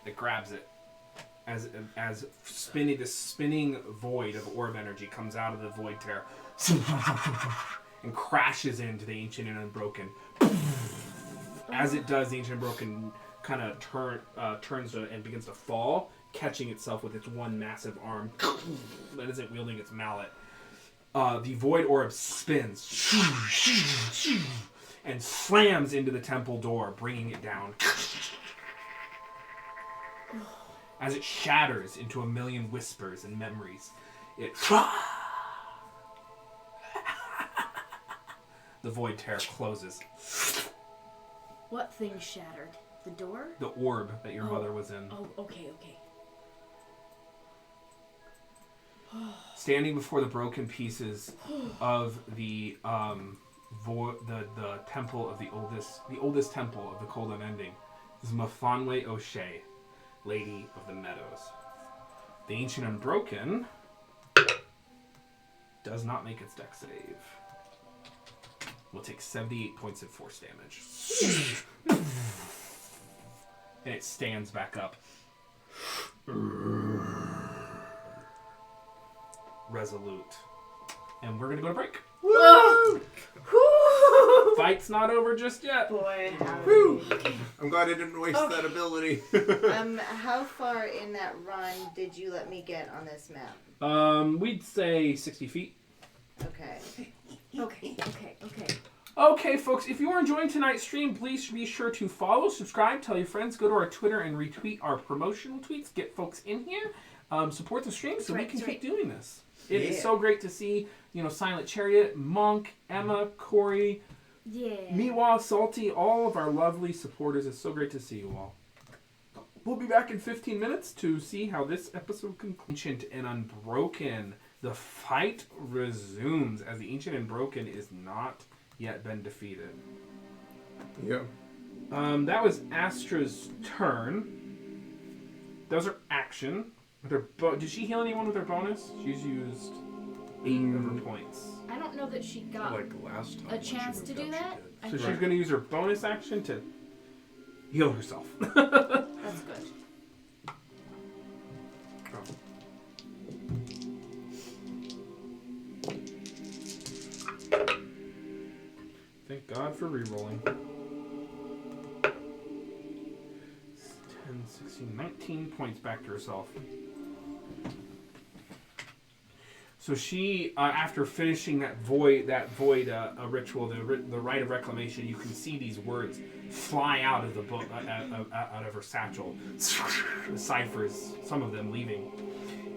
that grabs it as this spinning void of orb energy comes out of the void tear and crashes into the ancient and unbroken. As it does, the ancient and unbroken kind of turns and begins to fall, catching itself with its one massive arm that isn't wielding its mallet. The void orb spins and slams into the temple door, bringing it down. As it shatters into a million whispers and memories, the void tear closes. What thing shattered? The door? The orb that your mother was in. Oh, okay. Standing before the broken pieces of the the temple of the oldest temple of the Cold Unending is Mafanwe O'Shea, Lady of the Meadows. The Ancient Unbroken does not make its dex save. Will take 78 points of force damage. And it stands back up. Resolute. And we're gonna go to break. Woo! Fight's not over just yet. Boy, Woo! I'm glad I didn't waste that ability. how far in that run did you let me get on this map? We'd say 60 feet. Okay. Okay. Okay, folks, if you are enjoying tonight's stream, please be sure to follow, subscribe, tell your friends, go to our Twitter and retweet our promotional tweets, get folks in here, support the stream so we can keep doing this. It is so great to see, Silent Chariot, Monk, Emma, Corey, Miwa, Salty, all of our lovely supporters. It's so great to see you all. We'll be back in 15 minutes to see how this episode concludes. Ancient and Unbroken. The fight resumes as the Ancient and Unbroken is not yet been defeated. Yeah. That was Astra's turn. That was her action. Did she heal anyone with her bonus? She's used 8 of her points. I don't know that she got Like last time. a chance to do that. So she's going to use her bonus action to heal herself. That's good. Thank God for rerolling. 10, 16, 19 points back to herself. So she, after finishing that void ritual, the rite of reclamation, you can see these words fly out of the book, out of her satchel. The ciphers, some of them leaving.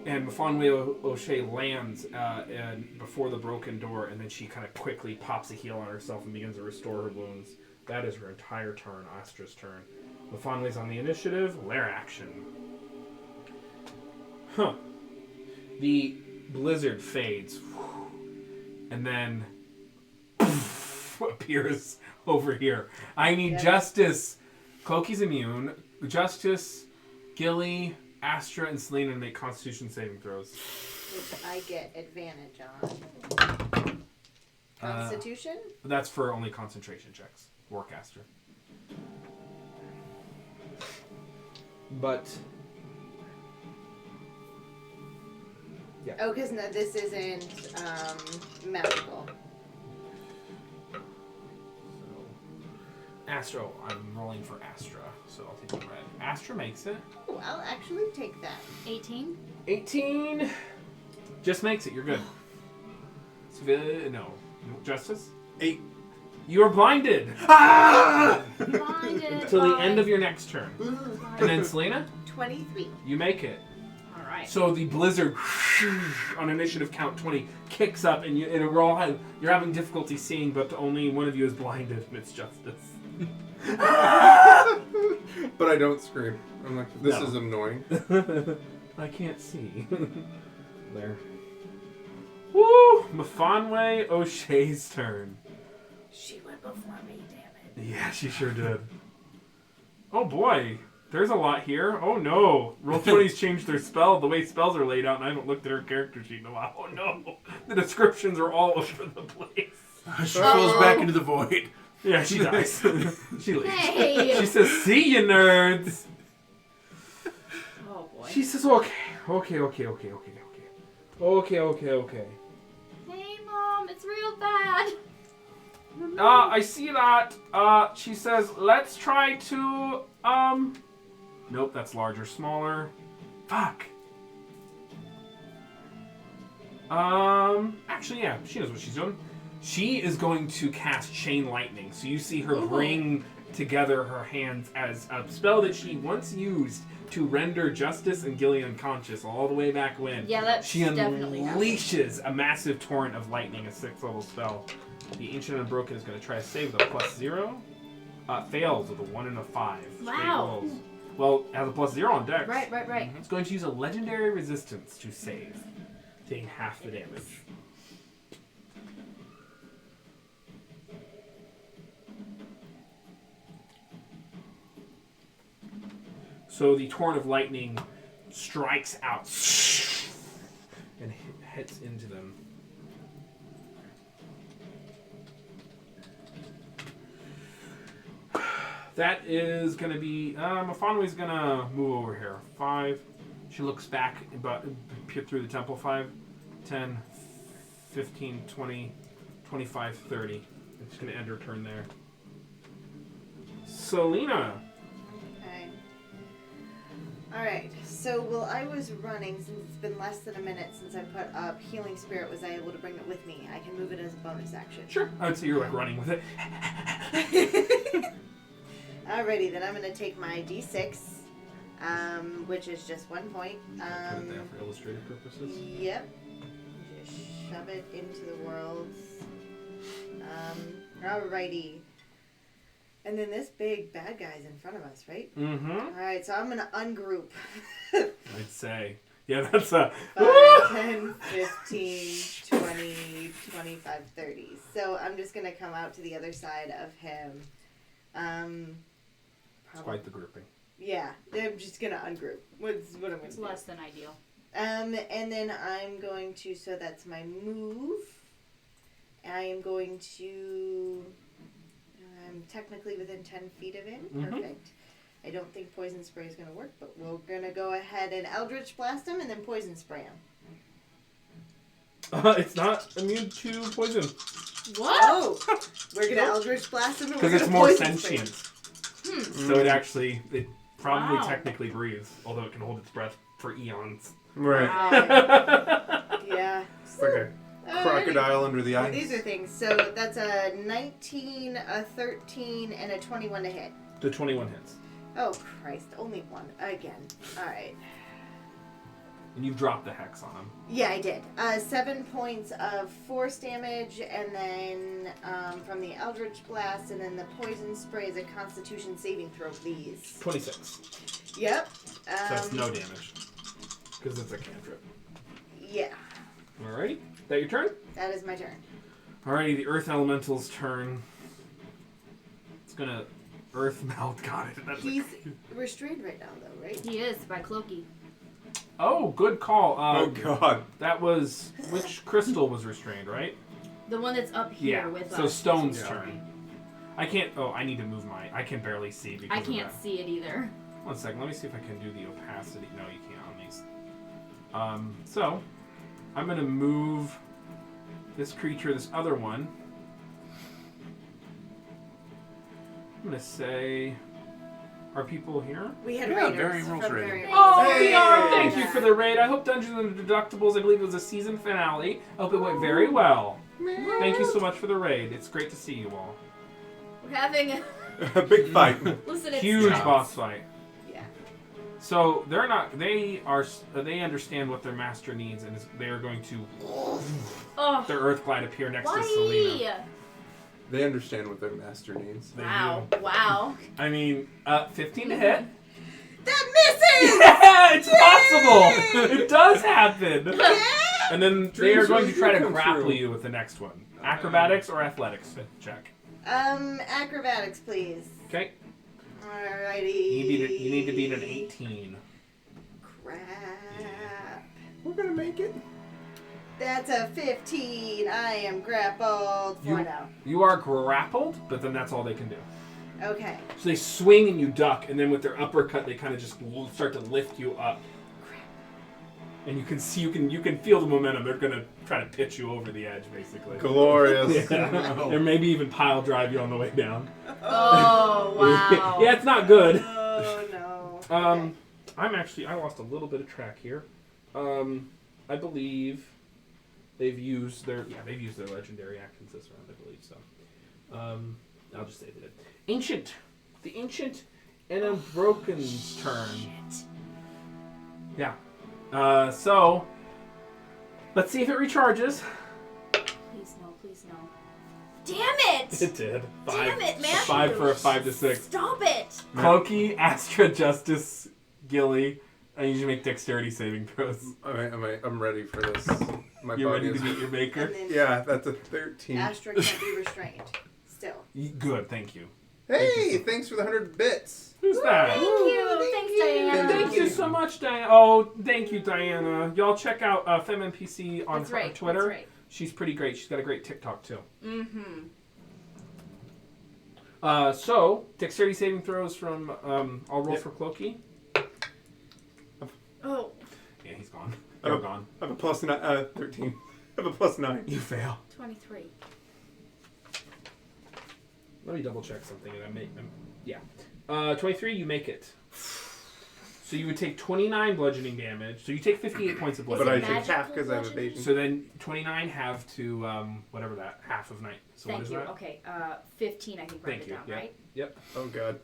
And Mafanwe O'Shea lands before the broken door, and then she kind of quickly pops a heal on herself and begins to restore her wounds. That is her entire turn, Astra's turn. Mafanwe's on the initiative, lair action. The blizzard fades, and then appears over here. I need Justice. Cloaky's immune. Justice, Gilly, Astra, and Selena to make Constitution saving throws. Which I get advantage on. Constitution? That's for only concentration checks. Warcaster. But yeah. Oh, because this isn't magical. So, Astra, I'm rolling for Astra, so I'll take the red. Astra makes it. Oh, I'll actually take that. 18. 18 just makes it. You're good. No. Justice? 8. You are blinded. Blinded. Until the end of your next turn. And then Selena, 23. you make it. All right. Right. So the blizzard on initiative count 20 kicks up, and you're having difficulty seeing, but only one of you is blinded, and it's Justice. But I don't scream. I'm like, this No. is annoying. I can't see. There. Woo! Mafanwe O'Shea's turn. She went before me, damn it. Yeah, she sure did. Oh boy, there's a lot here. Oh no, Roll20's changed their spell, the way spells are laid out, and I haven't looked at her character sheet in a while. Oh no, the descriptions are all over the place. She falls back into the void. Yeah, she dies. She leaves. Hey! She says, "See you, nerds." Oh boy. She says, "Okay. Hey, Mom, it's real bad. I see that." She says, "Let's try to, Nope, that's larger, smaller. Fuck. Actually, yeah, she knows what she's doing. She is going to cast Chain Lightning. So you see her bring together her hands as a spell that she once used to render Justice and Gilly unconscious all the way back when. Yeah, that She definitely happened. unleashes a massive torrent of lightning, a 6th level spell. The Ancient Unbroken is going to try to save with a +0. Fails with a 1 and a 5. Straight Wow. rolls. Well, it has a +0 on Dex. Right. It's going to use a legendary resistance to save, taking half the damage. So the torrent of lightning strikes out and hits into them. That is going to be... Mafanwe's going to move over here. 5. She looks back through the temple. 5, 10, 15, 20, 25, 30. It's going to end her turn there. Selena. Okay. Alright, so while I was running, since it's been less than a minute since I put up Healing Spirit, was I able to bring it with me? I can move it as a bonus action. Sure. I would say you're like running with it. Alrighty, then I'm going to take my d6, which is just 1 point. Put it there for illustrative purposes. Yep. Just shove it into the world. Alrighty. And then this big bad guy's in front of us, right? Mm-hmm. Alright, so I'm going to ungroup. I'd say. Yeah, that's a... 5, 10, 15, 20, 25, 30. So I'm just going to come out to the other side of him. It's quite the grouping. Yeah, I'm just going to ungroup. What's what I'm going to It's do. less than ideal. And then I'm going to, so that's my move. I am going to, I'm technically within 10 feet of him. Mhm. Perfect. I don't think Poison Spray is going to work, but we're going to go ahead and Eldritch Blast him and then Poison Spray him. It's not immune to poison. What? Oh! We're going to Eldritch Blast him and we're Because it's gonna more poison spray him. sentient. Hmm. So it probably Wow. technically breathes, although it can hold its breath for eons. Right. Wow. Yeah. It's like a crocodile under the So ice. these are things. So that's a 19, a 13, and a 21 to hit. The 21 hits. Oh, Christ. Only one. Again. Alright. And you've dropped the hex on him. Yeah, I did. 7 points of force damage, and then from the Eldritch Blast, and then the Poison Spray is a Constitution saving throw, please. 26. Yep. So that's no damage. Because it's a cantrip. Yeah. Alrighty. That your turn? That is my turn. Alrighty, the Earth Elemental's turn. It's gonna Earth Melt. Got it. That's He's restrained right now, though, right? He is by Clokey. Oh, good call. Oh god. That was... Which crystal was restrained, right? The one that's up here Yeah. with So us. Stone's Yeah. turn. I can't... Oh, I need to move my... I can barely see because I of can't that. see it either. 1 second. Let me see if I can do the opacity. No, you can't on these. So, I'm going to move this creature, this other one. I'm going to say... Are people here? We had Yeah, raiders Variant from Rules raid. Variant Oh, Rules. we are! Thank you Yeah. for the raid. I hope Dungeons and Deductibles, I believe it was a season finale. I hope it went very well. Thank you so much for the raid. It's great to see you all. We're having A big fight. listen, it's Huge nuts. boss fight. Yeah. So they're not. They are. They understand what their master needs, and they are going to. Oh, Their Earth Glide appear next to Selena. why? They understand what their master needs. They Wow. do. Wow. I mean, 15 to hit. That misses! Yeah, it's possible. It does happen. Yeah! And then they Dreams are going to really try do to come grapple true. you with the next one. Acrobatics or athletics check. Acrobatics, please. Okay. Alrighty. You need to beat an 18. Crap. We're gonna make it. That's a 15. I am grappled for You- now. You are grappled, but then that's all they can do. Okay. So they swing and you duck, and then with their uppercut, they kind of just start to lift you up. And you can see, you can feel the momentum. They're gonna try to pitch you over the edge, basically. Glorious. Yeah. Or maybe even pile drive you on the way down. Oh, wow. Yeah, it's not good. Oh no. I lost a little bit of track here. I believe they've used their legendary actions this round, I believe so. I'll just say they did. The Ancient and Unbroken's turn. Yeah. So let's see if it recharges. Please no, please no. Damn it! It did. Damn it, man! 5 for a 5 to 6. Stop it! Clokey, Astra, Justice, Gilly. I need you to make dexterity saving throws. I'm ready for this. My You're body ready to is. meet your maker? And then Yeah, that's a 13. Astra can't be restrained. Still. Good, thank you. Hey, thanks for the 100 bits. Who's that? Thank you. Thanks, Diana. Thank you so much, Diana. Oh, thank you, Diana. Y'all check out FemNPC on That's right. Twitter. That's right. She's pretty great. She's got a great TikTok, too. Mm-hmm. So, dexterity saving throws from, I'll roll for Clokey. Oh, Yeah, he's gone. Oh. You're gone. I have a plus 13. I have a plus 9. You fail. 23. Let me double check something. And yeah. 23, you make it. So you would take 29 bludgeoning damage. So you take 58 points of But bludgeoning I damage. take half because I have bludgeoning? evasion. So then 29 have to, whatever that, half of night. So what Thank is you. that? Okay, 15 I think Thank rounded you, down, yeah. right? Yep. Oh god.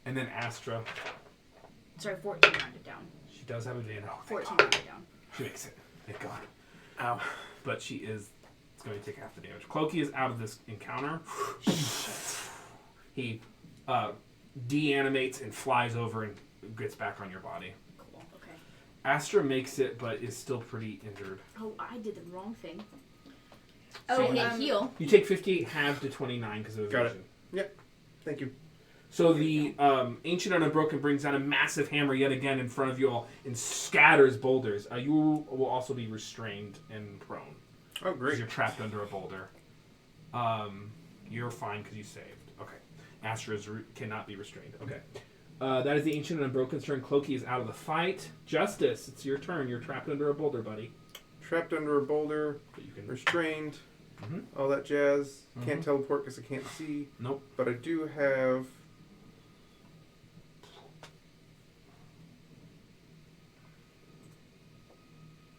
And then Astra. Sorry, 14 rounded down. She does have advantage. Oh, thank 14 God. rounded down. She makes it. Thank God. Ow. But she is. It's going to take half the damage. Clokey is out of this encounter. He de-animates and flies over and gets back on your body. Cool, okay. Astra makes it, but is still pretty injured. Oh, I did the wrong thing. Oh, So I hit heal. You take 58 halved to 29 because of Got evasion. Thank you. So the Ancient and Unbroken brings down a massive hammer yet again in front of you all and scatters boulders. You will also be restrained and prone. Oh Because great. you're trapped under a boulder. You're fine because you saved. Okay. Astra cannot be restrained. Okay. That is the Ancient and Unbroken's turn. Clokey is out of the fight. Justice, it's your turn. You're trapped under a boulder, buddy. Trapped under a boulder, But you can. restrained, Mhm. all that jazz. Can't Mhm. teleport because I can't see. Nope. But I do have.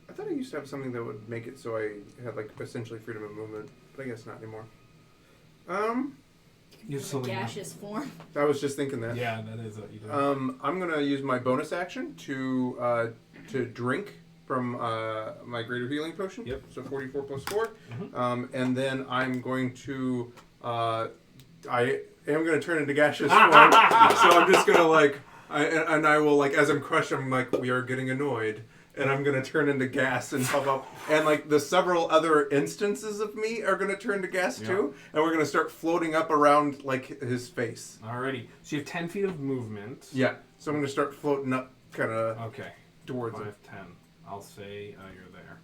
I thought I used to have something that would make it so I had like essentially freedom of movement, but I guess not anymore. You In a gaseous form. I was just thinking that. Yeah, that is what you do. I'm gonna use my bonus action to drink from my greater healing potion. Yep. So 44 plus 4. Mhm. And then I'm going to I am gonna turn into gaseous form. So I'm just gonna like I will like as I'm crushed I'm like we are getting annoyed. And I'm gonna turn into gas and pop up, and like the several other instances of me are gonna turn to gas too, and we're gonna start floating up around like his face. Alrighty. So you have 10 feet of movement. Yeah. So I'm gonna start floating up, kind of Okay. towards 5, him. 10. I'll say you're there.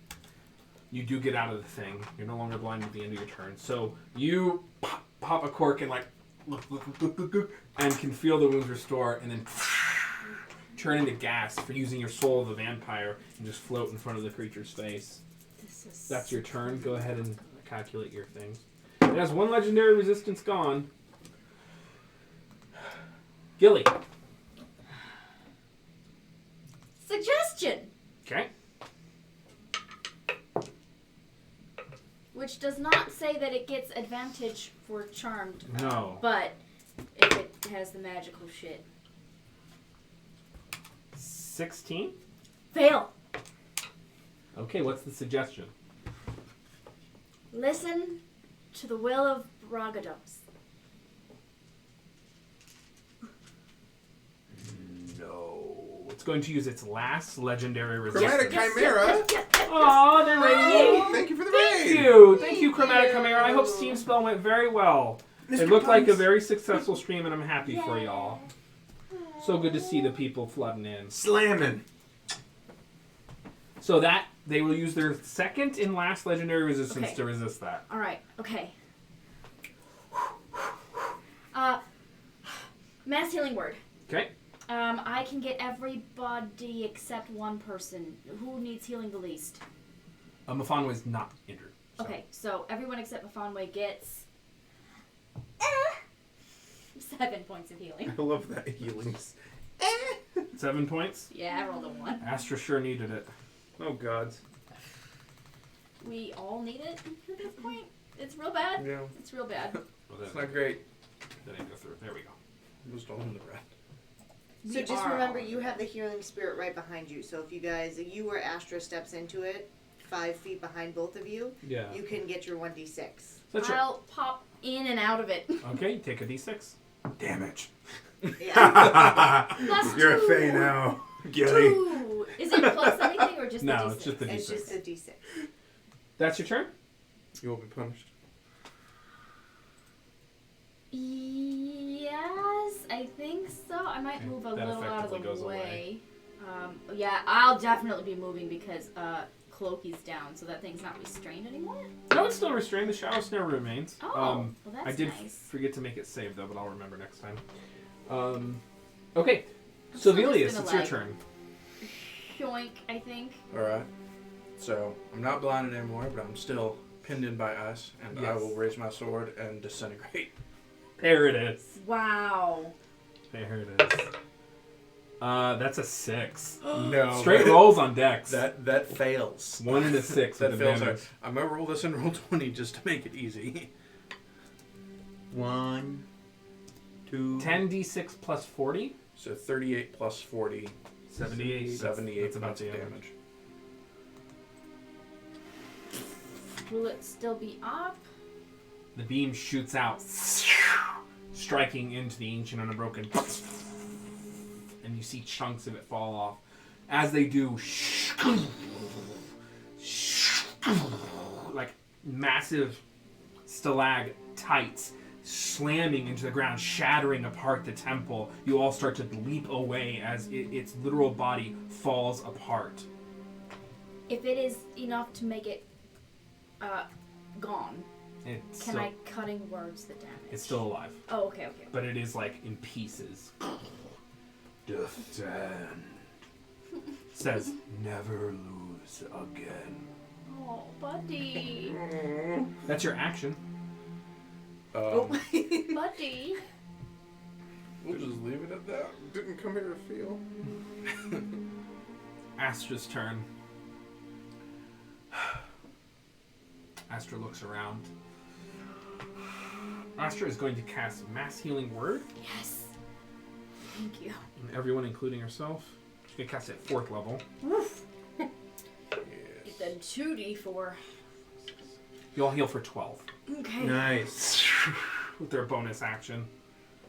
You do get out of the thing. You're no longer blind at the end of your turn. So you pop a cork and like look, and can feel the wounds restore, and then turn into gas for using your soul of a vampire and just float in front of the creature's face. This is That's your turn. Go ahead and calculate your things. It has one legendary resistance gone. Gilly. Suggestion! Okay. Which does not say that it gets advantage for charmed. No. But if it has the magical shit. 16. Fail. Okay, what's the suggestion? Listen to the will of Bragados. No. It's going to use its last legendary resistance. Chromatic Chimera. Aw, they're ready. Thank you for the Thank raid. you. Thank you, Chromatic Chimera. I hope Steam Spell went very well. It Mr. looked like a Punks. very successful stream, and I'm happy for y'all. So good to see the people flooding in. Slamming. So that, they will use their second and last legendary resistance Okay. to resist that. All right. Okay. Mass healing word. Okay. I can get everybody except one person. Who needs healing the least? Mafan was not injured. So. Okay, so everyone except Mafanwe gets 7 points of healing. I love that healings. 7 points. Yeah, I rolled a 1. Astra sure needed it. Oh God. We all need it at this point. It's real bad. Yeah. It's real bad. Well, It's not great. That didn't go through. There we go. It was all in the breath. So We just are remember, all- you have the healing spirit right behind you. So if you or Astra steps into it, 5 feet behind both of you, Yeah. you can get your 1d6. That's right. I'll pop in and out of it. Okay, take a d6. Damage. Yeah. Plus You're a 2. fae now. Gilly. 2. Is it plus anything or just No, a D6? it's just a It's d6. just a d6. That's your turn? You will be punished. Yes, I think so. I might Okay, move a that little out of the effectively goes way. Yeah, I'll definitely be moving because Cloaky's down, so that thing's not restrained anymore. No, it's still restrained. The shadow snare remains. Oh, well that's I did nice. forget to make it save, though, but I'll remember next time. Okay. I'm still Sovelius, just it's gonna, your turn. Yoink, I think. Alright. So, I'm not blinded anymore, but I'm still pinned in by ice, and I Yes. will raise my sword and disintegrate. There it is. Wow. There it is. That's a 6. No. Straight rolls on Dex. That fails. 1 and a 6 That with fails. advantage. I'm gonna roll this in roll 20 just to make it easy. 1, 2. 10d6 plus 40. So 38 plus 40, 78. 78 That's about points the of damage. damage. Will it still be up? The beam shoots out, striking into the ancient unbroken, and you see chunks of it fall off. As they do, like massive stalactites slamming into the ground, shattering apart the temple. You all start to leap away as its literal body falls apart. If it is enough to make it gone, It's can still, I cutting words the damage? it's still alive, Oh, okay, okay. but it is like in pieces. Defend. Says never lose again. Oh, buddy. That's your action. Buddy. We'll just leave it at that. Didn't come here to feel. Astra's turn. Astra looks around. Astra is going to cast Mass Healing Word. Yes. Thank you. And everyone, including herself. She's going to cast it at 4th level. Woof. Yes. Then 2d4. You all heal for 12. Okay. Nice. With their bonus action.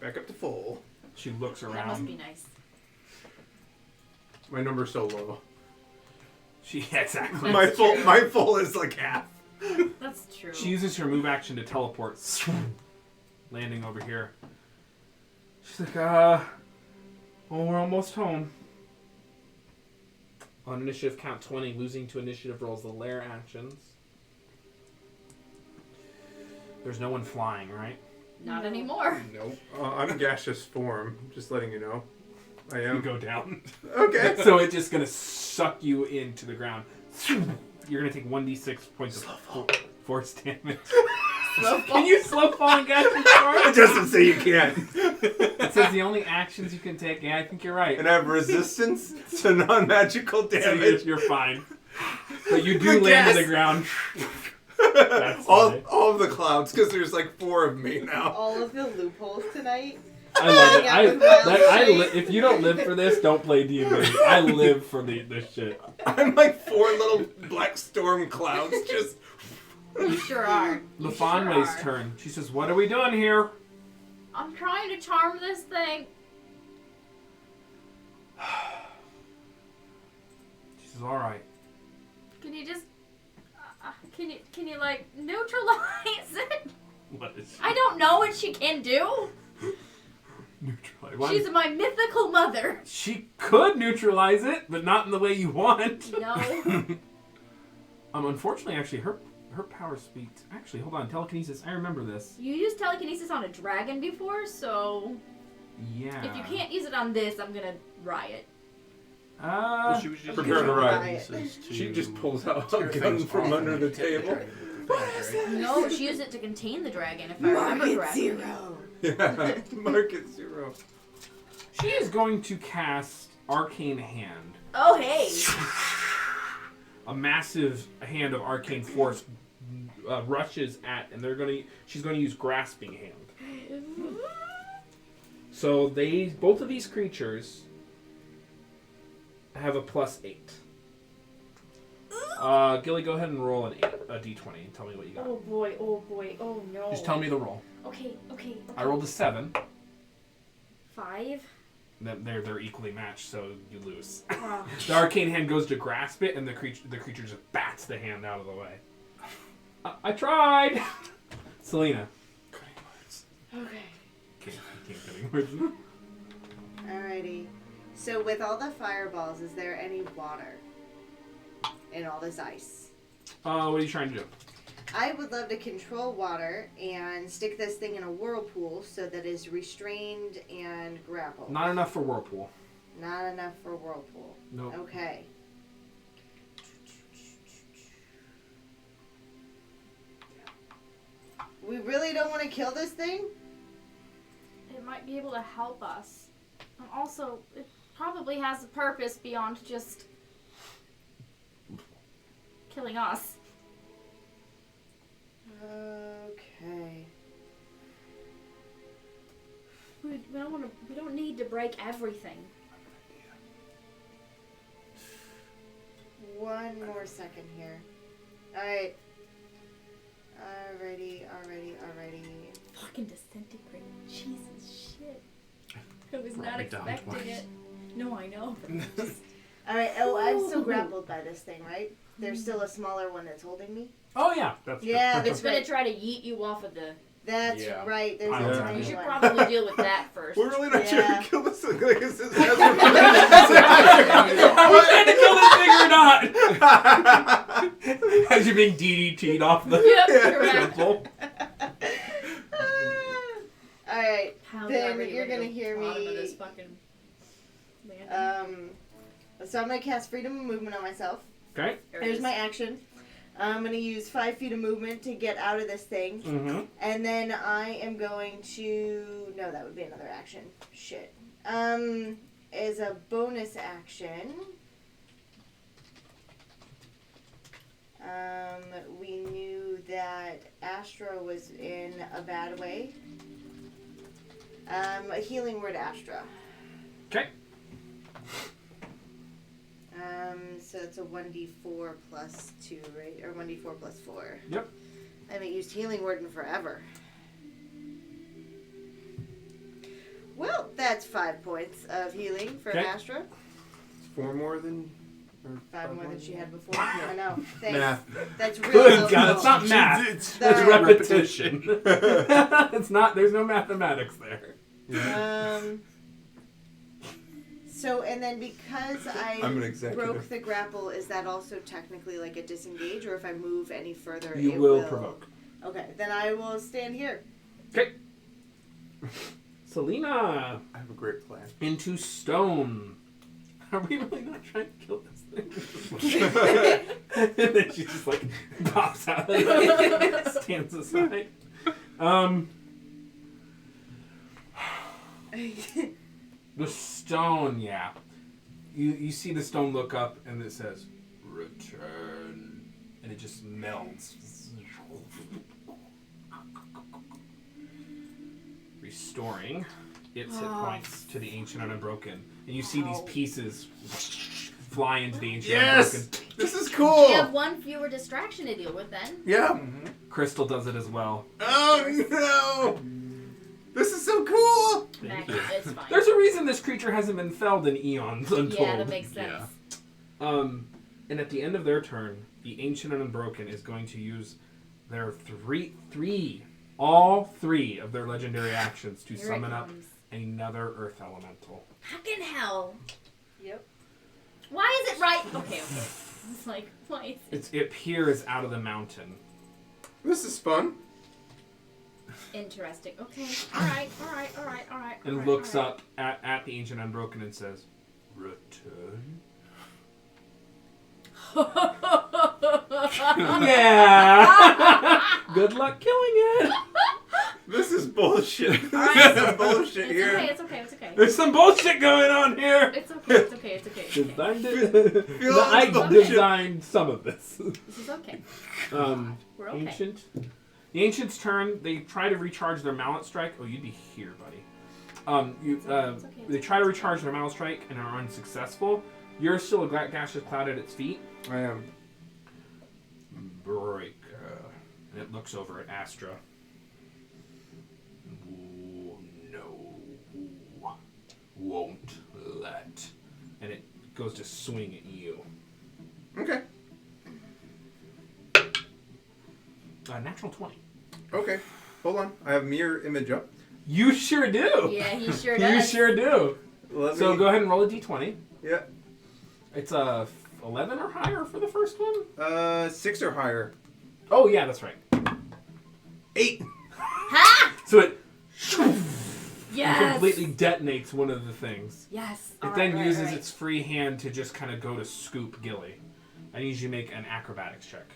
Back up to full. She looks That must around. be nice. My number's so low. Yeah, exactly. My full is like half. That's true. She uses her move action to teleport, landing over here. She's like, well, we're almost home. On initiative count 20, losing to initiative rolls the lair actions. There's no one flying, right? Not anymore. Nope. I'm gaseous form, just letting you know. I You am. go down. Okay. So it's just going to suck you into the ground. You're going to take 1d6 points of force damage. Slow Can you slow fall and gaseous form? It doesn't say you can't. It says the only actions you can take. Yeah, I think you're right. And I have resistance to non-magical So damage. you're fine. But you do land on the ground. That's all fine. of the clouds, because there's like 4 of me now. All of the loopholes tonight. I love it. got the mouth If you don't live for this, don't play D&D. I live for this shit. I'm like 4 little black storm clouds just. You sure are. You LaFonway's sure are. turn. She says, "What are we doing here?" I'm trying to charm this thing. She says, "All right." Can you just... Can you like, neutralize it? What is she? I don't know what she can do. Neutralize. Why- She's my mythical mother. She could neutralize it, but not in the way you want. No. Unfortunately, actually, her power speaks. Actually, hold on. Telekinesis. I remember this. You used telekinesis on a dragon before, so Yeah. if you can't use it on this, I'm gonna riot. Well, she was just Prepare to ride. pieces to She just pulls out a Tear gun things from off under and the hit the table. dragon with the bag, right? No, she used it to contain the dragon, if I remember correctly. Yeah, market 0. She is going to cast Arcane Hand. Oh, hey. A massive hand of arcane force rushes at, and she's going to use Grasping Hand. So both of these creatures have a +8. Gilly, go ahead and roll a d20 and tell me what you got. Oh boy, oh no. Just tell me the roll. Okay. I rolled a 7. 5. They're equally matched, so you lose. Oh. The arcane hand goes to grasp it, and the creature just bats the hand out of the way. I tried. Selena. Okay. Can't cutting words. Alrighty. So with all the fireballs, is there any water in all this ice? What are you trying to do? I would love to control water and stick this thing in a whirlpool so that it's restrained and grappled. Not enough for whirlpool. Not enough for whirlpool. Nope. Okay. We really don't want to kill this thing? It might be able to help us. And also, it probably has a purpose beyond just killing us. Okay. We don't need to break everything. One more second here. Alright. Alrighty. Fucking disintegrate. Jesus shit. I was Brought not me down expecting twice. it. No, I know. Alright, oh, I'm still grappled by this thing, right? There's still a smaller one that's holding me? Oh yeah. Yeah, It's that's gonna right. try to yeet you off of the... That's Yeah. right. There's Yeah. a You tiny You should one. probably deal with that first. We're really not Yeah. trying to kill this thing. Like, this is Are we trying to kill this thing or not? As you're being DDT'd off the Yep, correct. temple. Alright, Pound then everybody you're gonna to the hear bottom of me. this fucking landing. So I'm gonna cast freedom of movement on myself. Okay. There it Here's is. my action. I'm gonna use 5 feet of movement to get out of this thing. Mm-hmm. And then I am going to... No, that would be another action. Shit. As a bonus action... we knew that Astra was in a bad way. A healing word Astra. Okay. So it's a 1d4 plus 2, right? Or 1d4 plus 4. Yep. I haven't used healing word in forever. Well, that's 5 points of healing for Okay. Astra. 4 more than... Or 5 more than she had before. I know. Thanks. Math. That's really Good low God, roll. it's not math. It's It's Sorry. repetition. It's not. There's no mathematics there. So, and then because I'm an I executive. broke the grapple, is that also technically like a disengage? Or if I move any further, You it will provoke. Okay, then I will stand here. Okay. Selena I have a great plan. into stone. Are we really not trying to kill this thing? And then she just like pops out and stands aside. The stone, yeah. You see the stone look up and it says, "Return." And it just melds. Restoring its hit points to the Ancient and Unbroken. And you see these pieces fly into the Ancient and Unbroken. This is cool! You have one fewer distraction to deal with then. Yeah. Crystal does it as well. Oh no! This is so cool! Thank Nah, you. it's fine. There's a reason this creature hasn't been felled in eons, untold. Yeah, that makes sense. Yeah. And at the end of their turn, the Ancient and Unbroken is going to use their all three of their legendary actions to Here it summon up comes. another Earth Elemental. Fucking hell. Yep. Why is it right? Okay. It's like, why is it It peers out of the mountain. This is fun. interesting? Okay. Alright. And looks up at the Ancient Unbroken and says, "Return." Yeah. Good luck killing it. This is bullshit. Alright. This is some bullshit It's here. okay, it's okay, it's okay. There's some bullshit going on here. It's okay, it's okay, it's okay. It's okay. Designed it. Feel I the bullshit. designed some of this. This is okay. We're okay. Ancient. The Ancient's turn. They try to recharge their Mallet Strike. Oh, you'd be here, buddy. It's okay. They try to recharge their Mallet Strike and are unsuccessful. You're still a gaseous cloud at its feet. I am. Break. And it looks over at Astra. No. Won't let. And it goes to swing at you. Okay. Natural 20. Okay. Hold on. I have mirror image up. You sure do. Yeah, he sure You does. sure do. Let So me... go ahead and roll a d20. Yeah. It's a 11 or higher for the first one. 6 or higher. Oh yeah, that's right. 8. Ha! So it Yes! completely detonates one of the things. Yes. It then uses its free hand to just kind of go to scoop Gilly. I need you to make an acrobatics check.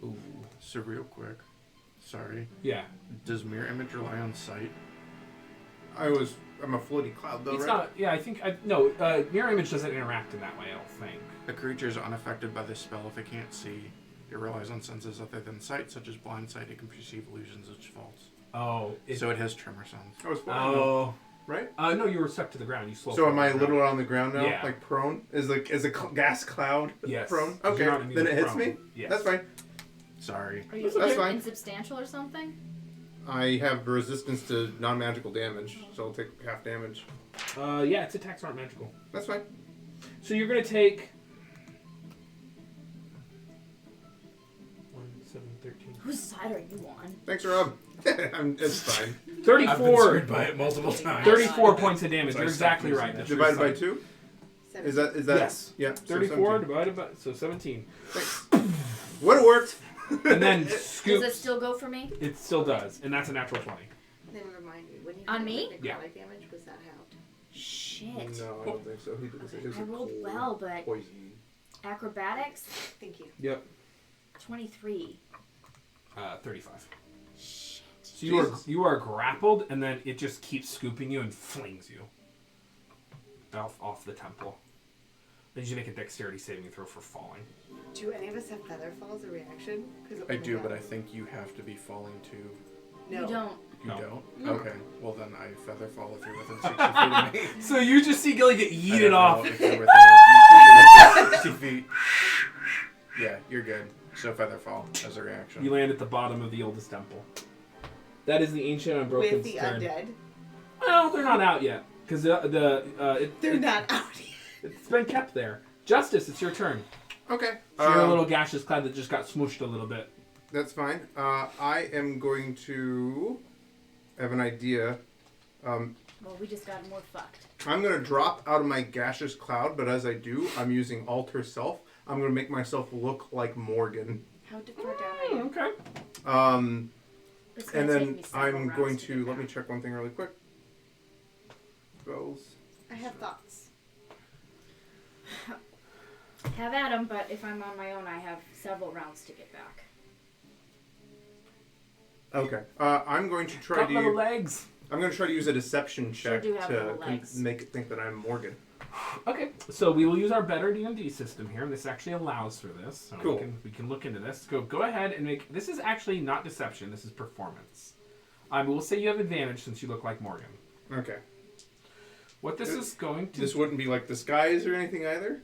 Ooh. So real quick, sorry. Yeah. Does mirror image rely on sight? I'm a floaty cloud though, It's right? not. Yeah, I think. Mirror image doesn't interact in that way. I don't think. A creature is unaffected by this spell if it can't see. It relies on senses other than sight, such as blind sight. It can perceive illusions which false. Oh. So it has tremor sense. I was flying, Oh. right? No, you were stuck to the ground. You slowed. So am I down. literally on the ground now? Yeah. Like prone? Is a gas cloud Yes. prone? You're Okay. not immune Then to it hits prone. me? Yes. That's fine. Sorry. Are you That's fine. insubstantial or something? I have resistance to non-magical damage, so I'll take half damage. Yeah, its attacks aren't magical. That's fine. So you're gonna take 1, 7, 13. Whose side are you on? Thanks, Rob. It's fine. 34. by it multiple times. 34 points of damage. So You're I stopped exactly using right. it. That's your Divided by side. 2? 7. Is that Yes. Yeah. so 34 17. divided by 17. Would have worked. And then Does scoops. it still go for me? It still does, and that's a natural 20. Then remind me, when you On had me? the Yeah. necrotic damage, was that halved? Shit. No, I don't think so. He did say it was I a rolled cold well, but poison. acrobatics, Thank you. Yep. 23. 35. Shit. So you are Jesus. you are grappled, and then it just keeps scooping you and flings you off the temple. Then you make a dexterity saving throw for falling. Do any of us have feather fall as a reaction? 'Cause, I oh my do, God. but I think you have to be falling too. No. You don't. You No. don't? No. Okay. Well, then I feather fall if you're within 60 feet of me. So you just see Gilly get I yeeted don't off. know if you're within, you should be within 60 feet. Yeah, you're good. So feather fall as a reaction. You land at the bottom of the oldest temple. That is the Ancient Unbroken With the turn. undead. Well, they're not out yet because They're it's not out yet. it's been kept there. Justice, it's your turn. Okay. So you're a little gaseous cloud that just got smooshed a little bit. That's fine. I am going to have an idea. Well, we just got more fucked. I'm going to drop out of my gaseous cloud, but as I do, I'm using Alter Self. I'm going to make myself look like Morgan. How far down are you? Okay. It's gonna And take then me several I'm rounds going get to, let back. me check one thing really quick. Spells. I have thoughts. Have at 'em, but if I'm on my own, I have several rounds to get back. Okay. I'm going to try Got little to. legs. I'm going to try to use a deception Sure check do have to little legs. make it think that I'm Morgan. Okay, so we will use our better D&D system here, and this actually allows for this. So Cool. we can look into this. Go ahead and make. This is actually not deception. This is performance. I will say you have advantage since you look like Morgan. Okay. What this is going to... This wouldn't be like disguise or anything either?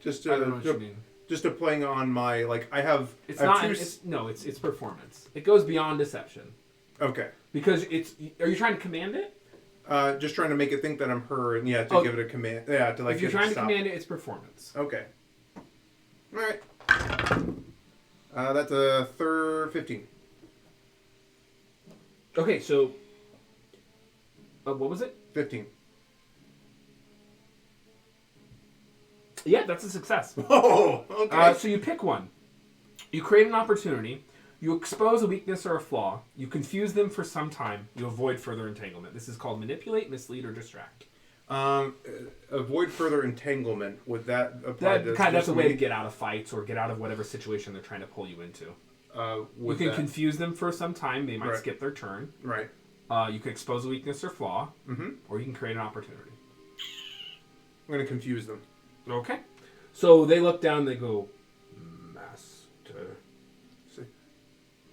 Just I don't know what you mean. Just to playing on my, like, I have... It's I have not... It's performance. It goes beyond deception. Okay. Because it's... Are you trying to command it? Just trying to make it think that I'm her, and give it a command. Yeah, to like. If you're get trying it to command it, it's performance. Okay. All right. That's a 15. Okay, so... what was it? 15. Yeah, that's a success. Oh, okay. So you pick one. You create an opportunity. You expose a weakness or a flaw. You confuse them for some time. You avoid further entanglement. This is called manipulate, mislead, or distract. Avoid further entanglement. Would that apply to... That's a way to get out of fights or get out of whatever situation they're trying to pull you into. You can confuse them for some time. They might skip their turn. Right. You can expose a weakness or flaw. Mm-hmm. Or you can create an opportunity. I'm going to confuse them. Okay. So they look down, they go, Master.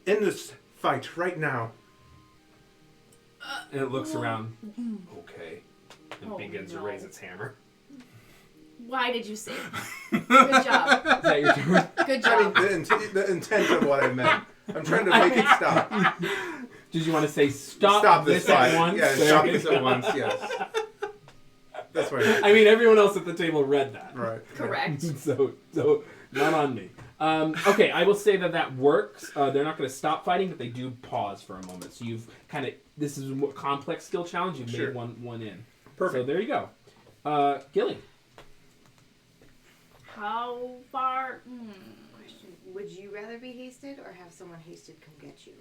In this fight, right now. And it looks around. Okay. And begins to raise its hammer. Why did you say that? Good job. Is that your turn? Good job. I mean, the intent of what I meant. I'm trying to make it stop. Did you want to say stop this fight at once? Yeah, stop this at once, yes. That's right. I mean, everyone else at the table read that. Right. Correct. So not on me. Okay, I will say that works. They're not going to stop fighting, but they do pause for a moment. So you've kind of... This is a more complex skill challenge. You've made one in. Perfect. So there you go. Gilly. How far... Question. Would you rather be hasted or have someone hasted come get you?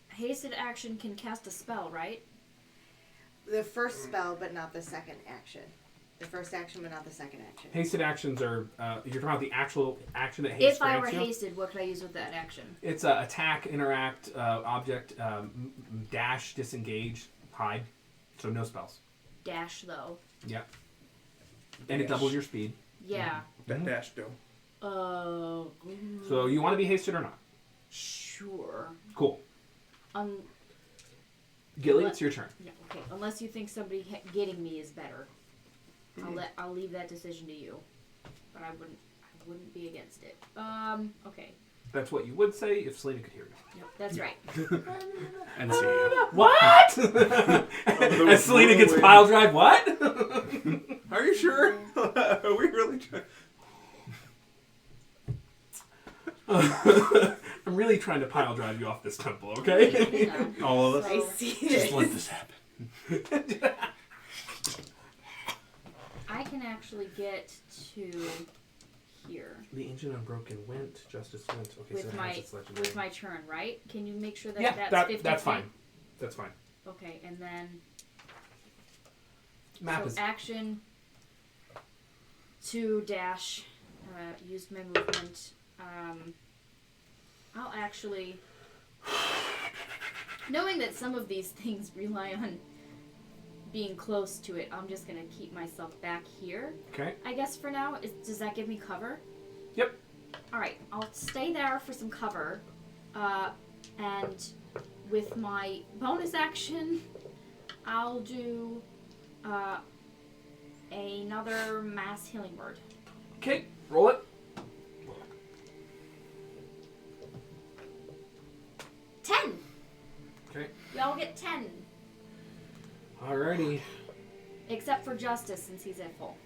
Hasted action can cast a spell, right? The first spell, but not the second action. The first action, but not the second action. Hasted actions are... you're talking about the actual action that haste If I were grants you? hasted, what could I use with that action? It's attack, interact, object, dash, disengage, hide. So no spells. Dash, though. Yeah. And it doubles your speed. Yeah. That dash do. So you want to be hasted or not? Sure. Cool. Gilly, it's your turn. Yeah, okay. Unless you think somebody getting me is better, I'll leave that decision to you. But I wouldn't be against it. Okay. That's what you would say if Selena could hear you. Yep, that's right. And see you. What? As Selena gets pile drive, what? Are you sure? Are we really trying? I'm really trying to pile drive you off this temple, okay? All of us. I see Just it. let this happen. I can actually get to here The Ancient Unbroken went, Justice went. Okay, so with it my has its legendary. with my turn, right? Can you make sure that Yeah, that's 50 that's feet? fine. That's fine. Okay, and then Map so is... action to dash. Used my movement. I'll actually, knowing that some of these things rely on being close to it, I'm just gonna keep myself back here. Okay. I guess for now. Does that give me cover? Yep. All right, I'll stay there for some cover, and with my bonus action, I'll do another mass healing word. Okay, roll it. 10. Okay. Y'all get 10, Alrighty. except for Justice since he's at full.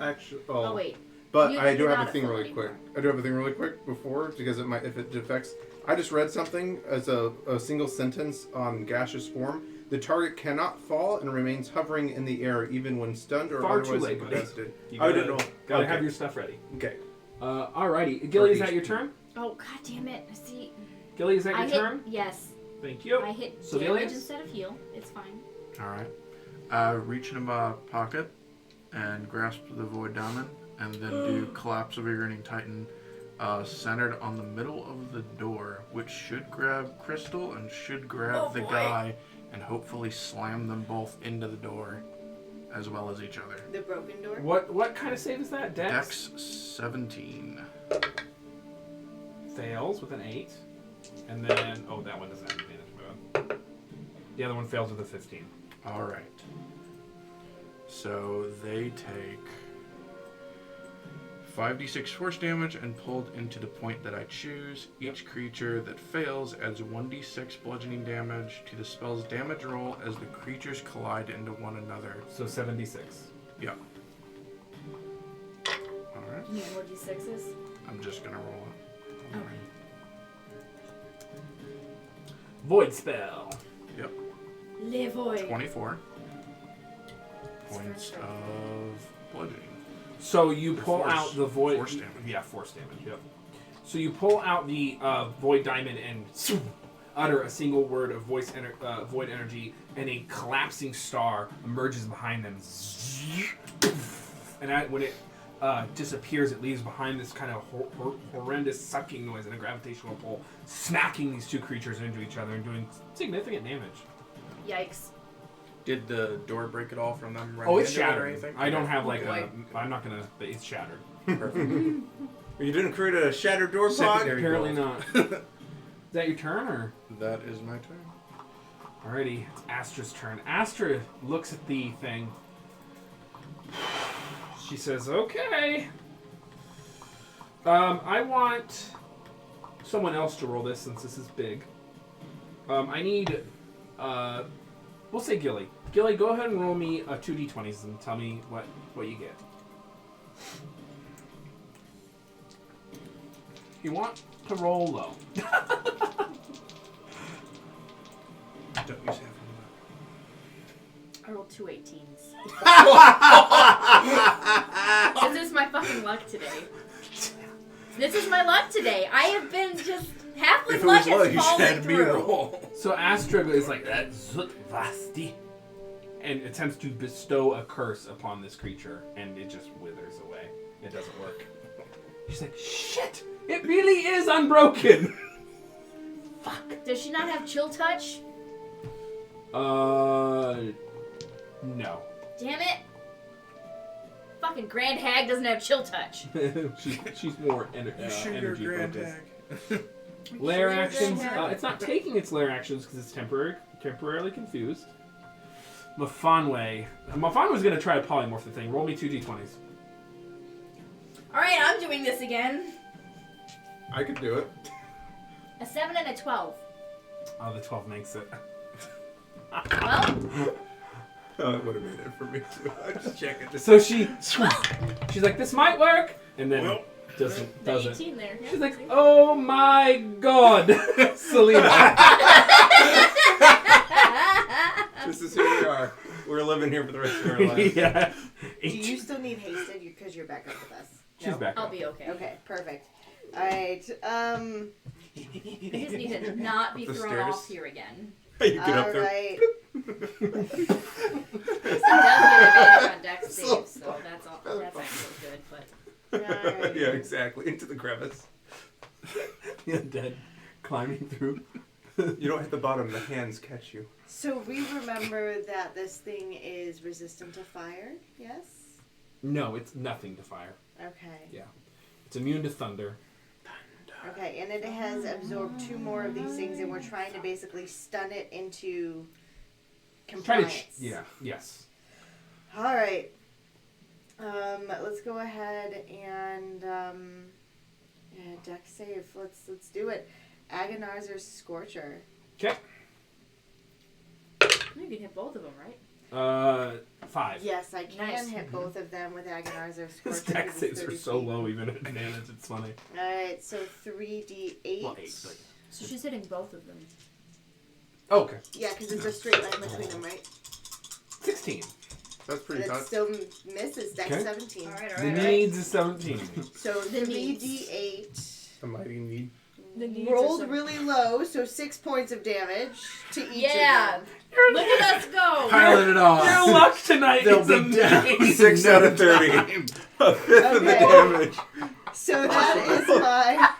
Actually, Oh wait. But You- I do you're have not a at thing full really anymore. quick. I do have a thing really quick before because it might, if it affects. I just read something as a single sentence on gaseous form. The target cannot fall and remains hovering in the air even when stunned or Far too otherwise late, buddy. incapacitated. You I didn't know. Gotta Okay. have your stuff ready. Okay. Alrighty. Gilly, is that your turn? Oh god damn it! See, Gilly, is that I your hit. turn? Yes, Thank you. I hit damage Civilians? instead of heal. It's fine. Alright. Reach into my pocket and grasp the Void Diamond, and then do Collapse of Earning Titan centered on the middle of the door, which should grab Crystal and should grab the guy and hopefully slam them both into the door as well as each other. The broken door? What kind of save is that? Dex? Dex 17. Fails with an 8. And then, that one doesn't have advantage. The other one fails with a 15. All right. So they take 5d6 force damage and pulled into the point that I choose. Each creature that fails adds 1d6 bludgeoning damage to the spell's damage roll as the creatures collide into one another. So 76. Yeah. All right. You need more d6s? I'm just gonna roll it. All right. Void spell. Yep. Le void. 24 points of bludgeoning. So you pull Force. out the void. Force damage. Yeah, force damage. Yep. So you pull out the void diamond and utter a single word of void energy, and a collapsing star emerges behind them. And when it disappears, it leaves behind this kind of horrendous sucking noise and a gravitational pull, smacking these two creatures into each other and doing significant damage. Yikes. Did the door break at all from them? Oh, it's into it or shattered. anything? I don't have Okay. I'm not gonna. But it's shattered. Perfect. You didn't create a shattered door pod? Secondary Apparently gold. not. Is that your turn or? That is my turn. Alrighty, it's Astra's turn. Astra looks at the thing. She says, "Okay. I want someone else to roll this since this is big. I need. We'll say Gilly. Gilly, go ahead and roll me 2d20s and tell me what you get. You want to roll low. Don't use half of I rolled 2 18s. This is my fucking luck today. This is my luck today. I have been just half with If it luck was low, has you should fallen have me through. roll. So Astra is like that zut vasti, and attempts to bestow a curse upon this creature, and it just withers away. It doesn't work. She's like, shit! It really is unbroken. Fuck. Does she not have chill touch? No. Damn it! Fucking Grand Hag doesn't have chill touch. she's more You sure you're energy Grand focused. Hag? Lair Sure, actions. Grand Hag? It's not taking its lair actions because it's temporarily confused. Mafanwe was gonna try to polymorph the thing. Roll me 2 d20s. Alright, I'm doing this again. I could do it. A 7 and a 12. Oh, the 12 makes it. Well, Oh, it would have made it for me too. I'm just checking. So she's like, this might work, and then Well, doesn't. the 18 there. Yeah, She's like, see? oh my god, Selena. This is who we are. We're living here for the rest of our lives. Yeah. Do you still need hasted because you're back up with us? She's No? back. I'll up. be okay. Okay, perfect. Alright, I just need to not be The thrown stairs. off here again. You get up there. alright. It does get advantage on dex saves, so that's actually good, but Alright. Yeah, exactly. Into the crevice. Yeah, dead, climbing through. You don't hit the bottom, the hands catch you. So we remember that this thing is resistant to fire, yes? No, it's nothing to fire. Okay. It's immune to thunder. Okay, and it has absorbed 2 more of these things, and we're trying to basically stun it into compliance. Yes. Alright. Let's go ahead and deck save. Let's do it. Agonizer's Scorcher. Okay. you can hit both of them, right? 5. Yes, I can Nice. hit both of them with Agonizer's His Scorcher. deck because saves it's are 30 so feet. low, even at advantage. It's funny. Alright, so 3d8. Well, 8, but... So she's hitting both of them. Oh, okay. Yeah, because it's a straight line between them, right? 16. That's pretty But it tough. still misses. That's Okay. 17. Alright, The needs is 17. So The needs. 3d8. A mighty need. The needs Rolled are really low, so 6 points of damage to each Yeah. of them. Look at us go! Pilot it off. Your luck tonight They'll is be down. amazing. 6 out of 30. A fifth of the Okay. damage. So that is my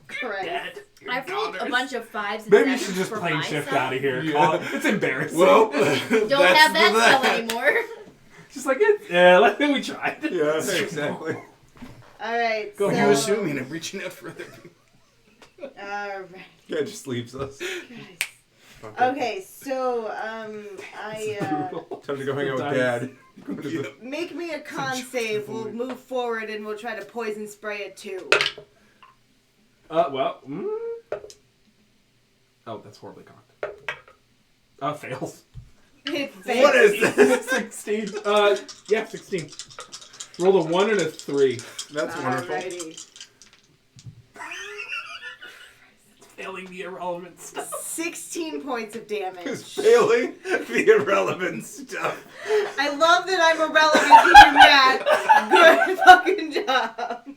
Christ. Dead. I've rolled a bunch of 5s and Maybe you 7s should just for plane my shift stuff. out of here. Yeah. It's embarrassing. Well, Don't have that spell anymore. Just like it. Yeah, like we tried. Yeah, exactly. Alright, Go, so... you assuming I'm reaching out for other people. Alright. Yeah, just leaves us. Guys. Okay, so Time to go hang out with Dice. Dad. Go to the- make me a con save. We'll move forward and we'll try to poison spray it too. Well. Oh, that's horribly cocked. Fails. It What fails. is this? 16. Yeah, 16. Rolled a 1 and a 3. That's wonderful. Alrighty. Failing the irrelevant stuff. 16 points of damage. Who's failing the irrelevant stuff? I love that I'm irrelevant even that. Good fucking job.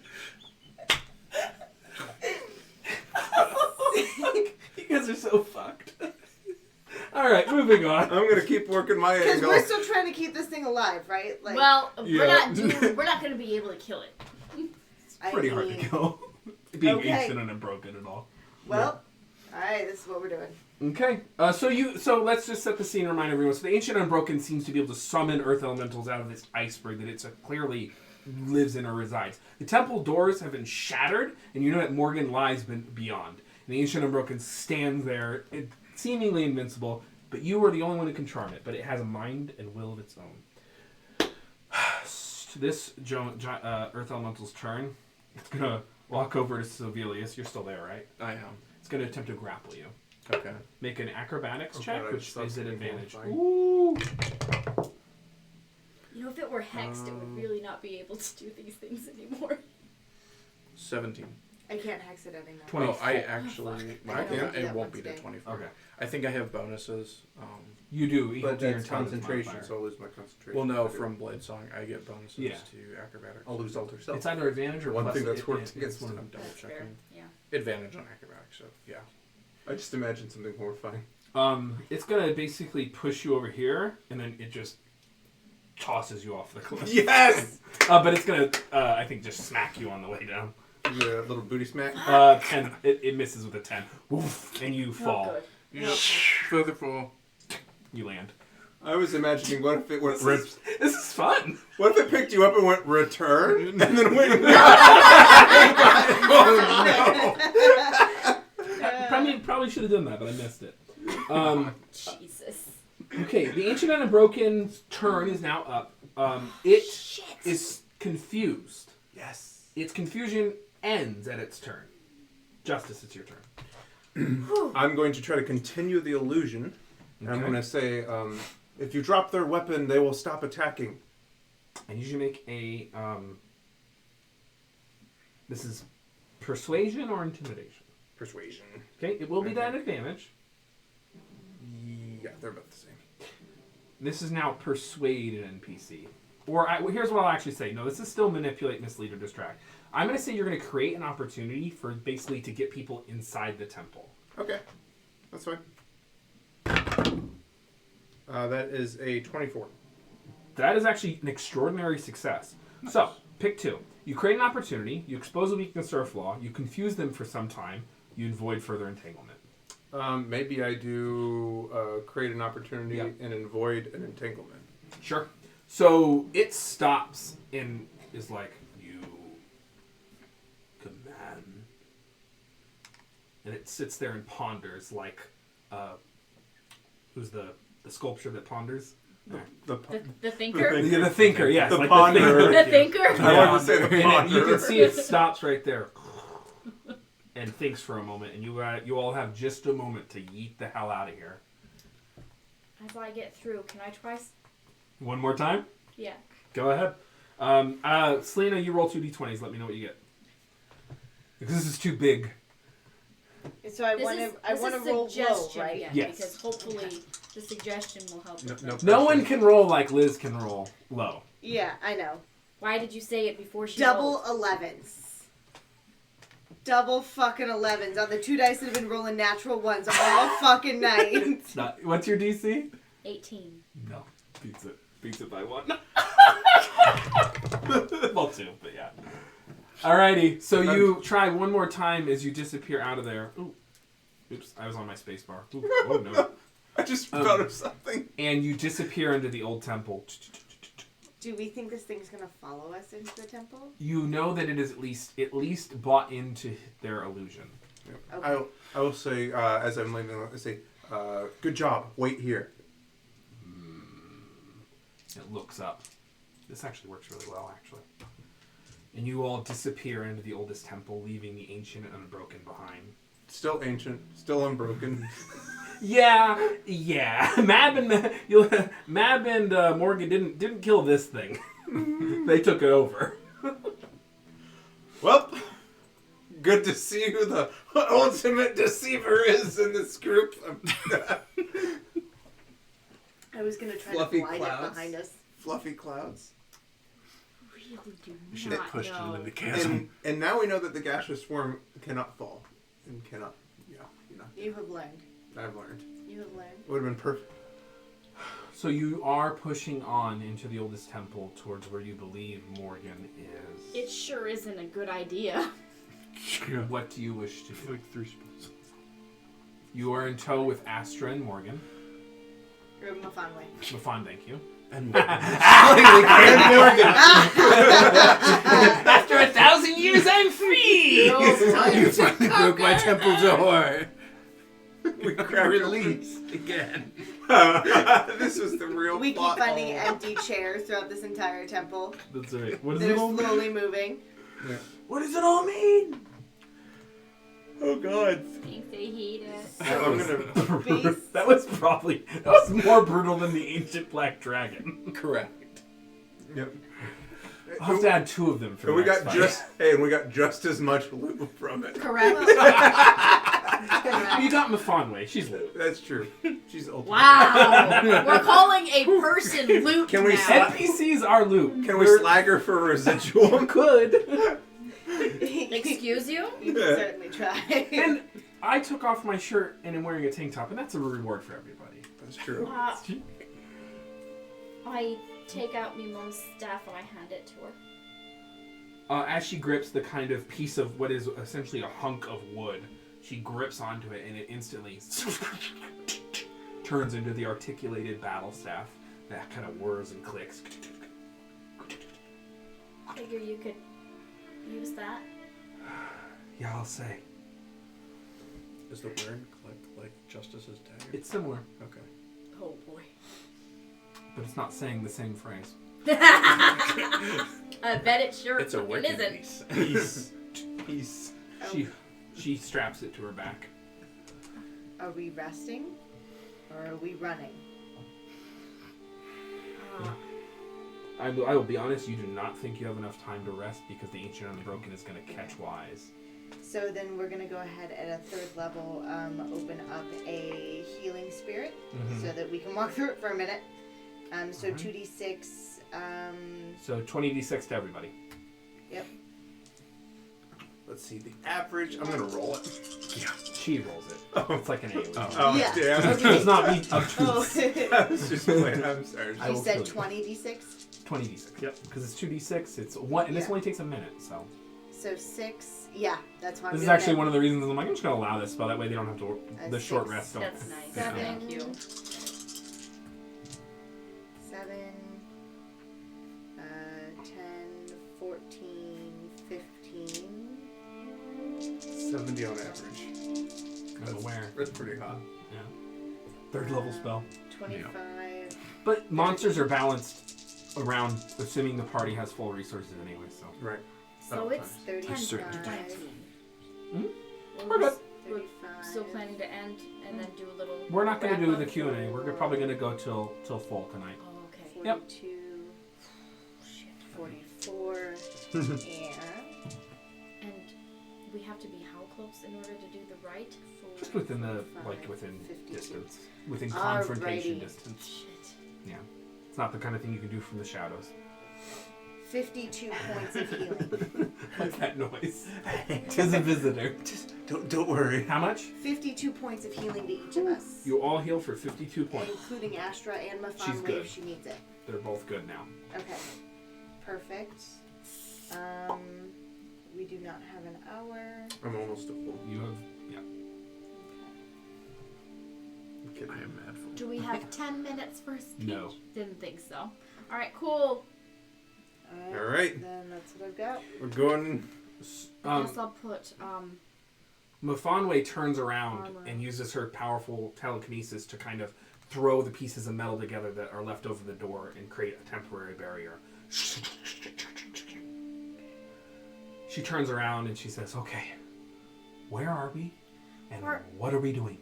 You guys are so fucked. Alright, moving on. I'm gonna keep working my Because angle. we're still trying to keep this thing alive, right? Like, Well, Yeah. we're not gonna be able to kill it. I Pretty hard to mean, kill. Being Okay. ancient and unbroken and all. Well, alright, this is what we're doing. Okay. So let's just set the scene and remind everyone. So the Ancient Unbroken seems to be able to summon earth elementals out of this iceberg that it's clearly lives in or resides. The temple doors have been shattered, and you know that Morgan lies beyond. And the Ancient Unbroken stands there, seemingly invincible, but you are the only one who can charm it. But it has a mind and will of its own. This earth elemental's turn. It's gonna walk over to Silvelius. You're still there, right? I am. It's gonna attempt to grapple you. Okay. Make an acrobatics Oh, check, God, I which suck is an at advantage. qualifying. Ooh. You know, if it were hexed, it would really not be able to do these things anymore. 17. I can't hex it anymore. 20. Oh, I actually... I don't do it that won't one be to today. 24. Okay. I think I have bonuses. You do. Equal But to your that's intelligence concentration, modifier. so I'll lose my concentration. Well, no, from Blade Song, I get bonuses Yeah. to acrobatics. I'll lose alter self. It's either advantage or One plus thing that's it- worked it's against one of I'm them. double That's fair. checking. Yeah. Advantage on acrobatics, so yeah. I just imagined something horrifying. It's gonna basically push you over here, and then it just tosses you off the cliff. Yes! But it's gonna, I think, just smack you on the way down. The little booty smack. 10. It misses with a 10. Woof, and you fall. Oh, good. Yep. Further fall. You land. I was imagining what if it went. This is fun. What if it picked you up and went return, and then went? Probably should have done that, but I missed it. Jesus. Okay, the Ancient and Unbroken's turn is now up. It is confused. Yes. Its confusion ends at its turn. Justice, it's your turn. I'm going to try to continue the illusion. And I'm Okay. going to say, if you drop their weapon, they will stop attacking. And you should make a. This is persuasion or intimidation. Persuasion. Okay, it will be that advantage. Yeah, they're about the same. This is now persuade an NPC. Or here's what I'll actually say. No, this is still manipulate, mislead, or distract. I'm going to say you're going to create an opportunity for basically to get people inside the temple. Okay, that's fine. That is a 24. That is actually an extraordinary success. So, pick two. You create an opportunity, you expose a weakness or a flaw, you confuse them for some time, you avoid further entanglement. Maybe I do create an opportunity and avoid an entanglement. Sure. So, it stops and is like, you command. And it sits there and ponders like, who's the sculpture that ponders? The The thinker? The thinker, yes. The like ponderer. The thinker? I wanted to say the And you ponderer. can see it stops right there and thinks for a moment, and you all have just a moment to yeet the hell out of here. As I get through, can I try? One more time? Yeah. Go ahead. Selena, you roll 2d20s. Let me know what you get. Because this is too big. So I want to roll low, suggestion, right? yeah, Yes. because hopefully the suggestion will help. with that. No one can roll like Liz can roll low. Yeah, I know. Why did you say it before she Double rolled? 11s. Double fucking 11s on the two dice that have been rolling natural ones all fucking night. What's your DC? 18. No. Beats it. Beats it by one. Well, two, but yeah. Alrighty, so you try one more time as you disappear out of there. Ooh. Oops, I was on my space bar. Ooh. Oh no. I just thought of something. And you disappear into the old temple. Do we think this thing's gonna follow us into the temple? You know that it is at least bought into their illusion. Okay. I will say, as I'm leaving, I say, good job. Wait here. It looks up. This actually works really well, actually. And you all disappear into the oldest temple, leaving the ancient and unbroken behind. Still ancient, still unbroken. Yeah. Mab and Morgan didn't kill this thing. They took it over. Well, good to see who the ultimate deceiver is in this group. I was gonna try Fluffy to glide clouds. it behind us. Fluffy clouds. Really do You should have not pushed know. it into the chasm. And now we know that the gaseous form cannot fall. And cannot, You have learned. I've learned. You have learned. It would have been perfect. So you are pushing on into the oldest temple towards where you believe Morgan is. It sure isn't a good idea. What do you wish to do? Like 3 spoons. You are in tow with Astra and Morgan. Or Mafanwe. Mafan, thank you. And After 1,000 years, I'm free! you finally broke my temple door. We Released again. This was the real We keep plot finding all- empty chairs throughout this entire temple. That's right. What does They're it all mean? slowly moving. What does it all mean? Oh God. Think they hate it. I'm gonna. Beast. That was more brutal than the ancient black dragon. Correct. Yep. I'll have to add 2 of them for And the we next got fight. and we got just as much loot from it. Correct. You got Mafanwe. She's loot. That's true. She's ultimate. Wow. We're calling a person Luke Can we now. NPCs are loot. Can we slag her for residual? Could. Excuse you? You can certainly try. And I took off my shirt and am wearing a tank top, and that's a reward for everybody. That's true. I take out my mom's staff and I hand it to her. As she grips the kind of piece of what is essentially a hunk of wood, she grips onto it and it instantly turns into the articulated battle staff that kind of whirs and clicks. Figure you could use that. Yeah, I'll say. Is the word click like Justice's dagger? It's similar, Okay. Oh boy. but it's not saying the same phrase. I bet it sure It's a fucking wicked isn't. piece. Peace. Peace. She straps it to her back. Are we resting? Or are we running? I will be honest, you do not think you have enough time to rest because the Ancient Unbroken is going to catch wise. So then we're gonna go ahead at a 3rd level, open up a healing spirit so that we can walk through it for a minute. So Alright. 2d6. So 20d6 to everybody. Yep. Let's see the average. I'm gonna roll it. She rolls it. It's like an alien. Oh Yeah. damn! Okay. It's not me. Oh. I was just playing. I'm sorry. I You will said kill you. 20d6. 20d6. Yep. Because it's 2d6. It's one, and this Yeah. only takes a minute. So So 6. Yeah, that's why I'm this is doing actually it. one of the reasons I'm like, I'm just gonna allow this spell. That way they don't have to. A The short 6. rest. Don't. That's nice. Yeah. Thank you. 7, 10, 14, 15. 70 on average. I'm aware. That's pretty hot. Yeah. 3rd level spell. 25. But monsters are balanced around, assuming the party has full resources anyway. So. Right. So it's 35. 10. We're good. 35. Still planning to end and then do a little. We're not going to do wrap the up Q&A. We're for- probably going to go till full tonight. Oh, okay. 42. Yep. 44. And we have to be how close in order to do the right? Just within the, like, 45, within 52. distance. Within confrontation Alrighty. distance. Shit. Yeah. It's not the kind of thing you can do from the shadows. 52 points of healing. What's that noise? Tis a visitor. Don't worry. How much? 52 points of healing to each of us. You all heal for 52 points. Including Astra and She's Mafanwe good. if she needs it. They're both good now. Okay. Perfect. We do not have an hour. I'm almost at full. You have, yeah. I'm kidding. I am mad full. Do we have 10 minutes for a speech? No. Didn't think so. Alright, cool. All right. Then that's what I've got. We're going. I guess I'll put Mafanwe turns around Armor. and uses her powerful telekinesis to kind of throw the pieces of metal together that are left over the door and create a temporary barrier. She turns around and she says, "Okay, where are we? And what are we doing?"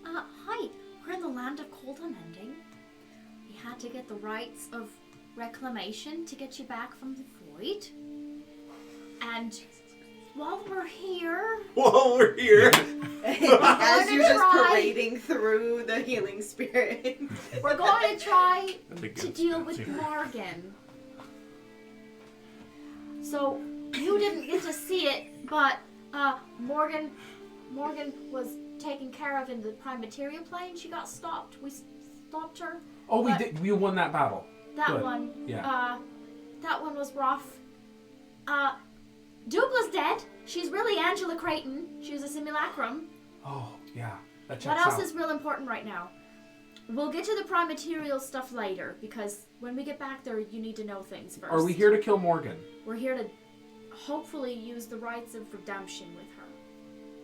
Hi. We're in the land of cold unending. We had to get the rights of reclamation to get you back from the void. And while we're here... While we're here. As you're just try. parading through the healing spirit. We're going to try That'd be to good. deal with Morgan. So, you didn't get to see it, but Morgan was taken care of in the prime material plane. She got stopped. We stopped her. Oh, we But- did. We won that battle. That Good. one. Yeah. That one was rough. Dougla's dead. She's really Angela Creighton. She was a simulacrum. Oh, yeah. That checks What else out. is real important right now? We'll get to the prime material stuff later, because when we get back there, you need to know things first. Are we here to kill Morgan? We're here to hopefully use the rights of redemption with her.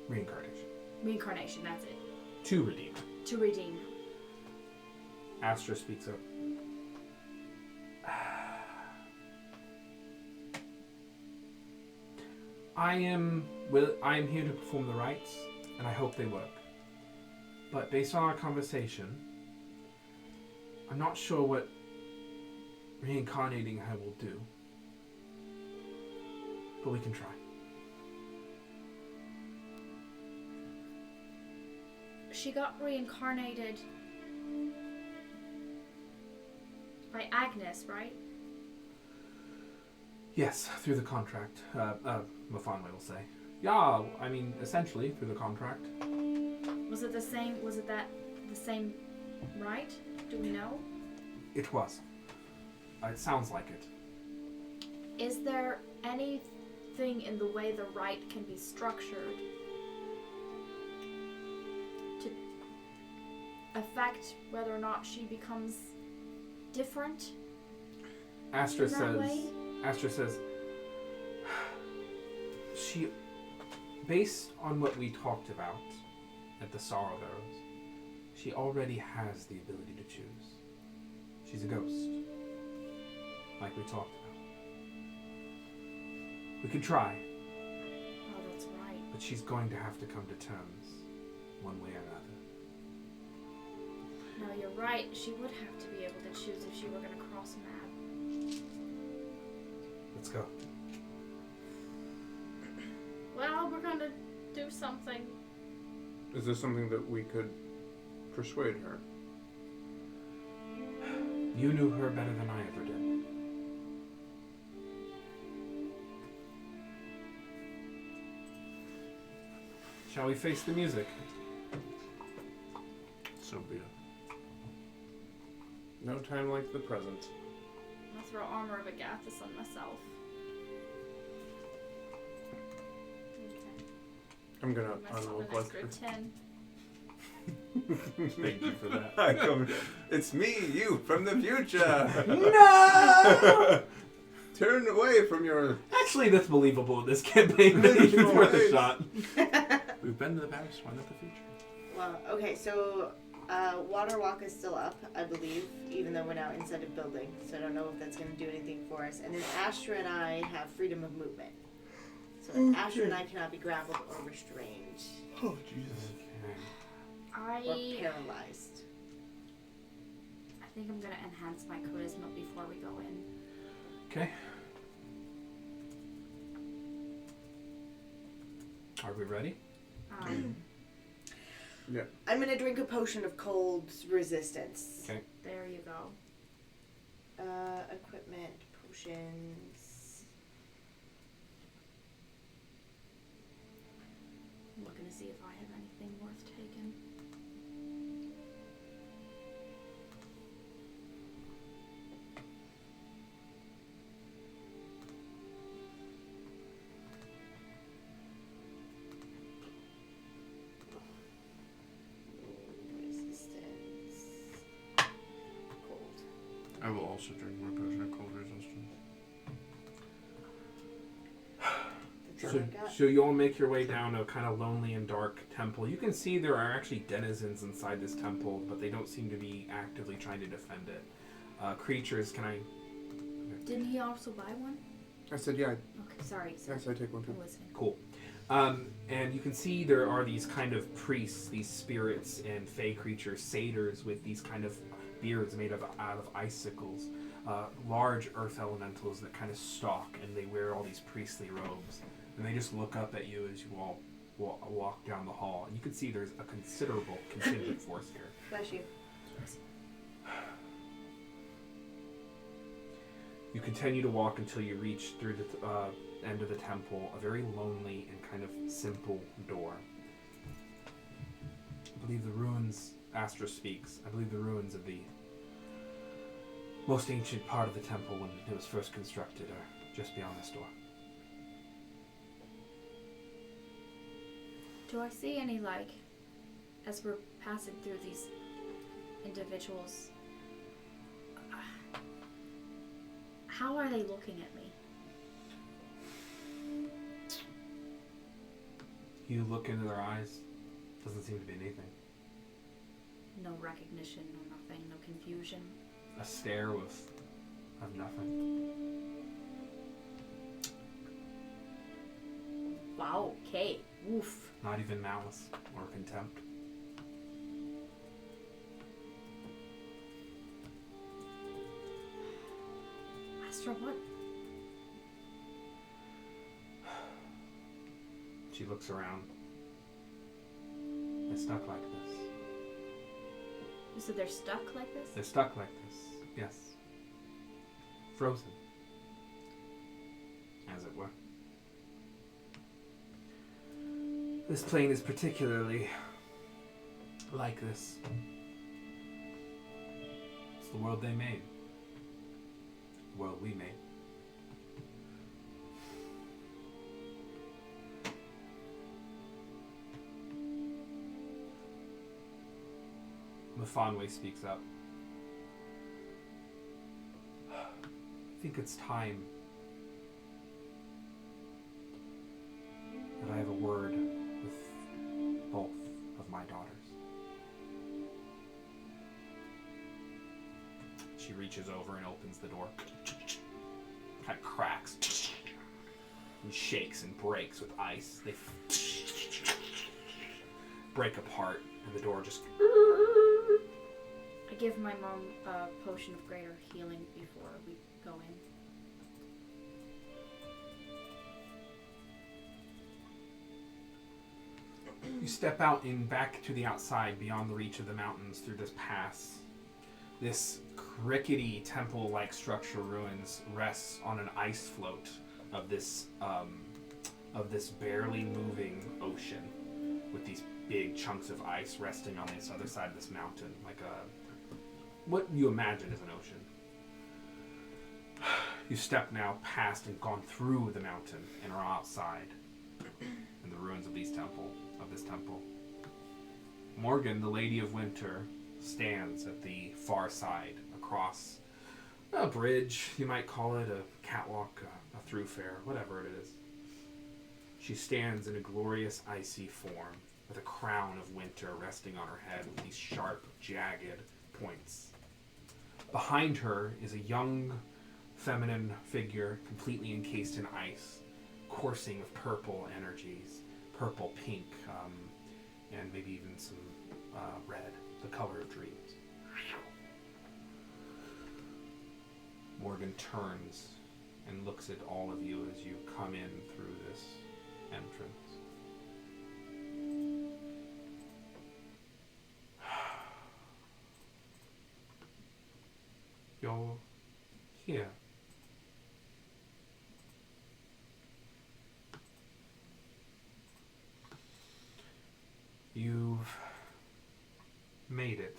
Reincarnation. Reincarnation, that's it. To redeem. To redeem her. Astra speaks up. I am here to perform the rites, and I hope they work. But based on our conversation, I'm not sure what reincarnating her will do. But we can try. She got reincarnated by Agnes, right? Yes, through the contract. Mafanwe will say. Yeah, I mean, essentially, through the contract. Was it the same? Was it the same right? Do we know? It was. It sounds like it. Is there anything in the way the rite can be structured to affect whether or not she becomes different? Astra In that says. way? Astra says. She, based on what we talked about at the Sorrow Barrows, she already has the ability to choose. She's a ghost, like we talked about. We could try, Oh, that's right. but she's going to have to come to terms, one way or another. No, you're right. She would have to be able to choose if she were going to cross a map. Let's go. Well, we're going to do something. Is this something that we could persuade her? You knew her better than I ever did. Shall we face the music? So be it. No time like the present. I'm going to throw Armor of Agathis on myself. Okay. I'm gonna Give myself unlock an like extra 10. Thank you for that. I come. It's me, you from the future. No! Turn away from your. Actually, that's believable in this campaign. Maybe it's worth a shot. We've been to the past, why not the future? Well, okay, so Water Walk is still up, I believe, even though we're now inside a building. So I don't know if that's going to do anything for us. And then Astra and I have freedom of movement. So Astra and I cannot be grappled or restrained Oh, Jesus. or paralyzed. I think I'm going to enhance my charisma before we go in. Okay. Are we ready? I'm going to drink a potion of cold resistance. Okay. There you go. Equipment, potions. I'm looking to see if I have anything worth taking. Resistance. Cold. I will also drink my potion of cold resistance. So you all make your way down a kind of lonely and dark temple. You can see there are actually denizens inside this temple, but they don't seem to be actively trying to defend it. Creatures, can I... Didn't he also buy one? I said, yeah. Okay, sorry. Yes, I take one too. I'm listening. Cool. And you can see there are these kind of priests, these spirits and fey creatures, satyrs with these kind of beards made out of icicles, large earth elementals that kind of stalk, and they wear all these priestly robes. And they just look up at you as you all walk down the hall. And you can see there's a considerable contingent force here. Bless you. You continue to walk until you reach through the end of the temple, a very lonely and kind of simple door. I believe the ruins, Astra speaks, I believe the ruins of the most ancient part of the temple when it was first constructed are just beyond this door. Do I see any, like, as we're passing through these individuals, how are they looking at me? You look into their eyes, doesn't seem to be anything. No recognition, no nothing, no confusion. A stare of nothing. Wow, okay. Oof. Not even malice or contempt. Astra, what? She looks around. They're stuck like this. You said they're stuck like this? They're stuck like this, yes. Frozen. As it were. This plane is particularly like this. It's the world they made. The world we made. Mafanwe speaks up. I think it's time that I have a word with both of my daughters. She reaches over and opens the door. Kind of cracks and shakes and breaks with ice. They break apart and the door just... I give my mom a potion of greater healing before we go in. You step out and back to the outside beyond the reach of the mountains through this pass. This crickety temple-like structure ruins rests on an ice float of this barely moving ocean with these big chunks of ice resting on this other side of this mountain, like what you imagine is an ocean. You step now past and gone through the mountain and are outside in the ruins of this temple. Morgan, the Lady of Winter, stands at the far side across a bridge, you might call it, a catwalk, a thoroughfare, whatever it is. She stands in a glorious icy form with a crown of winter resting on her head with these sharp, jagged points. Behind her is a young, feminine figure completely encased in ice, coursing with purple energies, purple, pink, and maybe even some red, the color of dreams. Morgan turns and looks at all of you as you come in through this entrance. You're here. You've made it.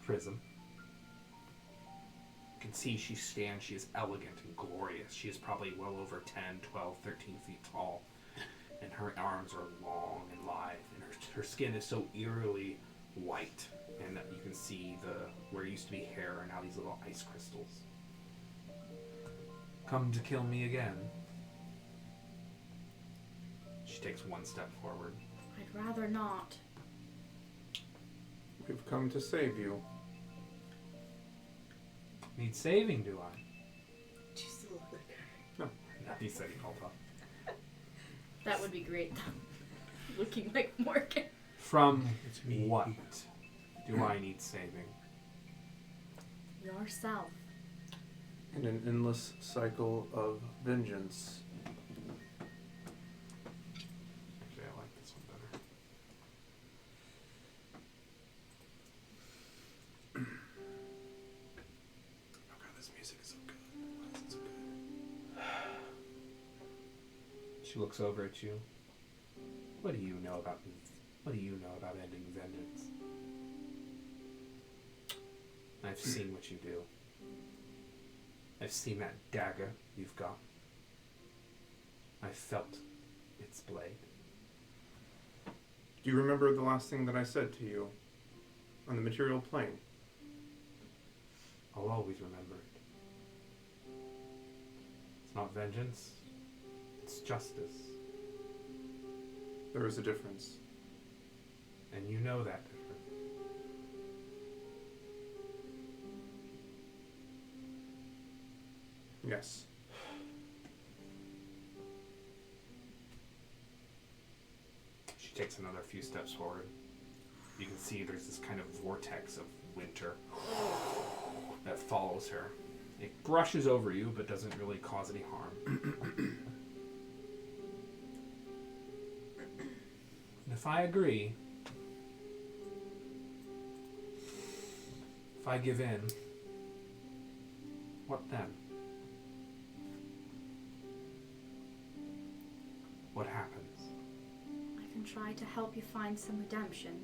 Prism. You can see she stands, she is elegant and glorious. She is probably well over 10, 12, 13 feet tall. And her arms are long and lithe, and her skin is so eerily white, and you can see where it used to be hair are now these little ice crystals. Come to kill me again. She takes one step forward. I'd rather not. We've come to save you. Need saving, do I? Do you still look like her? No, he said he called up. That would be great. Looking like Morgan. From It's me. what do I need saving? Yourself. In an endless cycle of vengeance. Actually, I like this one better. Oh god, this music is so good. Why is it so good? She looks over at you. What do you know about ending vengeance? I've seen what you do. I've seen that dagger you've got. I felt its blade. Do you remember the last thing that I said to you on the material plane? I'll always remember it. It's not vengeance. It's justice. There is a difference. And you know that difference. Yes. She takes another few steps forward. You can see there's this kind of vortex of winter that follows her. It brushes over you, but doesn't really cause any harm. And if I agree, if I give in, what then? What happens? I can try to help you find some redemption.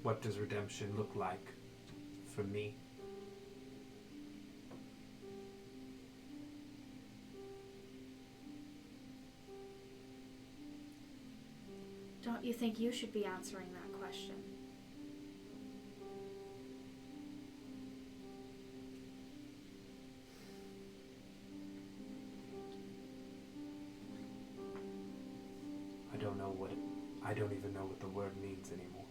What does redemption look like for me? Don't you think you should be answering that question? I don't even know what the word means anymore.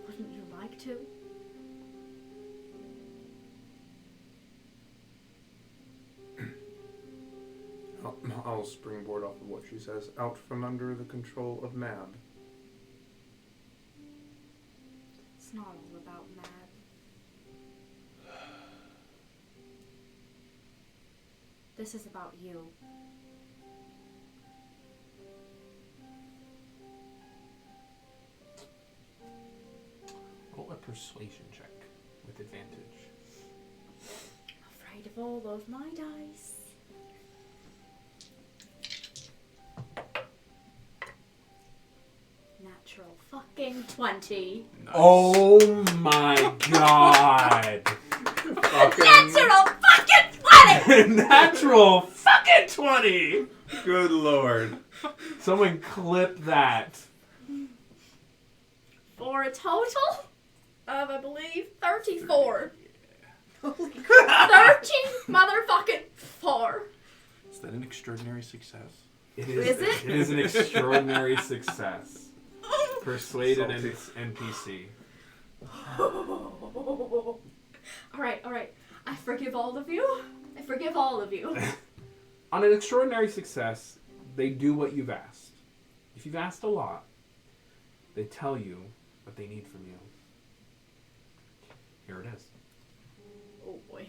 Wouldn't you like to? I'll springboard off of what she says. Out from under the control of Mab. It's not all about Mad. This is about you. Roll a persuasion check with advantage. Afraid of all of my dice. Natural fucking 20. Nice. Oh my god! Natural fucking 20! Natural fucking 20! Good lord. Someone clip that. For a total of, I believe, 34. 30 motherfucking 4. Is that an extraordinary success? Is it? It is an extraordinary success. Persuade an NPC. Alright. I forgive all of you. On an extraordinary success, they do what you've asked. If you've asked a lot, they tell you what they need from you. Here it is. Oh boy.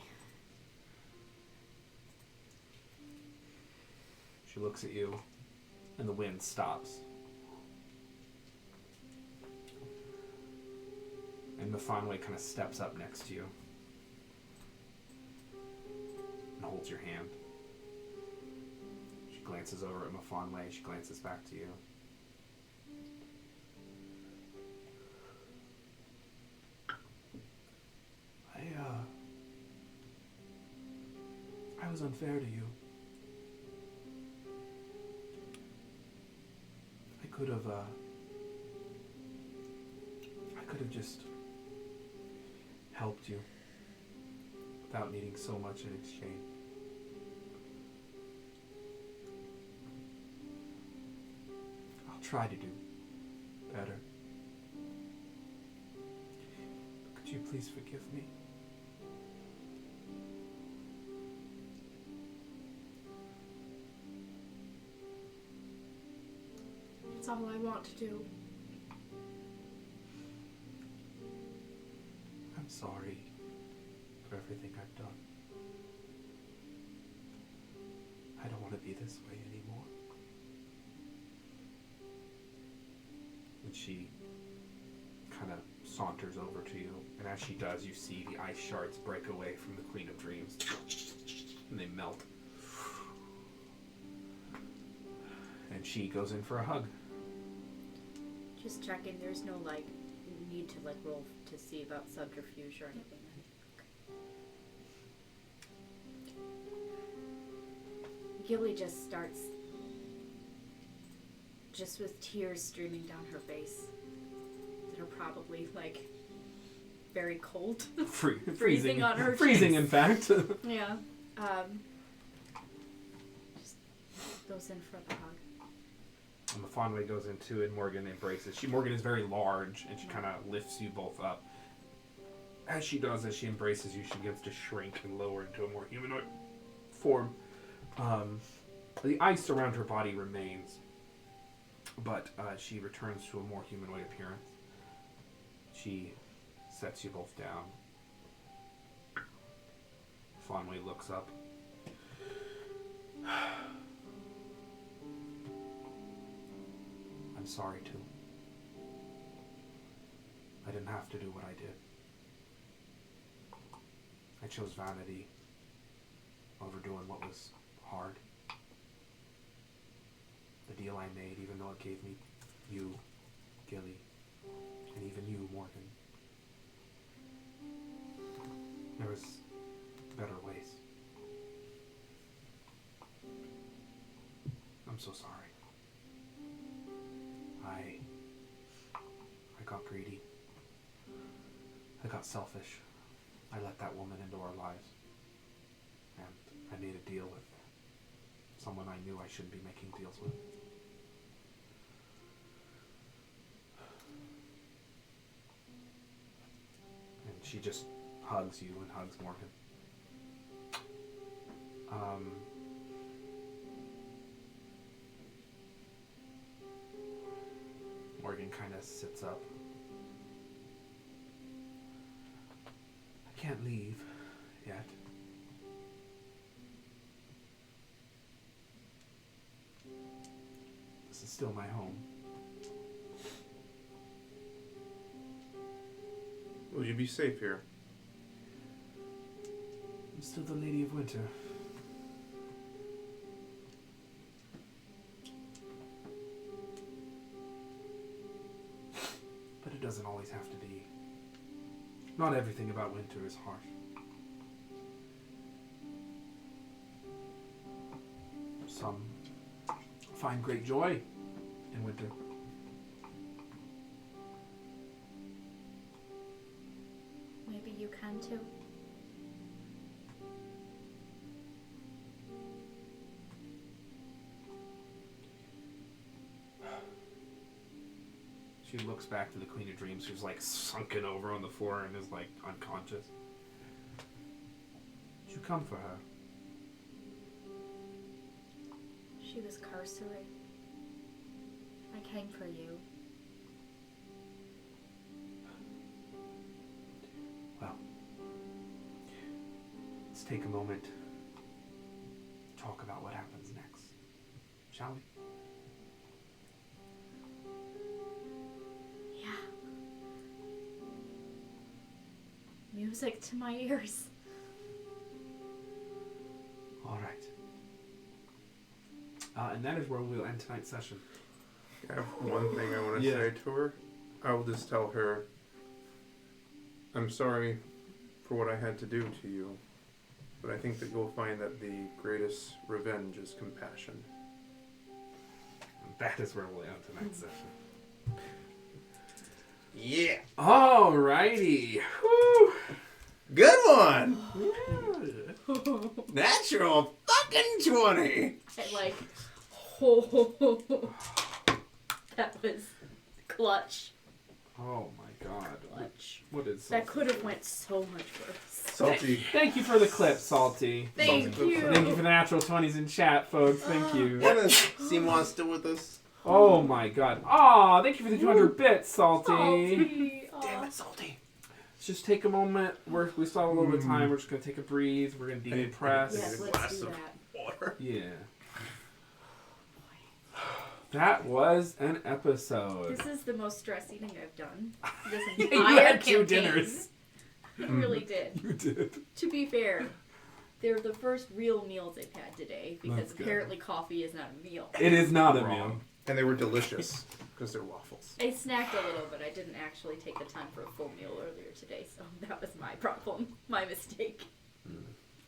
She looks at you, and the wind stops. And Mafanwe kind of steps up next to you and holds your hand. She glances over at Mafanwe. She glances back to you. I was unfair to you. I could have just helped you without needing so much in exchange. I'll try to do better. Could you please forgive me? It's all I want to do. I'm sorry for everything I've done. I don't want to be this way anymore. And she kind of saunters over to you, and as she does, you see the ice shards break away from the Queen of Dreams, and they melt. And she goes in for a hug. Just checking. There's no need to roll to see about subterfuge or anything. Gilly just starts, just with tears streaming down her face, that are probably very cold. Freezing on her freezing, cheeks. in fact. Yeah. Just goes in for the hug. And the Fawnway goes into it, and Morgan embraces. Morgan is very large, and she kind of lifts you both up. As she does, as she embraces you, she begins to shrink and lower into a more humanoid form. The ice around her body remains, but she returns to a more humanoid appearance. She sets you both down. Fawnway looks up. I'm sorry, too. I didn't have to do what I did. I chose vanity over doing what was hard. The deal I made, even though it gave me you, Gilly, and even you, Morgan. There was better ways. I'm so sorry. I got greedy. I got selfish. I let that woman into our lives. And I made a deal with someone I knew I shouldn't be making deals with. And she just hugs you and hugs Morgan. Morgan kind of sits up. I can't leave yet. This is still my home. Will you be safe here? I'm still the Lady of Winter. But it doesn't always have to be. Not everything about winter is harsh. Some find great joy in winter. Maybe you can too. She looks back to the Queen of Dreams, who's sunken over on the floor and is unconscious. Did you come for her? She was cursory. I came for you. Well, let's take a moment to talk about what happens next, shall we? Music to my ears. All right. And that is where we'll end tonight's session. I have one thing I want to say to her. I will just tell her, I'm sorry for what I had to do to you. but I think that you'll find that the greatest revenge is compassion. That is where we'll end tonight's session. Yeah. Alrighty. Whew. Good one. Yeah. Natural fucking 20. Like, that was clutch. Oh my god. Clutch. What is That Salty? could have went so much worse. Salty. Thank you for the clip, Salty. Thank you. Thank you for the natural 20s in chat, folks. Thank you. Seymour's still with us. Oh my god. Aw, thank you for the 200 bits, Salty. Salty. Damn it, Salty. Let's just take a moment. We still have a little bit of time. We're just going to take a breathe. We're going to decompress. Yes, let's do that. Water. Yeah. That was an episode. This is the most stress eating I've done this You entire had 2 campaign. dinners. I really did. You did. To be fair, they're the first real meals I've had today because That's good. apparently coffee is not a meal. It is not a meal. Wrong. And they were delicious because they're waffles. I snacked a little, but I didn't actually take the time for a full meal earlier today, so that was my problem. My mistake.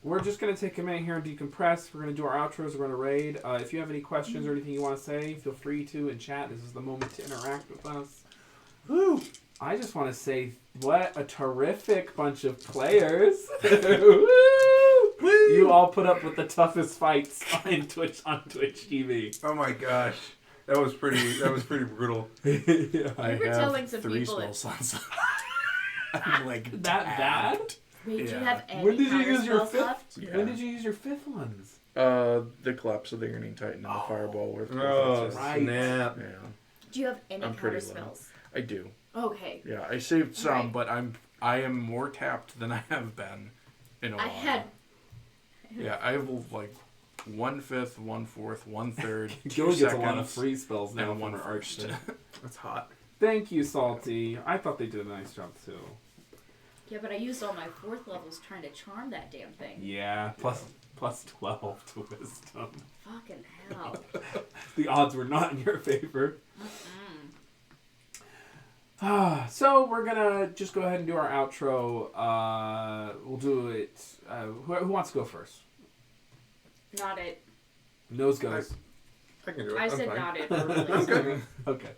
We're just going to take a minute here and decompress. We're going to do our outros. We're going to raid. If you have any questions or anything you want to say, feel free to in chat. This is the moment to interact with us. Woo! I just want to say, what a terrific bunch of players. Woo! You all put up with the toughest fights on Twitch TV. Oh my gosh. That was pretty brutal. Yeah. I We were have telling some 3 people small that- sons. I'm like That bad? Wait, do you Yeah. have any When did you use your counterspells fifth? left? Yeah. When did you use your 5th ones? The collapse of the Earning Titan and the Fireball were Oh, Right. snap. Yeah, Do you have any I'm pretty counterspells? I do. Okay. Yeah, I saved some, Right. but I am more tapped than I have been in a while. I had. Yeah, I have like 1/5, 1/4, 1/3, 2 Gilly gets a lot of seconds, free spells now and from 1 her first. arch. That's hot. Thank you, Salty. I thought they did a nice job too. Yeah, but I used all my 4th levels trying to charm that damn thing. Yeah, plus 12 to wisdom. Fucking hell. The odds were not in your favor. Mm-mm. So we're gonna just go ahead and do our outro. We'll do it. Who wants to go first? Not it. Nose goes. I can do it. I I'm said fine. not it. Okay. Okay.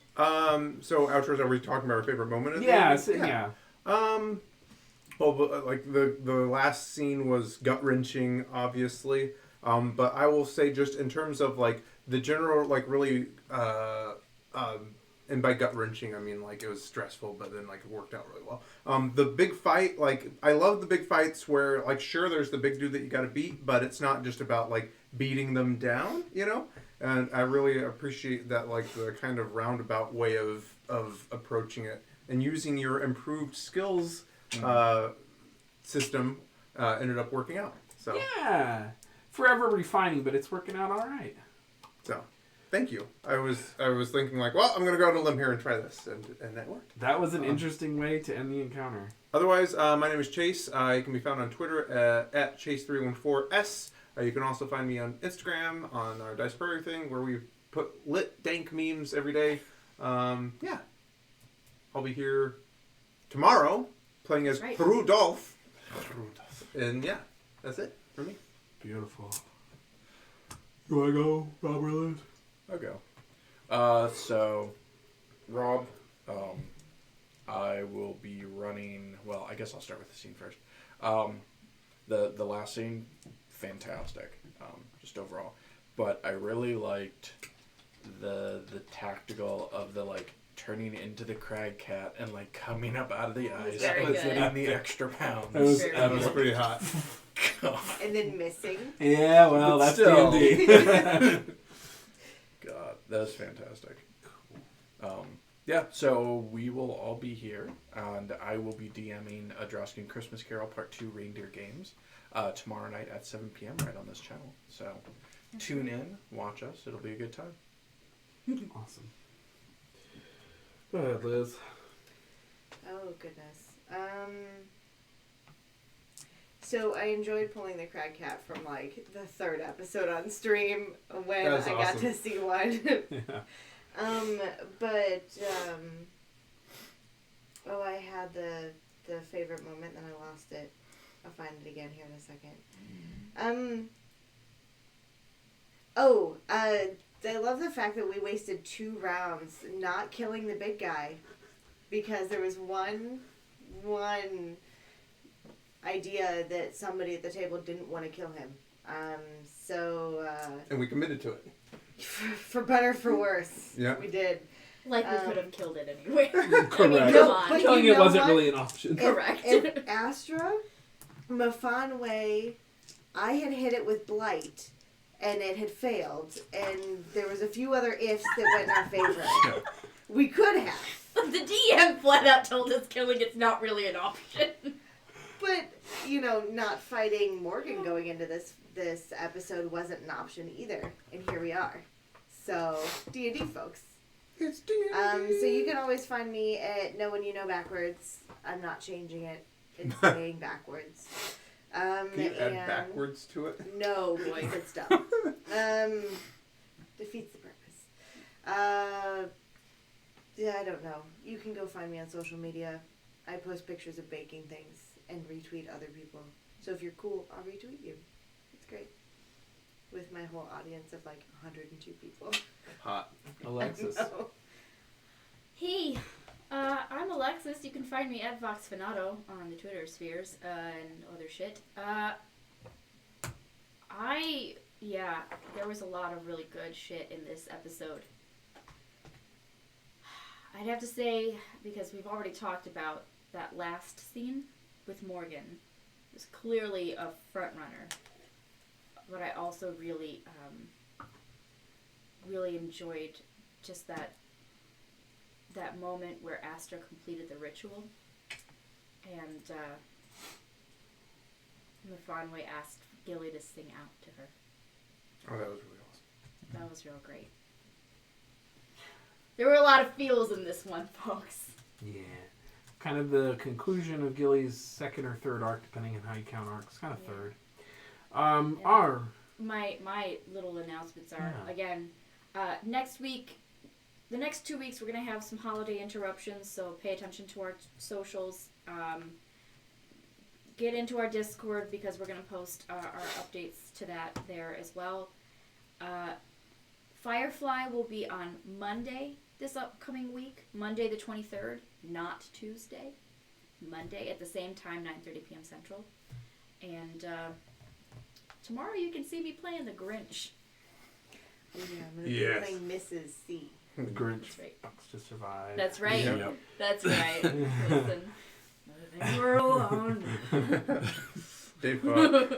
So outros, are we talking about our favorite moment? At the Yeah. end? Yeah. Well, but, like the last scene was gut wrenching, obviously. But I will say, just in terms of like the general, like really, and by gut wrenching, I mean like it was stressful, but then like it worked out really well. The big fight, like I love the big fights where like sure there's the big dude that you got to beat, but it's not just about like beating them down, you know. And I really appreciate that, like the kind of roundabout way of approaching it and using your improved skills system ended up working out. So Yeah. Forever refining, but it's working out all right. so thank you. I was thinking like, well, I'm gonna go out on a limb here and try this, and that worked. That was an interesting way to end the encounter. Otherwise, my name is Chase. You can be found on Twitter at Chase314S. You can also find me on Instagram on our Dice Prairie thing where we put lit dank memes every day. Yeah, I'll be here tomorrow playing as Right. Rudolph. And yeah, that's it for me. Beautiful. You wanna go, Rob Rillard? I'll go. So, Rob, I will be running. Well, I guess I'll start with the scene first. The last scene, fantastic, just overall. But I really liked the tactical of the like turning into the crag cat and like coming up out of the eyes, very good. putting the extra pounds. That was Very That was good. pretty hot. And then missing. Yeah, well, But that's still. D&D. God, that was fantastic. Yeah, so we will all be here, and I will be DMing A Droskin Christmas Carol Part 2 Reindeer Games tomorrow night at 7 p.m. right on this channel. So tune in, watch us. It'll be a good time. Awesome. Go ahead, Liz. Oh goodness. So I enjoyed pulling the crag cat from like the 3rd episode on stream when That was I got awesome. to see one. Yeah. Oh, I had the favorite moment, then I lost it. I'll find it again here in a second. I love the fact that we wasted 2 rounds not killing the big guy because there was one idea that somebody at the table didn't want to kill him. And we committed to it. For better or for worse, Yeah. we did. Like we could have killed it anyway. Correct. I mean, come No, on. but Killing you it know wasn't what? really an option. Correct. If Astra, Mafanwe, I had hit it with Blight, and it had failed, and there was a few other ifs that went in our favor. We could have. The DM flat out told us killing it's not really an option. But, not fighting Morgan going into this episode wasn't an option either. And here we are. So, D&D, folks. It's D&D. So you can always find me at Know When You Know Backwards. I'm not changing it. It's staying backwards. Can you add backwards to it? No, because it's dumb. Defeats the purpose. Yeah, I don't know. You can go find me on social media. I post pictures of baking things and retweet other people. So if you're cool, I'll retweet you. It's great. With my whole audience of like 102 people. Hot. Alexis. No. Hey, I'm Alexis. You can find me at VoxFinato on the Twitter spheres and other shit. There was a lot of really good shit in this episode. I'd have to say, because we've already talked about that last scene with Morgan, it was clearly a front runner. But I also really enjoyed just that moment where Astra completed the ritual, and Mafanwe asked Gilly to sing out to her. Oh, that was really awesome. That was real great. There were a lot of feels in this one, folks. Yeah. Kind of the conclusion of Gilly's second or third arc, depending on how you count arcs. Kind of third. My little announcements are, again, next week, the next 2 weeks, we're going to have some holiday interruptions, so pay attention to our socials. Get into our Discord, because we're going to post our updates to that there as well. Firefly will be on Monday this upcoming week, Monday the 23rd, not Tuesday. Monday at the same time, 9:30 p.m. Central. And tomorrow you can see me playing the Grinch. Oh, yeah, I'm going to be playing Mrs. C. The Grinch That's right. fucks to survive. That's right. Yep. That's right. Listen. We're alone. Dave Fox.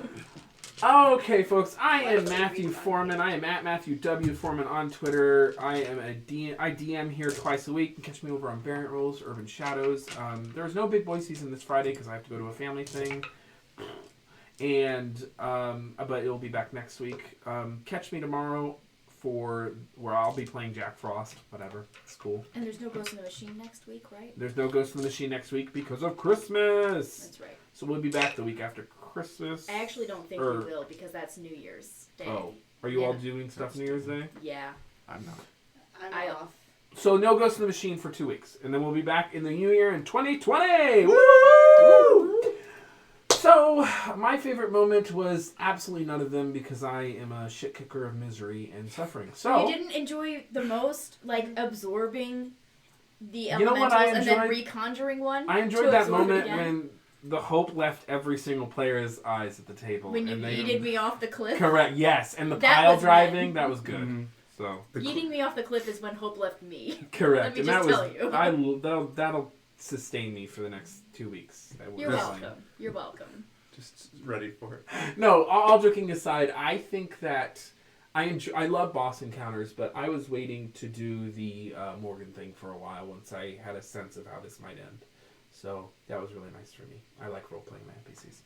Okay, folks, I am Matthew Foreman. I am at Matthew W. Foreman on Twitter. I DM here twice a week. You can catch me over on Variant Rules, Urban Shadows. There was no Big Boy season this Friday because I have to go to a family thing. But it'll be back next week. Catch me tomorrow for where I'll be playing Jack Frost. Whatever. It's cool. And there's no Ghost in the Machine next week, right? There's no Ghost in the Machine next week because of Christmas. That's right. So we'll be back the week after Christmas. I actually don't think we will, because that's New Year's Day. Oh. Are you all doing stuff New Year's Day? Yeah. I'm not. I'm off. So no Ghost in the Machine for 2 weeks. And then we'll be back in the new year in 2020! Woo! So, my favorite moment was absolutely none of them because I am a shit kicker of misery and suffering. So You didn't enjoy the most, like, absorbing the You know what elementals I and then enjoyed? reconjuring one? I to enjoyed that absorb it moment again? when the hope left every single player's eyes at the table. When you and they yeeted me off the cliff? Correct, yes. And the That pile was driving, that was good. Mhm. So Yeeting me off the cliff is when hope left me. correct. Let me and just that tell you. that'll sustain me for the next 2 weeks. You're welcome. You're welcome. Just ready for it. No, all joking aside, I think that I love boss encounters, but I was waiting to do the Morgan thing for a while once I had a sense of how this might end. So that was really nice for me. I like role-playing my NPCs.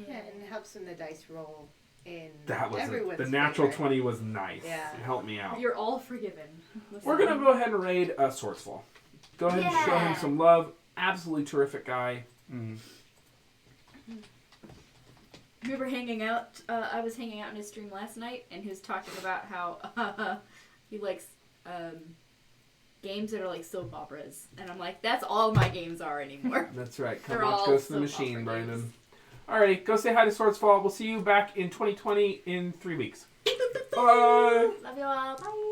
Yeah, and it helps when the dice roll in That was everyone's the natural favor. 20 was nice. Yeah. It helped me out. You're all forgiven. We're going to go ahead and raid Swordsfall. Go ahead and show him Yeah. some love. Absolutely terrific guy. We were hanging out. I was hanging out in his stream last night, and he was talking about how he likes games that are like soap operas, and I'm like, that's all my games are anymore. That's right. Come They're watch all Ghost in the soap Machine, opera Brandon. games. Alrighty, go say hi to Swords Fall. We'll see you back in 2020 in 3 weeks. Bye. Love you all. Bye.